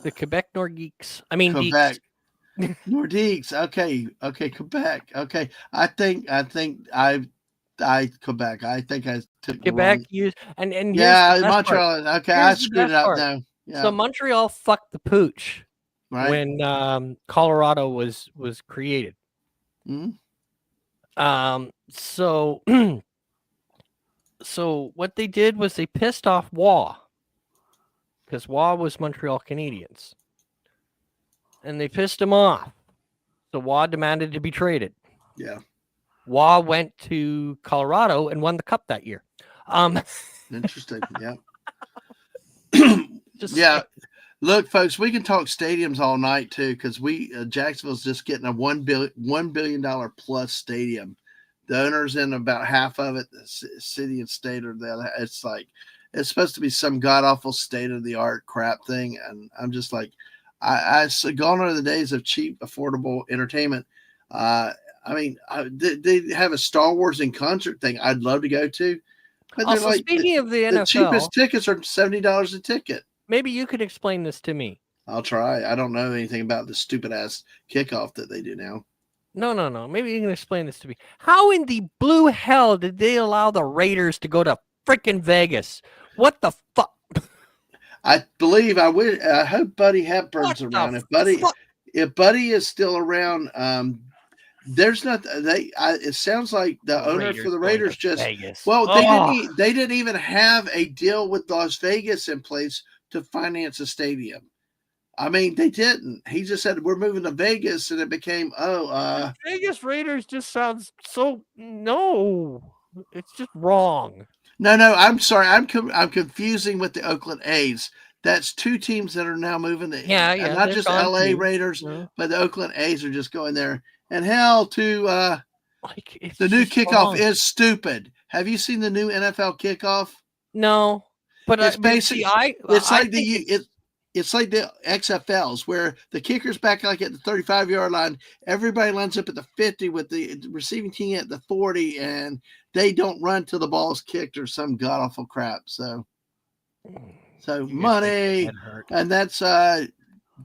The Quebec Nordiques. I mean, Quebec. Nordiques. Okay, Quebec. Okay. I think Quebec. I think I took Quebec used and Montreal. Part. Okay, I screwed it up now. Yeah. So Montreal fucked the pooch when Colorado was created. Mm-hmm. So so what they did was they pissed off Waugh because Waugh was Montreal Canadiens. And they pissed him off. So Waugh demanded to be traded. Yeah. Waugh went to Colorado and won the cup that year. Interesting. Yeah. Look, folks, we can talk stadiums all night too, because Jacksonville's just getting a $1 billion plus stadium. The owner's in about half of it. The city and state are the other. It's supposed to be some god awful state of the art crap thing, and I'm just like, I gone are the days of cheap, affordable entertainment. They have a Star Wars in concert thing I'd love to go to. But also, speaking of the NFL, the cheapest tickets are $70 a ticket. Maybe you could explain this to me. I'll try. I don't know anything about the stupid ass kickoff that they do now. No. Maybe you can explain this to me. How in the blue hell did they allow the Raiders to go to freaking Vegas? What the fuck? I believe I hope Buddy Hepburn's around. If Buddy is still around, there's not. It sounds like the owner for the Raiders just Vegas. Well, they didn't even have a deal with Las Vegas in place to finance a stadium. I mean, they didn't. He just said we're moving to Vegas, and it became Vegas Raiders just sounds so no. It's just wrong. No. I'm sorry. I'm confusing with the Oakland A's. That's two teams that are now moving to not just LA too. Raiders, No. but the Oakland A's are just going there. And hell, the new kickoff wrong. is stupid. Have you seen the new NFL kickoff? No, but it's basically it's like the XFLs where the kicker's back like at the 35-yard line. Everybody lines up at the 50 with the receiving team at the 40, and they don't run till the ball's kicked or some god awful crap. So money, and that's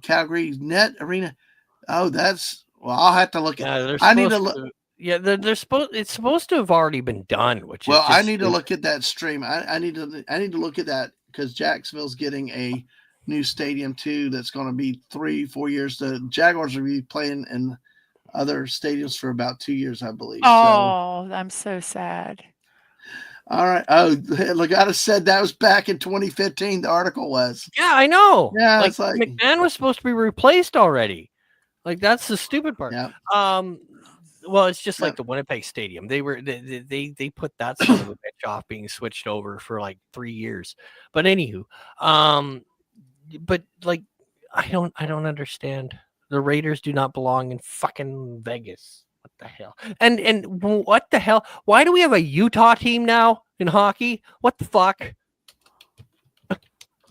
Calgary Net Arena. Oh, I'll have to look at. I need to look. Yeah, they're supposed. It's supposed to have already been done. I need to look at that stream. I need to look at that because Jacksonville's getting a new stadium too. That's going to be 3-4 years. The Jaguars will be playing in other stadiums for about 2 years, I believe. Oh, I'm so sad. All right. Oh, Legata said that was back in 2015. The article was. Yeah, I know. Yeah, it's like McMahon was supposed to be replaced already. Like that's the stupid part. Yeah. Well, it's just like the Winnipeg Stadium. They put that son of a bitch off being switched over for like 3 years. But anywho, but like I don't understand. The Raiders do not belong in fucking Vegas. What the hell? And what the hell? Why do we have a Utah team now in hockey? What the fuck?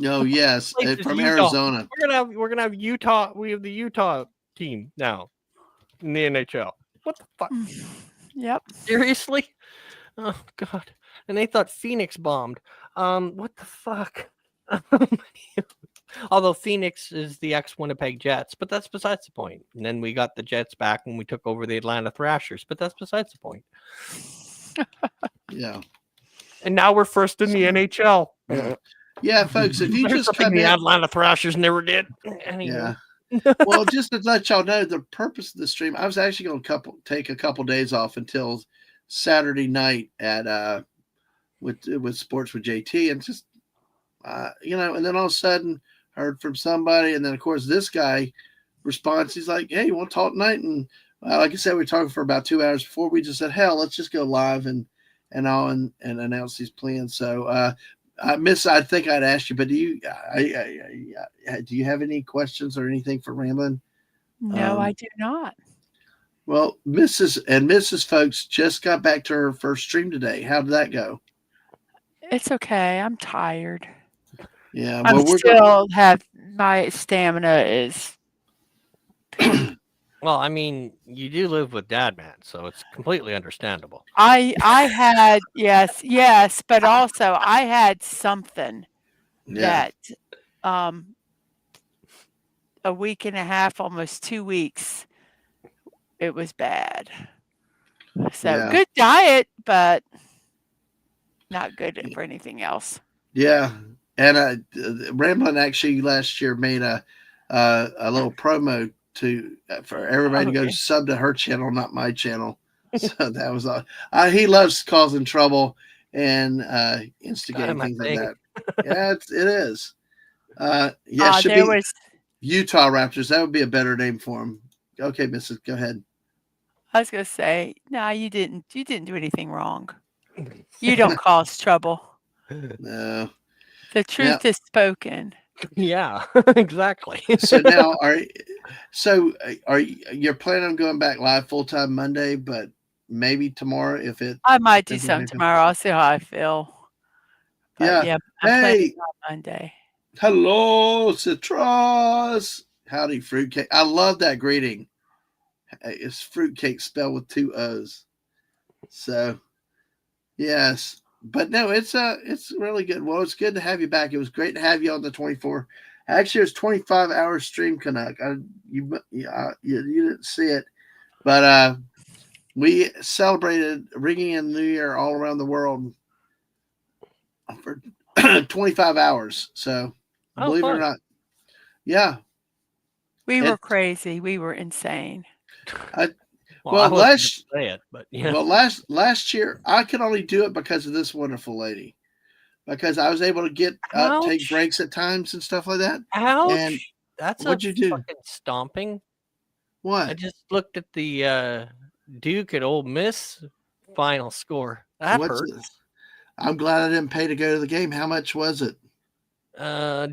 Oh yes, from Arizona. We're gonna have Utah. We have the Utah team now in the NHL. What the fuck? Yep. Seriously? Oh God! And they thought Phoenix bombed. What the fuck? Although Phoenix is the ex-Winnipeg Jets, but that's besides the point. And then we got the Jets back when we took over the Atlanta Thrashers, but that's besides the point. Yeah. And now we're first in the NHL. Yeah, folks, if you just come in, the Atlanta Thrashers never did. Anyway. Yeah. Well, just to let y'all know, the purpose of the stream, I was actually going to take a couple days off until Saturday night at with Sports with JT, and just and then all of a sudden heard from somebody, and then of course this guy responds. He's like, "Hey, you want to talk tonight?" And like I said, we were talking for about 2 hours before. We just said, "Hell, let's just go live and announce these plans." So I think I'd ask you, but do you have any questions or anything for Ramblin'? No, I do not. Well, Mrs. Folks just got back to her first stream today. How did that go? It's okay. I'm tired. Yeah, my stamina is. Well, I mean, you do live with Dad, man, so it's completely understandable. I had yes, but also I had something that a week and a half, almost 2 weeks, it was bad. So good diet, but not good for anything else. Yeah, and Ramblin' actually last year made a little promo for everybody to go sub to her channel, not my channel. So that was he loves causing trouble and instigating things like that. Yeah, it is. There was Utah Raptors. That would be a better name for them. Okay, Mrs. Go ahead. I was gonna say, no, you didn't do anything wrong. You don't cause trouble. No. The truth is spoken. Yeah, exactly. So now are you planning on going back live full time Monday, but maybe tomorrow if it I might do something tomorrow. I'll see how I feel. But I'm planning on Monday. Hello, Citrus. Howdy, fruitcake. I love that greeting. It's fruitcake spelled with 2 O's. So yes. But no, it's really good. Well, it's good to have you back. It was great to have you on the 24. Actually, it was 25-hour stream, Canuck. You didn't see it, but we celebrated ringing in New Year all around the world for 25 hours. So believe it or not, yeah, we were crazy. We were insane. Last year I could only do it because of this wonderful lady, because I was able to get take breaks at times and stuff like that. Ouch! That's a What'd you do? fucking stomping. I What? just looked at the Duke at Ole Miss final score. That What's it? hurts. I'm glad I didn't pay to go to the game. How much was it?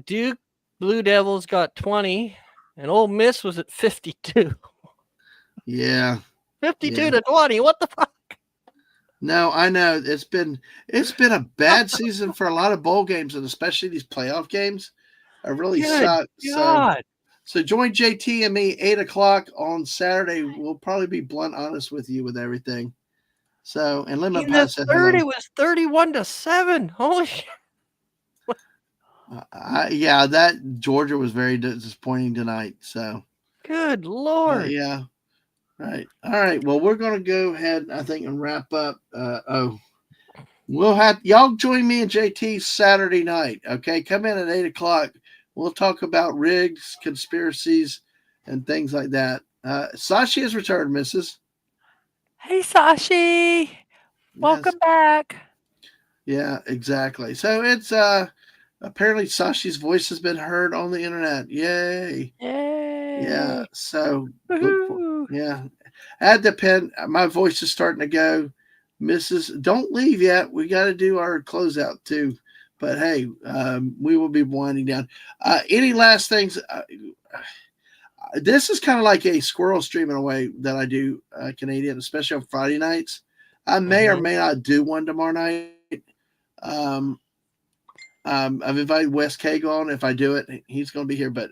Duke Blue Devils got 20, and Ole Miss was at 52. Yeah. 52 to 20. What the fuck? No, I know it's been a bad season for a lot of bowl games, and especially these playoff games. It really Good sucked. God. So join JT and me 8:00 on Saturday. We'll probably be blunt honest with you with everything. So and Lemon In Pie the said third, hello. it was 31-7. Holy shit. Yeah, that Georgia was very disappointing tonight. So Good Lord. yeah. Right. All right. Well, we're going to go ahead, I think, and wrap up. We'll have y'all join me and JT Saturday night. Okay. Come in at 8:00. We'll talk about rigs, conspiracies, and things like that. Sashi has returned, Mrs. Hey, Sashi. Welcome back. Yeah, exactly. So it's apparently Sashi's voice has been heard on the internet. Yay. Yay. Yeah. So Woohoo. yeah. At the pen, my voice is starting to go. Mrs. Don't leave yet. We got to do our closeout too. But hey, we will be winding down. Any last things? This is kind of like a squirrel stream in a way that I do Canadian, especially on Friday nights. I may or may not do one tomorrow night. I've invited Wes Cagle on. If I do it, he's going to be here. But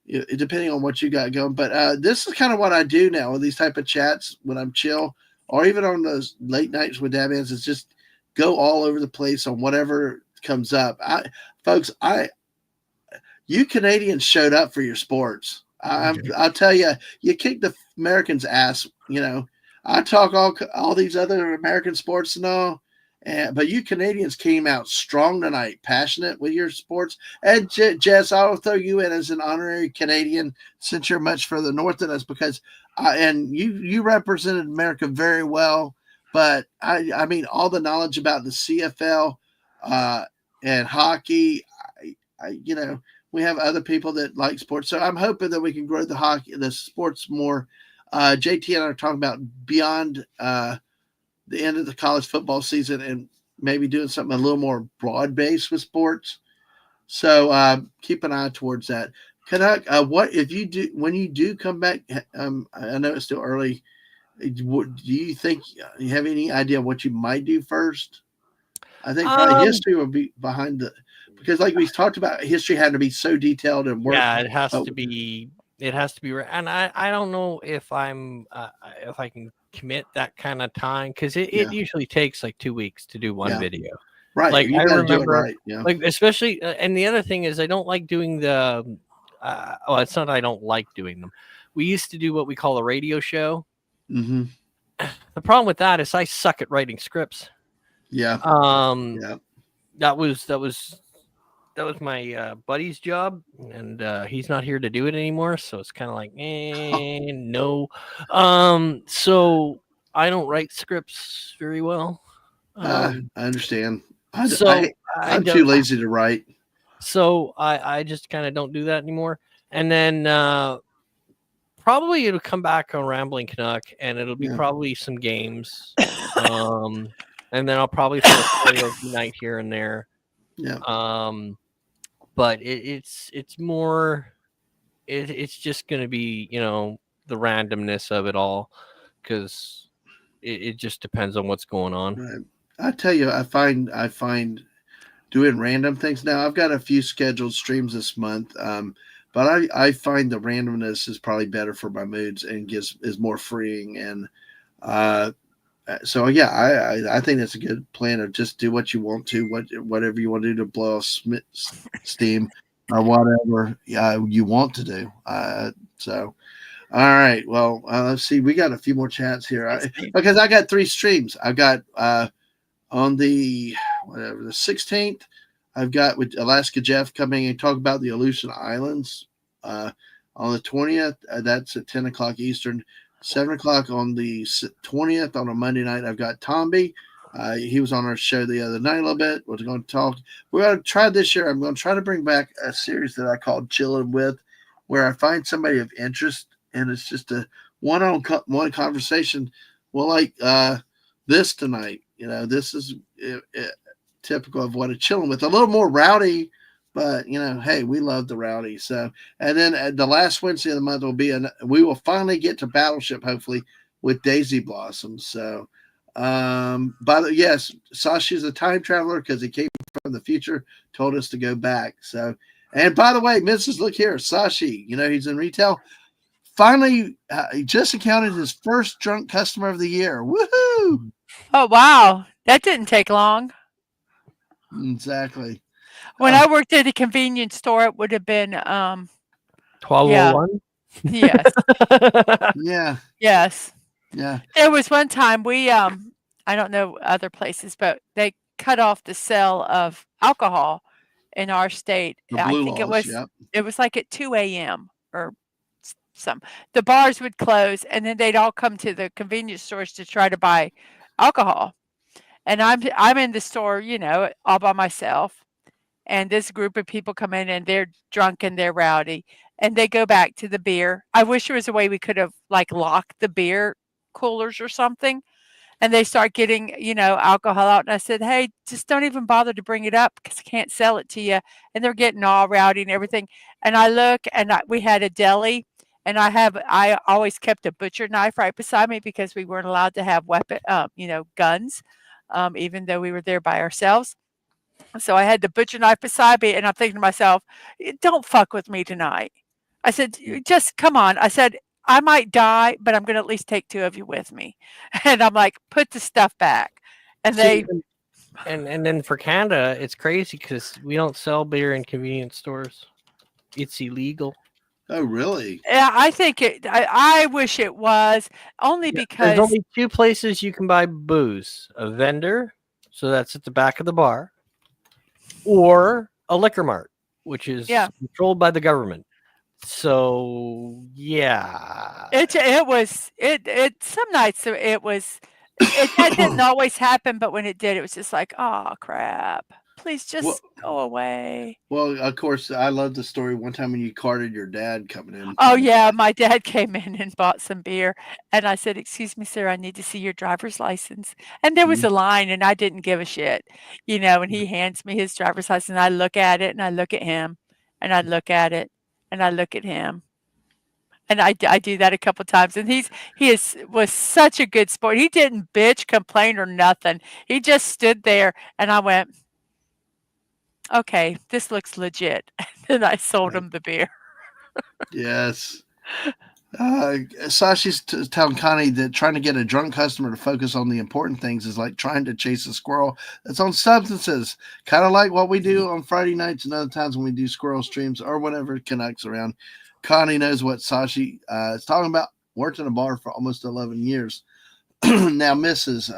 depending on what you got going. But this is kind of what I do now with these type of chats when I'm chill, or even on those late nights with Dabans, is just go all over the place on whatever comes up. You Canadians showed up for your sports. I'll tell you, you kicked the Americans' ass. You know, I talk all these other American sports and all, but you Canadians came out strong tonight, passionate with your sports. And Jess, I'll throw you in as an honorary Canadian since you're much further north than us, because and you represented America very well. But I mean, all the knowledge about the CFL and hockey, we have other people that like sports. So I'm hoping that we can grow the sports more. JT and I are talking about beyond the end of the college football season and maybe doing something a little more broad based with sports. So keep an eye towards that. Canuck, what if you do when you do come back? I know it's still early. Do you think you have any idea what you might do first? I think probably history will be behind because like we talked about, history had to be so detailed and work. Yeah, it has to be. It has to be. And I don't know if if I can commit that kind of time, because it usually takes like 2 weeks to do one video. Right. Like you I remember, right. Yeah. like especially, and the other thing is I don't like doing the. It's not I don't like doing them. We used to do what we call a radio show. Mm-hmm. The problem with that is I suck at writing scripts. Yeah. That was my buddy's job, and he's not here to do it anymore. So it's kind of like, no. So I don't write scripts very well. I understand. I'm too too lazy to write. So I just kind of don't do that anymore. And then probably it'll come back on Rambling Canuck, and it'll be probably some games. And then I'll probably throw a karaoke night here and there. Yeah. But it's more. It's just going to be, the randomness of it all, because it just depends on what's going on. Right. I tell you, I find doing random things now. I've got a few scheduled streams this month, but I find the randomness is probably better for my moods and is more freeing. And so yeah, I think that's a good plan of just do what you want to, whatever you want to do to blow off steam or whatever you want to do. So. All right. Well, let's see. We got a few more chats here because I got 3 streams. I've got on the 16th, I've got with Alaska Jeff coming and talk about the Aleutian Islands. On the 20th, that's at 10 o'clock Eastern. 7 o'clock on the 20th on a Monday night, I've got Tomby. He was on our show the other night a little bit. We're going to talk. We're going to try this year. I'm going to try to bring back a series that I called Chilling With. where I find somebody of interest and it's just a one conversation. Well, like this tonight, this is typical of what a chilling with, a little more rowdy, but hey, we love the rowdy. So, and then the last Wednesday of the month will be, we will finally get to Battleship, hopefully, with Daisy Blossoms. So, yes, Sasha's a time traveler because he came from the future, told us to go back. So, and by the way, Mrs. Look here, Sashi, he's in retail. Finally, he just encountered his first drunk customer of the year. Woohoo! Oh, wow. That didn't take long. Exactly. When I worked at a convenience store, it would have been, 1201? yes. Yeah. Yes. Yeah. There was one time we, I don't know other places, but they cut off the sale of alcohol in our state. The I blue think laws, yep. it was like at 2 a.m. or some. The bars would close, and then they'd all come to the convenience stores to try to buy alcohol. And I'm in the store, all by myself, and this group of people come in, and they're drunk and they're rowdy, and they go back to the beer. I wish there was a way we could have, like, locked the beer coolers or something, and they start getting, alcohol out, and I said, "Hey, just don't even bother to bring it up because I can't sell it to you," and they're getting all rowdy and everything, and I look, and we had a deli, and I always kept a butcher knife right beside me because we weren't allowed to have guns, even though we were there by ourselves. So I had the butcher knife beside me, and I'm thinking to myself, "Don't fuck with me tonight." I said, "Just come on." I said, "I might die, but I'm gonna at least take 2 of you with me." And I'm like, "Put the stuff back." And See, and then for Canada, it's crazy because we don't sell beer in convenience stores. It's illegal. Oh, really? Yeah, I think I wish it was, only There's because only 2 places you can buy booze: a vendor, so that's at the back of the bar, or a liquor mart, which is controlled by the government. So yeah, it some nights that didn't always happen, but when it did, it was just like, "Oh crap. Please just go away." Well, of course, I love the story one time when you carded your dad coming in. Oh, yeah, my dad came in and bought some beer, and I said, "Excuse me, sir, I need to see your driver's license." And there was a line, and I didn't give a shit, and he hands me his driver's license, and I look at it, and I look at him, and I look at it, and I look at him. And I do that a couple times, and was such a good sport. He didn't bitch, complain, or nothing. He just stood there, and I went, "Okay, this looks legit." And I sold him the beer. Yes. Sashi's telling Connie that trying to get a drunk customer to focus on the important things is like trying to chase a squirrel that's on substances. Kind of like what we do on Friday nights and other times when we do squirrel streams or whatever connects around. Connie knows what Sashi is talking about. Worked in a bar for almost 11 years. Now, Mrs.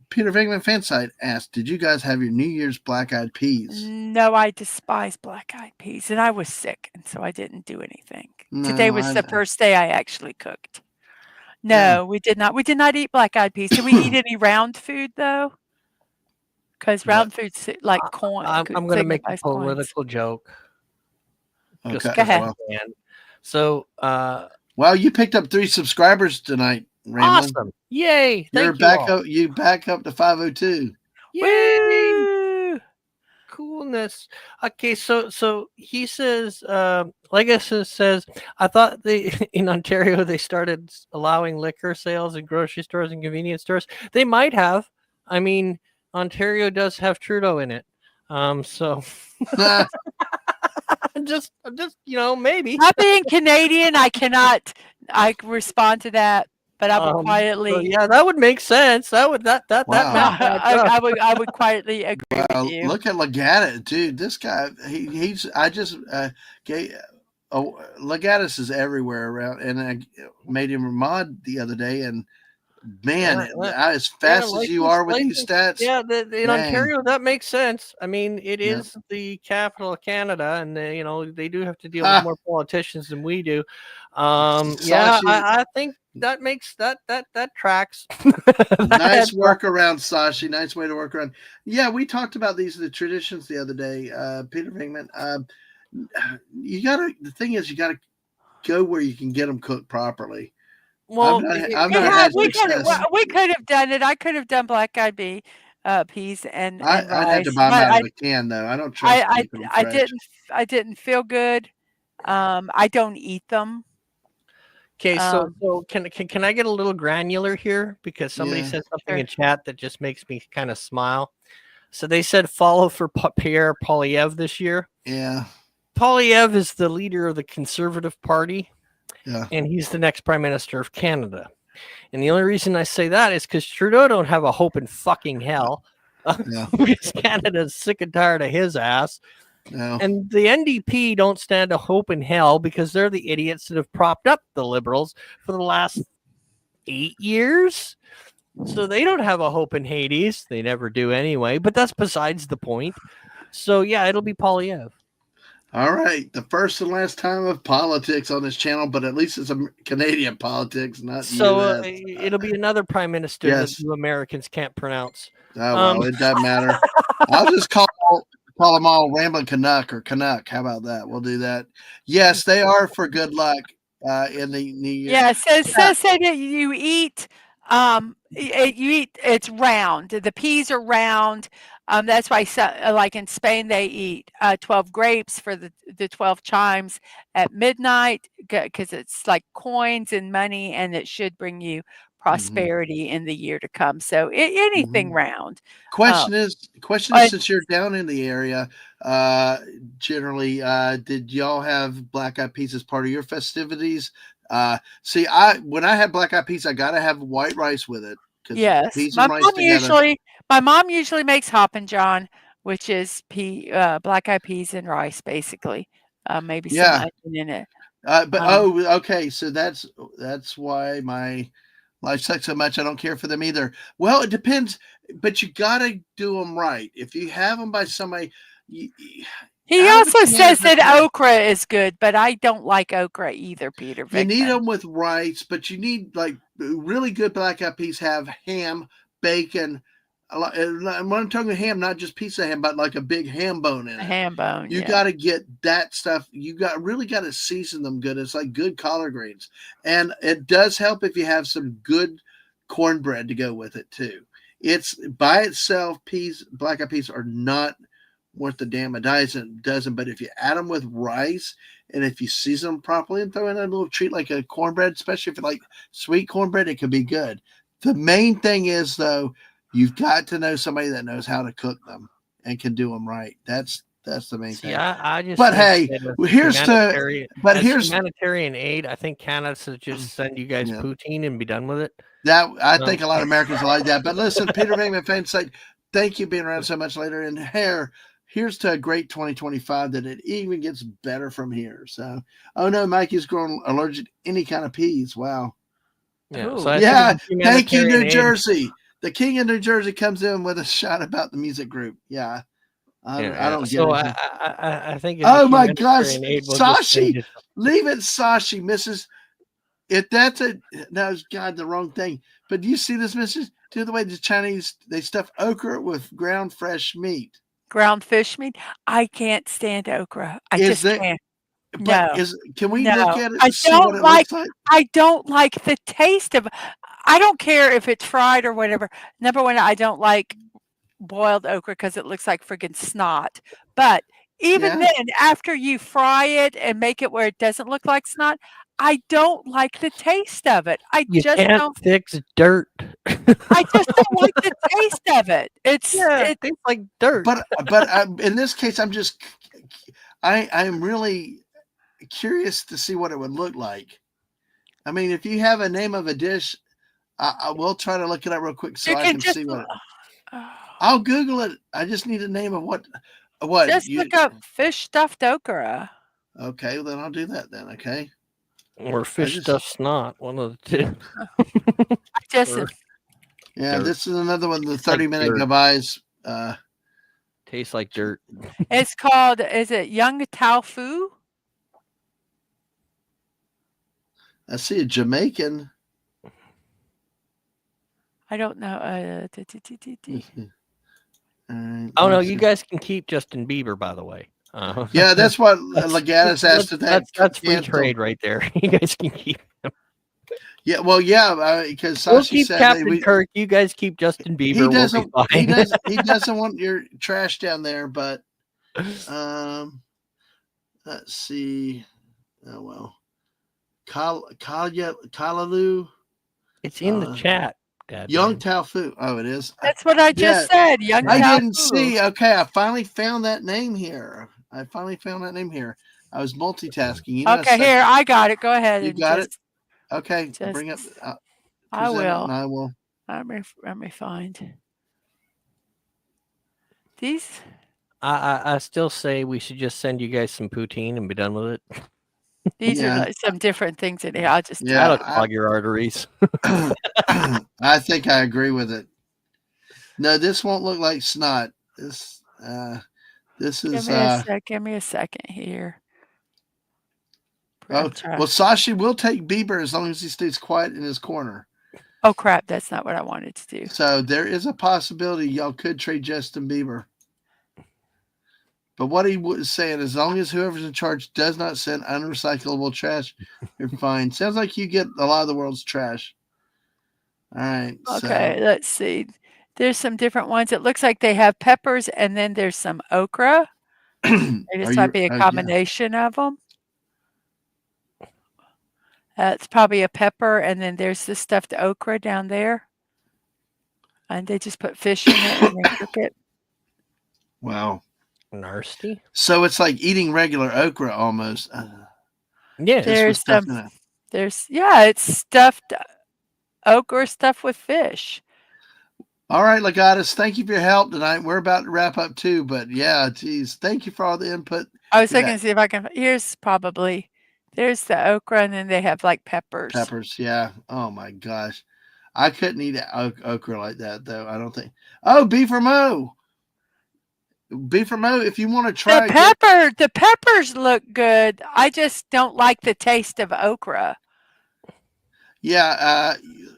Peter Venkman Fansite asked, "Did you guys have your New Year's black-eyed peas?" No, I despise black-eyed peas, and I was sick, and so I didn't do anything. No, Today was the first day I actually cooked. No, we did not. We did not eat black-eyed peas. Did we eat any round food, though? Because round food's like corn. I'm going to make a political joke. Okay. Go ahead. So, wow, you picked up 3 subscribers tonight, Ramblin'. Awesome! Yay! You're back up. You back up to 502. Yay! Coolness. Okay, so he says, Legacy says, I thought in Ontario they started allowing liquor sales in grocery stores and convenience stores. They might have. I mean, Ontario does have Trudeau in it. So just maybe. Not being Canadian, I respond to that, but I would quietly. So yeah, that would make sense. That would Wow. I would quietly agree with you. Look at Legatus, dude. This guy, Legatus is everywhere around, and I made him a mod the other day, and man, as fast as you are with these stats. Yeah, in Ontario, that makes sense. I mean, it is the capital of Canada, and they do have to deal with more politicians than we do. I think that makes that tracks. Nice workaround, Sashi. Nice way to work around. Yeah, we talked about the traditions the other day, Peter Venkman. The thing is, you gotta go where you can get them cooked properly. Well, I've not had success. We could have done it. I could have done black eyed peas and I'd have to rice, buy them but out of a can though. I don't trust keeping them fresh. I didn't feel good. I don't eat them. okay, so can I get a little granular here because somebody said something in chat that just makes me kind of smile. So they said follow for Pierre Poilievre this year. Yeah. Poilievre is the leader of the Conservative Party. Yeah. And he's the next Prime Minister of Canada. And the only reason I say that is because Trudeau don't have a hope in fucking hell. Yeah. Because Canada's sick and tired of his ass. No. And the NDP don't stand a hope in hell because they're the idiots that have propped up the Liberals for the last 8 years. So they don't have a hope in Hades. They never do anyway, but that's besides the point. So yeah, it'll be Poilievre. All right. The first and last time of politics on this channel, but at least it's a Canadian politics, not so US. It'll be another prime minister that you Americans can't pronounce. Oh, well, it doesn't matter. I'll just call them all Rambling Canuck or Canuck. How about that? We'll do that. Yes, they are for good luck in the New Year. Yeah, says that you eat it's round. The peas are round. That's why like in Spain they eat 12 grapes for the 12 chimes at midnight because it's like coins and money and it should bring you prosperity in the year to come. So anything round. Question is since you're down in the area, generally, did y'all have black eyed peas as part of your festivities? See, when I have black eyed peas, I gotta have white rice with it. Yes, peas my and rice mom usually makes Hoppin' John, which is black eyed peas and rice, basically. Maybe some onion in it. Okay, so that's why my life sucks so much. I don't care for them either. Well, it depends, but you gotta do them right. If you have them by somebody, he also says that okra is good, but I don't like okra either, Peter. You need them with rice, but you need like really good black eyed peas have ham, bacon. When I'm talking ham, not just piece of ham, but like a big ham bone in it. Ham bone. You got to get that stuff. You really got to season them good. It's like good collard greens, and it does help if you have some good cornbread to go with it too. It's by itself, black eyed peas are not worth the damn a dozen. But if you add them with rice and if you season them properly and throw in a little treat like a cornbread, especially if you like sweet cornbread, it can be good. The main thing is though, you've got to know somebody that knows how to cook them and can do them right. That's the main thing. I just. But hey, here's humanitarian aid. I think Canada should just send you guys poutine and be done with it. That I think a lot of Americans are like that. But listen, Peter Venkman fans say thank you for being around so much later. And here's to a great 2025 that it even gets better from here. So, oh no, Mikey's growing allergic to any kind of peas. Wow. Yeah. So thank you, New Jersey. The king of New Jersey comes in with a shot about the music group. Yeah. I don't get it. I think. Oh my gosh, Sashi, leave it, Sashi, Mrs. If that's the wrong thing. But do you see this, Mrs.? Do the way the Chinese they stuff okra with ground fresh meat. Ground fish meat. I can't stand okra. I just can't. Can we look at it and see what it looks like? I don't like the taste of. I don't care if it's fried or whatever. Number one, I don't like boiled okra because it looks like friggin' snot. But even then, after you fry it and make it where it doesn't look like snot, I don't like the taste of it. You can't fix dirt. I just don't like the taste of it. It tastes like dirt. But in this case, I'm really curious to see what it would look like. I mean, if you have a name of a dish, I will try to look it up real quick so I can see what. I'll Google it. I just need a name of what. Just look up fish stuffed okra. Okay, well, then I'll do that then. Okay. Or fish stuffed snot. One of the two. This is another one. The 30-minute goodbyes. Tastes like dirt. It's called. Is it Young Tofu? I see a Jamaican. I don't know. Oh no, you guys can keep Justin Bieber, by the way. Yeah, that's what That's- Legatus asked if that. That's free canceled. trade right there. You guys can keep. Yeah, well, yeah, because We'll Sashi keep said Captain Kirk. You guys keep Justin Bieber. he We'll doesn't. be fine. He doesn't want your trash down there. But let's see. Oh well, Kalalu. It's in the chat, Dad. Young Tao Fu. Oh, it is. That's what I just said. Young I Tao didn't Fu. see. Okay, I finally found that name here. I was multitasking. You know, Okay, here I got it. Go ahead. You and got just, it. Okay, just, bring up. I will. And I will. Let me find these. I still say we should just send you guys some poutine and be done with it. These are like some different things in here. I'll just that'll clog your arteries. I think I agree with it. No, this won't look like snot. This is. Give me a second here. Oh, well, Sashi will take Bieber as long as he stays quiet in his corner. Oh crap! That's not what I wanted to do. So there is a possibility y'all could trade Justin Bieber. But what he was saying, as long as whoever's in charge does not send unrecyclable trash, you're fine. Sounds like you get a lot of the world's trash. All right. Okay, let's see. There's some different ones. It looks like they have peppers, and then there's some okra. This might be a combination of them. It's probably a pepper, and then there's the stuffed okra down there. And they just put fish in it and then cook it. Wow. Nasty. So it's like eating regular okra almost. Yeah. It's stuffed okra stuffed with fish. All right, Legatus, thank you for your help tonight. We're about to wrap up too, but yeah, geez, thank you for all the input. I was looking to see if I can. There's the okra, and then they have like peppers. Peppers, yeah. Oh my gosh, I couldn't eat okra like that though. I don't think. Oh, beef or mo. If you want to try the peppers look good. I just don't like the taste of okra. Yeah,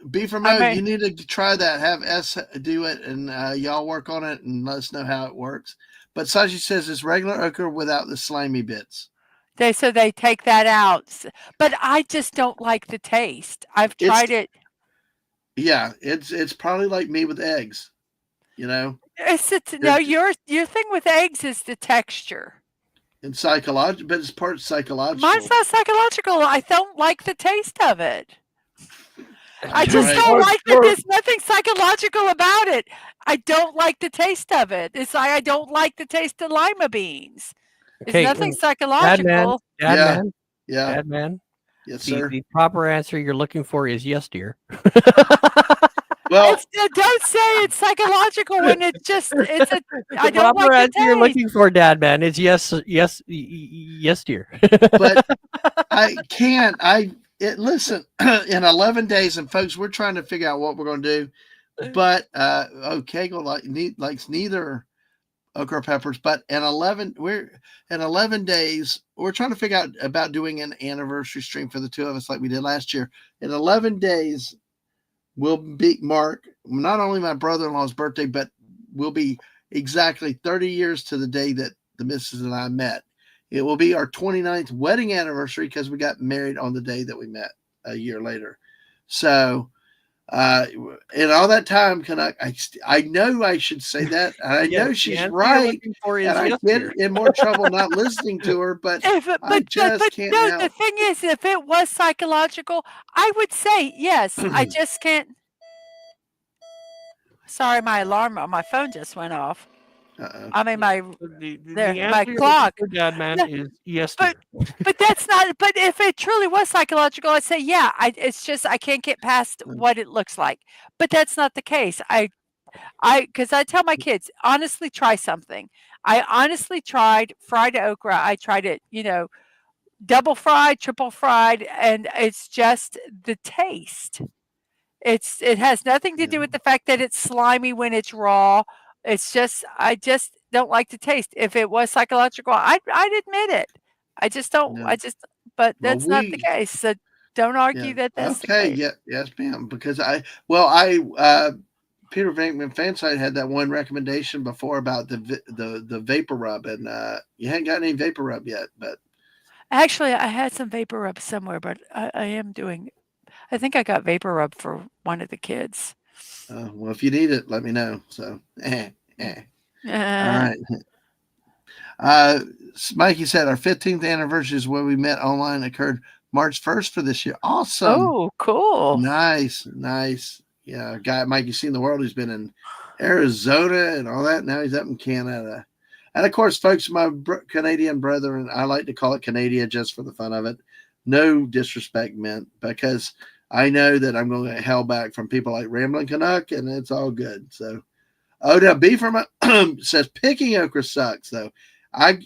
beef or mo, you need to try that. Have S do it, and y'all work on it and let us know how it works. But Sashi says it's regular okra without the slimy bits. They take that out, but I just don't like the taste. I've tried it. Yeah, it's probably like me with eggs. You know, your thing with eggs is the texture. And psychological, but it's part psychological. Mine's not psychological. I don't like the taste of it. I just don't like that. There's nothing psychological about it. I don't like the taste of it. It's like I don't like the taste of lima beans. There's nothing psychological. Dad Yeah. man. Yes, sir. The proper answer you're looking for is yes, dear. Well, don't say it's psychological when it's just the proper answer you're looking for, Dad man, is yes, dear. But I can't. Listen, in 11 days, and folks, we're trying to figure out what we're going to do. But Kegel likes neither okra peppers. But in 11 days, we're trying to figure out about doing an anniversary stream for the two of us, like we did last year. In 11 days, we'll mark not only my brother-in-law's birthday, but we'll be exactly 30 years to the day that the missus and I met. It will be our 29th wedding anniversary because we got married on the day that we met a year later. So, in all that time, I know I should say that. I know she's right. And I get in more trouble not listening to her, but I just can't help. The thing is, if it was psychological, I would say yes. I just can't. Sorry, my alarm on my phone just went off. I mean, my clock. Dad man is yes, but that's not. But if it truly was psychological, I'd say yeah. It's just I can't get past what it looks like. But that's not the case. Because I tell my kids honestly, try something. I honestly tried fried okra. I tried it, double fried, triple fried, and it's just the taste. It has nothing to do with the fact that it's slimy when it's raw. It's just I just don't like the taste. If it was psychological, I'd admit it. I just don't. But that's not the case. So don't argue that that's okay. the case. Yes, ma'am. Because Peter Venkman Fansite had that one recommendation before about the vapor rub, and you hadn't got any vapor rub yet, but Actually, I had some vapor rub somewhere, but I am doing. I think I got vapor rub for one of the kids. well, if you need it, let me know. So, all right. Mikey said our 15th anniversary is where we met online. Occurred March 1st for this year. Awesome. Oh, cool. Nice. Yeah, guy Mikey's seen the world. He's been in Arizona and all that. Now he's up in Canada. And of course, folks, my Canadian brethren, I like to call it Canada just for the fun of it. No disrespect meant, because I know that I'm going to get hell back from people like Rambling Canuck, and it's all good. So, Oda B from says picking okra sucks, though. Did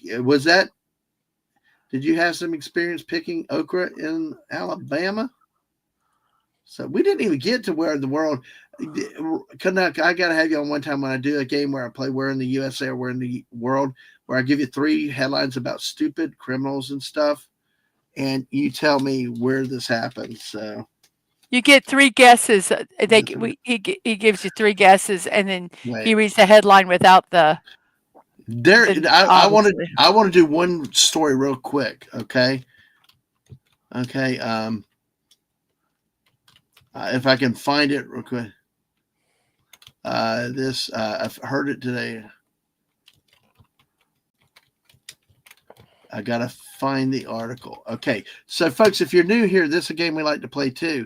you have some experience picking okra in Alabama? So we didn't even get to where in the world. Canuck, I got to have you on one time when I do a game where I play Where in the USA or Where in the World, where I give you 3 headlines about stupid criminals and stuff, and you tell me where this happened. So you get 3 guesses. He gives you 3 guesses, and then he reads the headline without the. I want to do one story real quick. Okay. If I can find it real quick. I've heard it today. I got to find the article. Okay. So, folks, if you're new here, this is a game we like to play too.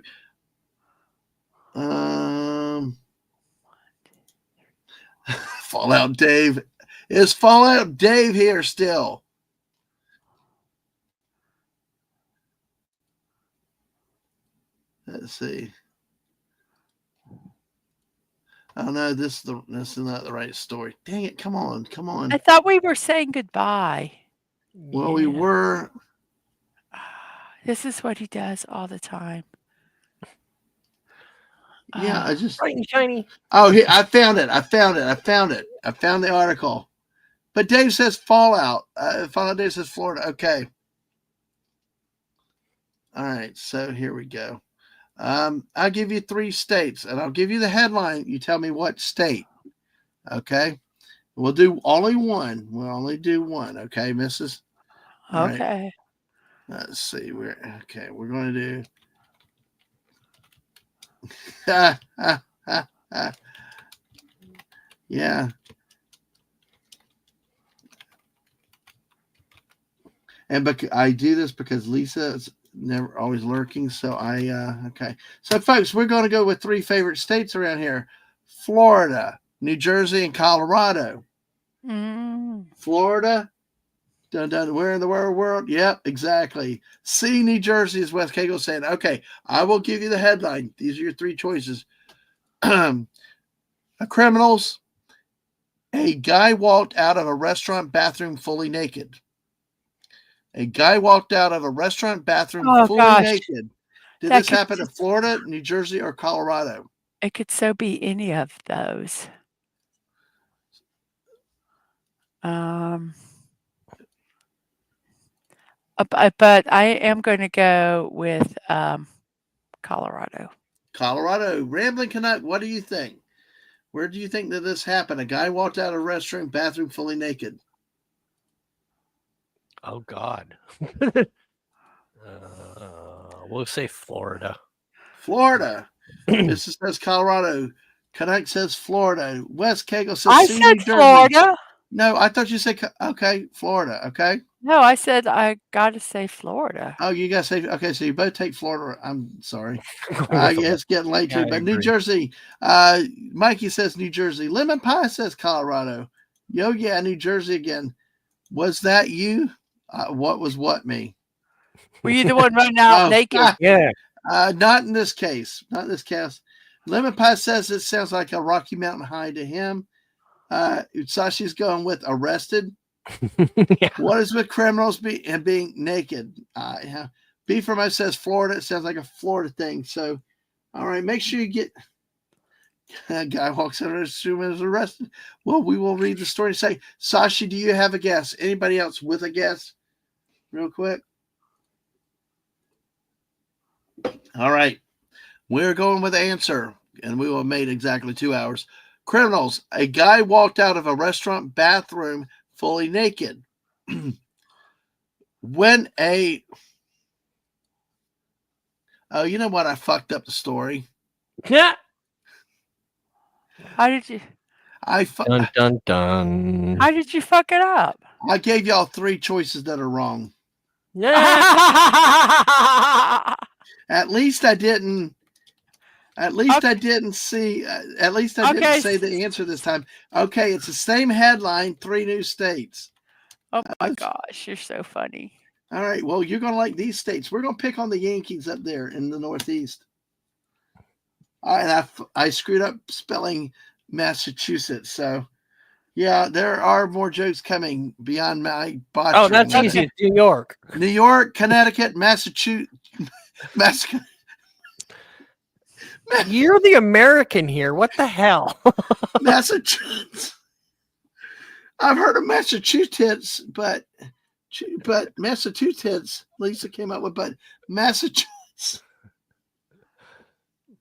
Fallout Dave. Is Fallout Dave here still? Let's see. Oh no, this is not the right story. Dang it! Come on. I thought we were saying goodbye. Well, we were. This is what he does all the time. Yeah, I just shiny. Oh, I found it. I found the article. But Dave says Fallout. Fallout Dave says Florida. Okay. All right. So here we go. I'll give you 3 states, and I'll give you the headline. You tell me what state. Okay. We'll do only one. We'll only do one. Okay, Mrs. All okay. Right. Let's see. We're going to do. Yeah. And I do this because Lisa is never always lurking. So okay. So folks, we're going to go with 3 favorite states around here: Florida, New Jersey, and Colorado. Florida. Where in the world? Yep, exactly. C, New Jersey, is Wes Cagle saying. Okay, I will give you the headline. These are your 3 choices. Criminals. A guy walked out of a restaurant bathroom fully naked. A guy walked out of a restaurant bathroom fully naked. Did this happen in Florida, New Jersey, or Colorado? It could so be any of those. But I am going to go with Colorado. Colorado. Rambling Canuck, what do you think? Where do you think that this happened? A guy walked out of a restaurant bathroom fully naked. Oh, God. We'll say Florida. Florida. This says Colorado. Canuck says Florida. Wes Cagle says I said Florida. No, I thought you said, okay, Florida, okay? No, I said I got to say Florida. Oh, you got to say, okay, so you both take Florida. I'm sorry. It's getting late too, but New Jersey. Mikey says New Jersey. Lemon Pie says Colorado. Yeah, New Jersey again. Was that you? What was me? Were you the one running out naked? Yeah. Not in this case. Not in this case. Lemon Pie says it sounds like a Rocky Mountain High to him. Sashi's going with arrested. Yeah. What is with criminals being naked? B from us says Florida. It sounds like a Florida thing. So, all right, make sure you get. A guy walks out of the restroom and is arrested. Well, we will read the story and say, Sashi, do you have a guess? Anybody else with a guess? Real quick. All right. We're going with the answer. and we will have made exactly 2 hours. Criminals. A guy walked out of a restaurant bathroom fully naked. When a Oh, you know what? I fucked up the story. Yeah. How did you? Dun dun dun. How did you fuck it up? I gave y'all 3 choices that are wrong. Yeah. At least I didn't. At least I didn't see. At least I didn't say the answer this time. Okay, it's the same headline. 3 new states. Oh my gosh, you're so funny. All right. Well, you're gonna like these states. We're gonna pick on the Yankees up there in the Northeast. All right, I screwed up spelling Massachusetts. So, yeah, there are more jokes coming beyond my botching. Oh, that's easy. It's New York. New York, Connecticut, Massachusetts. You're the American here. What the hell? Massachusetts. I've heard of Massachusetts, but Massachusetts, Lisa came up with, but Massachusetts.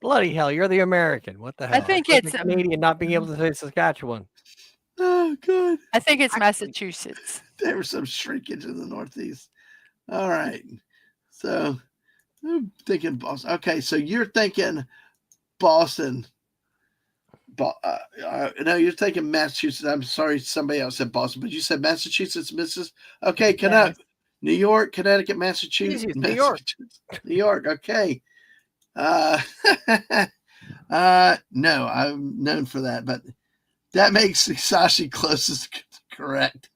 Bloody hell, you're the American. What the hell? I think It's it's a Canadian not being able to say Saskatchewan. Oh, good. I think it's Massachusetts. There was some shrinkage in the Northeast. All right. So I'm thinking Boston. Okay, so you're thinking Boston. No, you're thinking Massachusetts. I'm sorry, somebody else said Boston, but you said Massachusetts, Mrs. Okay, New York, Connecticut, Massachusetts. Easy, New York. New York. Okay. No, I'm known for that, but that makes Sashi closest to correct.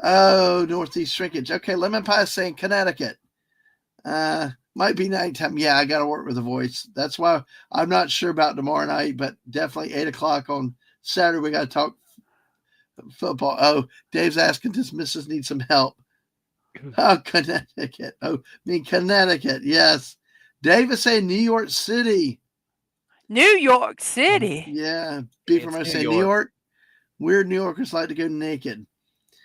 Oh, Northeast shrinkage. Okay, Lemon Pie is saying Connecticut. Might be nighttime. Yeah, I got to work with the voice. That's why I'm not sure about tomorrow night, but definitely 8:00 on Saturday. We got to talk football. Oh, Dave's asking, does Mrs. need some help? Oh, Connecticut. Oh, I mean Connecticut. Yes. Dave is saying New York City. New York City. Yeah. B from us saying New York. Weird New Yorkers like to go naked.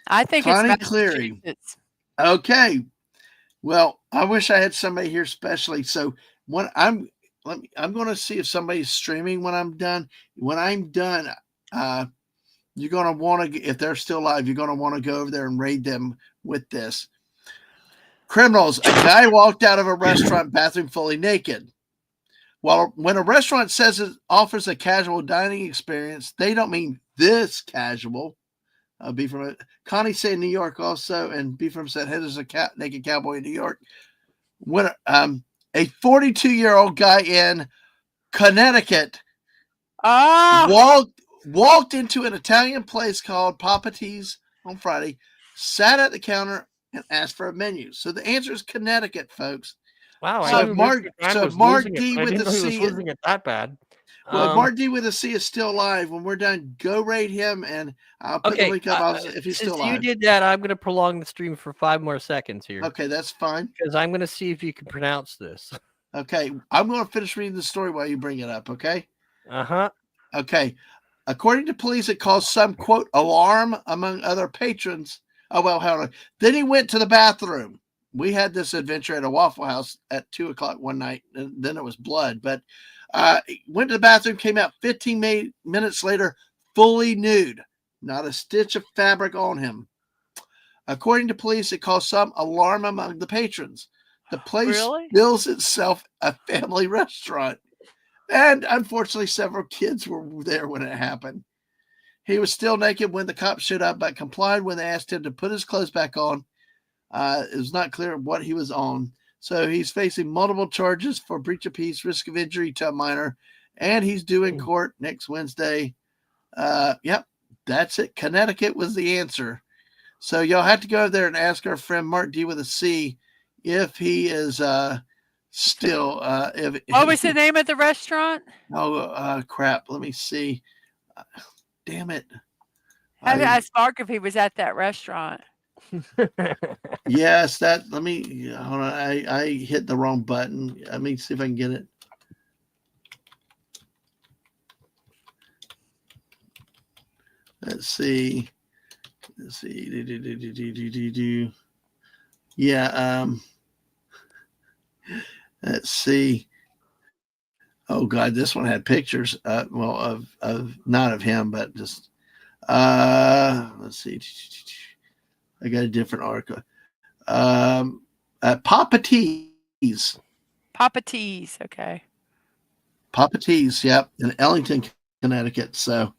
I think Connie it's Cleary. Massachusetts. Okay. Well, I wish I had somebody here specially. So when I'm going to see if somebody's streaming when I'm done. When I'm done, you're going to want to, if they're still alive, you're going to want to go over there and raid them with this. Criminals. A guy walked out of a restaurant bathroom fully naked. Well, when a restaurant says it offers a casual dining experience, they don't mean this casual. B from it. Connie said New York also, and B from said, "Hey, there's a naked cowboy in New York." When a 42-year-old guy in Connecticut walked into an Italian place called Papa T's on Friday, sat at the counter, and asked for a menu. So the answer is Connecticut, folks. Wow. So Mark D with a C. Losing it that bad. Well, Mark D with a C is still alive. When we're done, go rate him, and I'll put the link up if he's still alive. Since you did that, I'm going to prolong the stream for 5 more seconds here. Okay, that's fine. Because I'm going to see if you can pronounce this. Okay, I'm going to finish reading the story while you bring it up, okay? Uh-huh. Okay. According to police, it caused some, quote, alarm among other patrons. Oh, well, hold on. Then he went to the bathroom. We had this adventure at a Waffle House at 2:00 one night, and then it was blood, but went to the bathroom, came out 15 minutes later, fully nude, not a stitch of fabric on him. According to police, it caused some alarm among the patrons. The place bills itself a family restaurant, and unfortunately, several kids were there when it happened. He was still naked when the cops showed up, but complied when they asked him to put his clothes back on. It was not clear what he was on. So he's facing multiple charges for breach of peace, risk of injury to a minor, and he's due in court next Wednesday. Yep, that's it. Connecticut was the answer. So y'all have to go over there and ask our friend Mark D with a C if he is still. What was the name of the restaurant? Oh, crap. Let me see. Damn it. I asked Mark if he was at that restaurant. Yes, let me hold on. I hit the wrong button. Let me see if I can get it. Let's see. Yeah. Let's see. Oh God, this one had pictures. Well, of not of him, but just let's see. I got a different article. Papa T's. Papa T's. Okay. Papa T's. Yep, in Ellington, Connecticut. So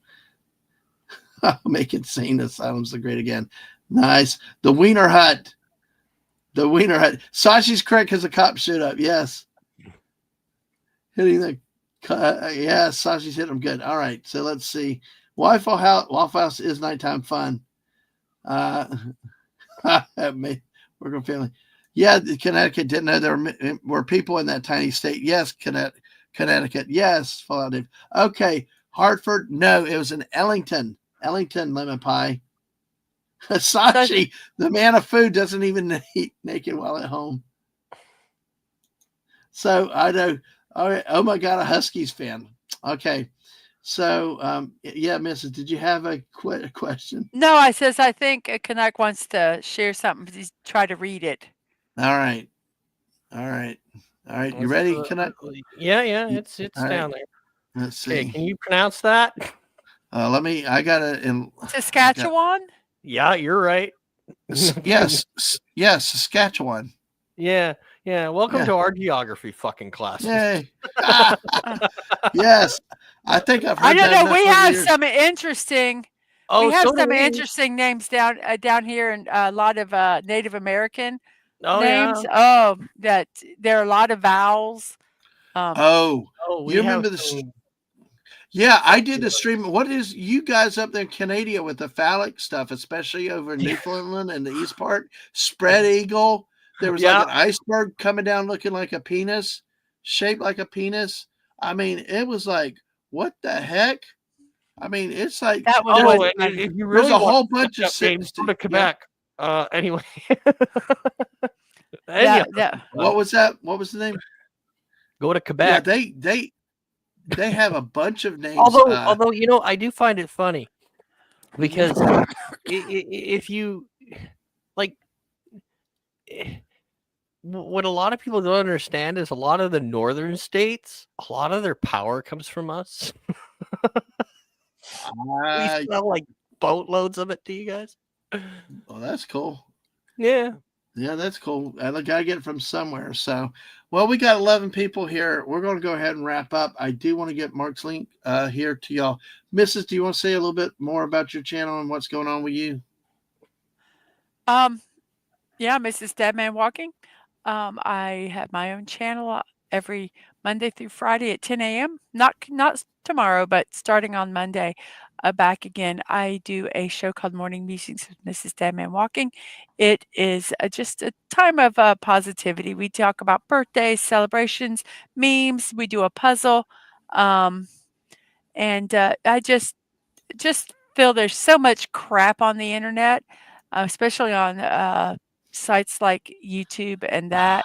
making Sane Asylums so great again. Nice. The Wiener Hut. The Wiener Hut. Sashi's correct because the cops showed up. Yes. Hitting the yeah, Sashi's hit him good. All right. So let's see. Waffle House is nighttime fun. We're going family. Yeah, Connecticut didn't know there were people in that tiny state. Yes, Connecticut. Yes, Fallout Dave. Okay. Hartford. No, it was in Ellington. Ellington lemon pie. Sashi, the man of food, doesn't even eat naked while at home. So I know. All right. Oh my God, a Huskies fan. Okay. So yeah, Mrs. Did you have a question? No, I think Canuck wants to share something. Please try to read it. All right. You ready, Canuck? Yeah. It's down there. Let's see. Okay, can you pronounce that? I got it in Saskatchewan. Yeah, you're right. Yes, Saskatchewan. Yeah. Welcome to our geography fucking classes. Yay. Yes, I think I've heard. I don't know. We have years. some interesting. Oh, we have so some interesting names down here, and a lot of Native American names. Yeah. Oh, that there are a lot of vowels. You remember the? Yeah, I did the stream. What is you guys up there in Canada with the phallic stuff, especially over in Newfoundland and the east part? Spread eagle. There was like an iceberg coming down looking like a penis, shaped like a penis. I mean, it was like, what the heck? I mean, it's like that was if you really there's a whole bunch of games to Quebec. Yeah. Anyway. What was that? What was the name? Go to Quebec. Yeah, they have a bunch of names. Although I do find it funny because if you like, what a lot of people don't understand is a lot of the northern states, a lot of their power comes from us. We sell like boatloads of it to you guys. Well, that's cool. Yeah, that's cool. I gotta get it from somewhere. So, well, we got 11 people here. We're going to go ahead and wrap up. I do want to get Mark's link here to y'all. Mrs., do you want to say a little bit more about your channel and what's going on with you? Yeah, Mrs. Deadman Walking. I have my own channel every Monday through Friday at 10 a.m. Not tomorrow, but starting on Monday. Back again, I do a show called Morning Musings with Mrs. Deadman Walking. It is just a time of positivity. We talk about birthdays, celebrations, memes. We do a puzzle, and I just feel there's so much crap on the internet, especially on sites like YouTube and that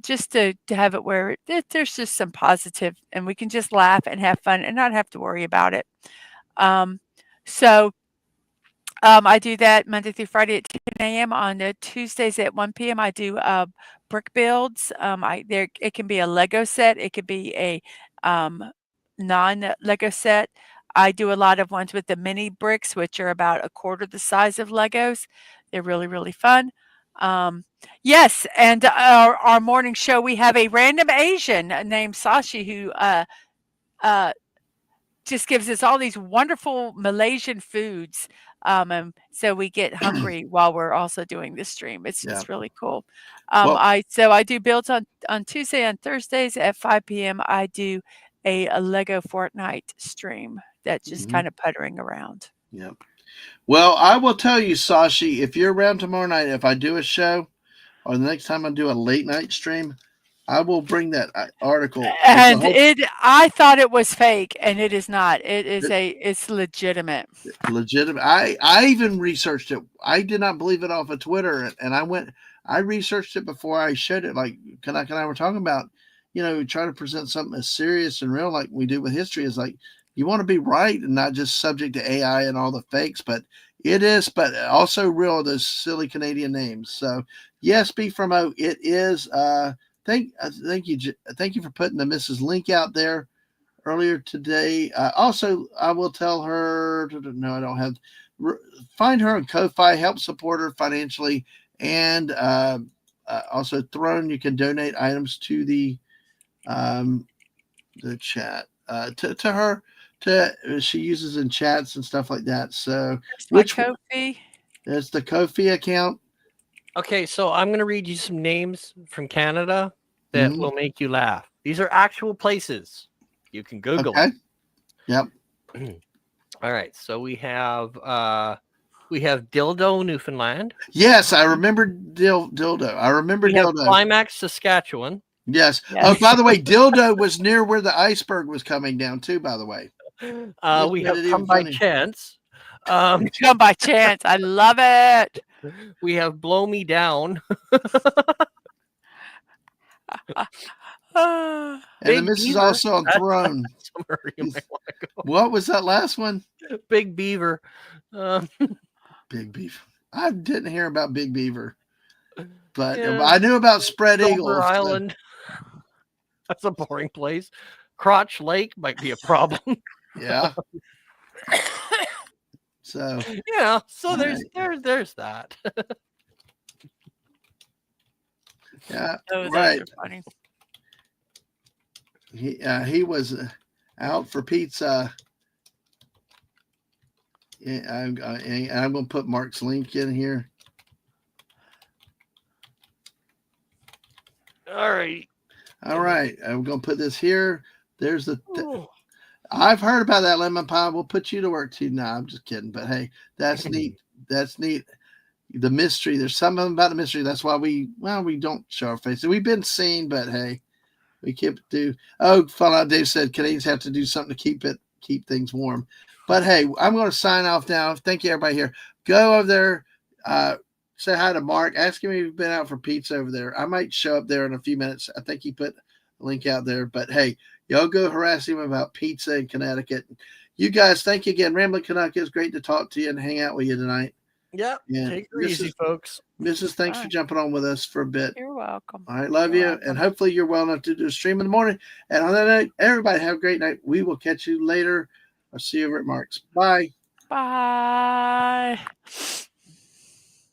just to have it where there's just some positive, and we can just laugh and have fun and not have to worry about it. I do that Monday through Friday at 10 a.m. On the Tuesdays at 1 p.m. I do brick builds. It can be a Lego set. It could be a non-Lego set. I do a lot of ones with the mini bricks, which are about a quarter the size of Legos. They're really, really fun. Yes, and our morning show, we have a random Asian named Sashi who just gives us all these wonderful Malaysian foods. And so we get hungry while we're also doing this stream. It's just really cool. I do builds on Tuesday and Thursdays at 5 p.m. I do a Lego Fortnite stream that's just kind of puttering around. Yep. Well, I will tell you, Sashi, if you're around tomorrow night, if I do a show or the next time I do a late night stream, I will bring that article. And I thought it was fake, and it is not. It's legitimate. Legitimate. I even researched it. I did not believe it off of Twitter, and I researched it before I showed it. Like Canuck and I were talking about, try to present something as serious and real like we do with history. Is like you want to be right and not just subject to AI and all the fakes, but it is, but also real, those silly Canadian names. So yes, B from O, it is thank you for putting the Mrs. Link out there earlier today. Also, I will tell her. No, I don't have. Find her on Ko-fi, help support her financially, and also Throne. You can donate items to the chat to her. She uses in chats and stuff like that. So There's my Ko-fi. That's the Ko-fi account. Okay, so I'm going to read you some names from Canada that will make you laugh. These are actual places. You can Google them. Yep. All right, so we have Dildo, Newfoundland. Yes, I remember Dildo. I remember we Dildo. Have Climax, Saskatchewan. Yes. Oh, by the way, Dildo was near where the iceberg was coming down too. By the way, we have Come by Chance. Come by Chance. I love it. We have Blow Me Down. And the Miss is also on Throne. What was that last one? Big Beaver. Big Beaver. I didn't hear about Big Beaver, but I knew about Spread Eagle Island. That's a boring place. Crotch Lake might be a problem. Yeah. So yeah, so there's that. Yeah, those right. are funny. He was out for pizza. Yeah, I'm going to put Mark's link in here. All right. I'm going to put this here. There's the. I've heard about that lemon pie. We'll put you to work too. No, I'm just kidding. But hey, that's neat. That's neat. The mystery. There's something about the mystery. That's why we don't show our faces. We've been seen, but hey, we keep do. Oh, Fallout Dave said Canadians have to do something to keep things warm. But hey, I'm going to sign off now. Thank you, everybody here. Go over there. Say hi to Mark. Ask him if he's been out for pizza over there. I might show up there in a few minutes. I think he put a link out there. But hey, y'all go harass him about pizza in Connecticut. You guys, thank you again. Rambling Canuck, it's great to talk to you and hang out with you tonight. Yeah, take it easy, folks. Mrs. Thanks for jumping on with us for a bit. You're welcome. All right, love you. Welcome. And hopefully you're well enough to do a stream in the morning. And on that night, everybody have a great night. We will catch you later. I'll see you over at Mark's. Bye. Bye.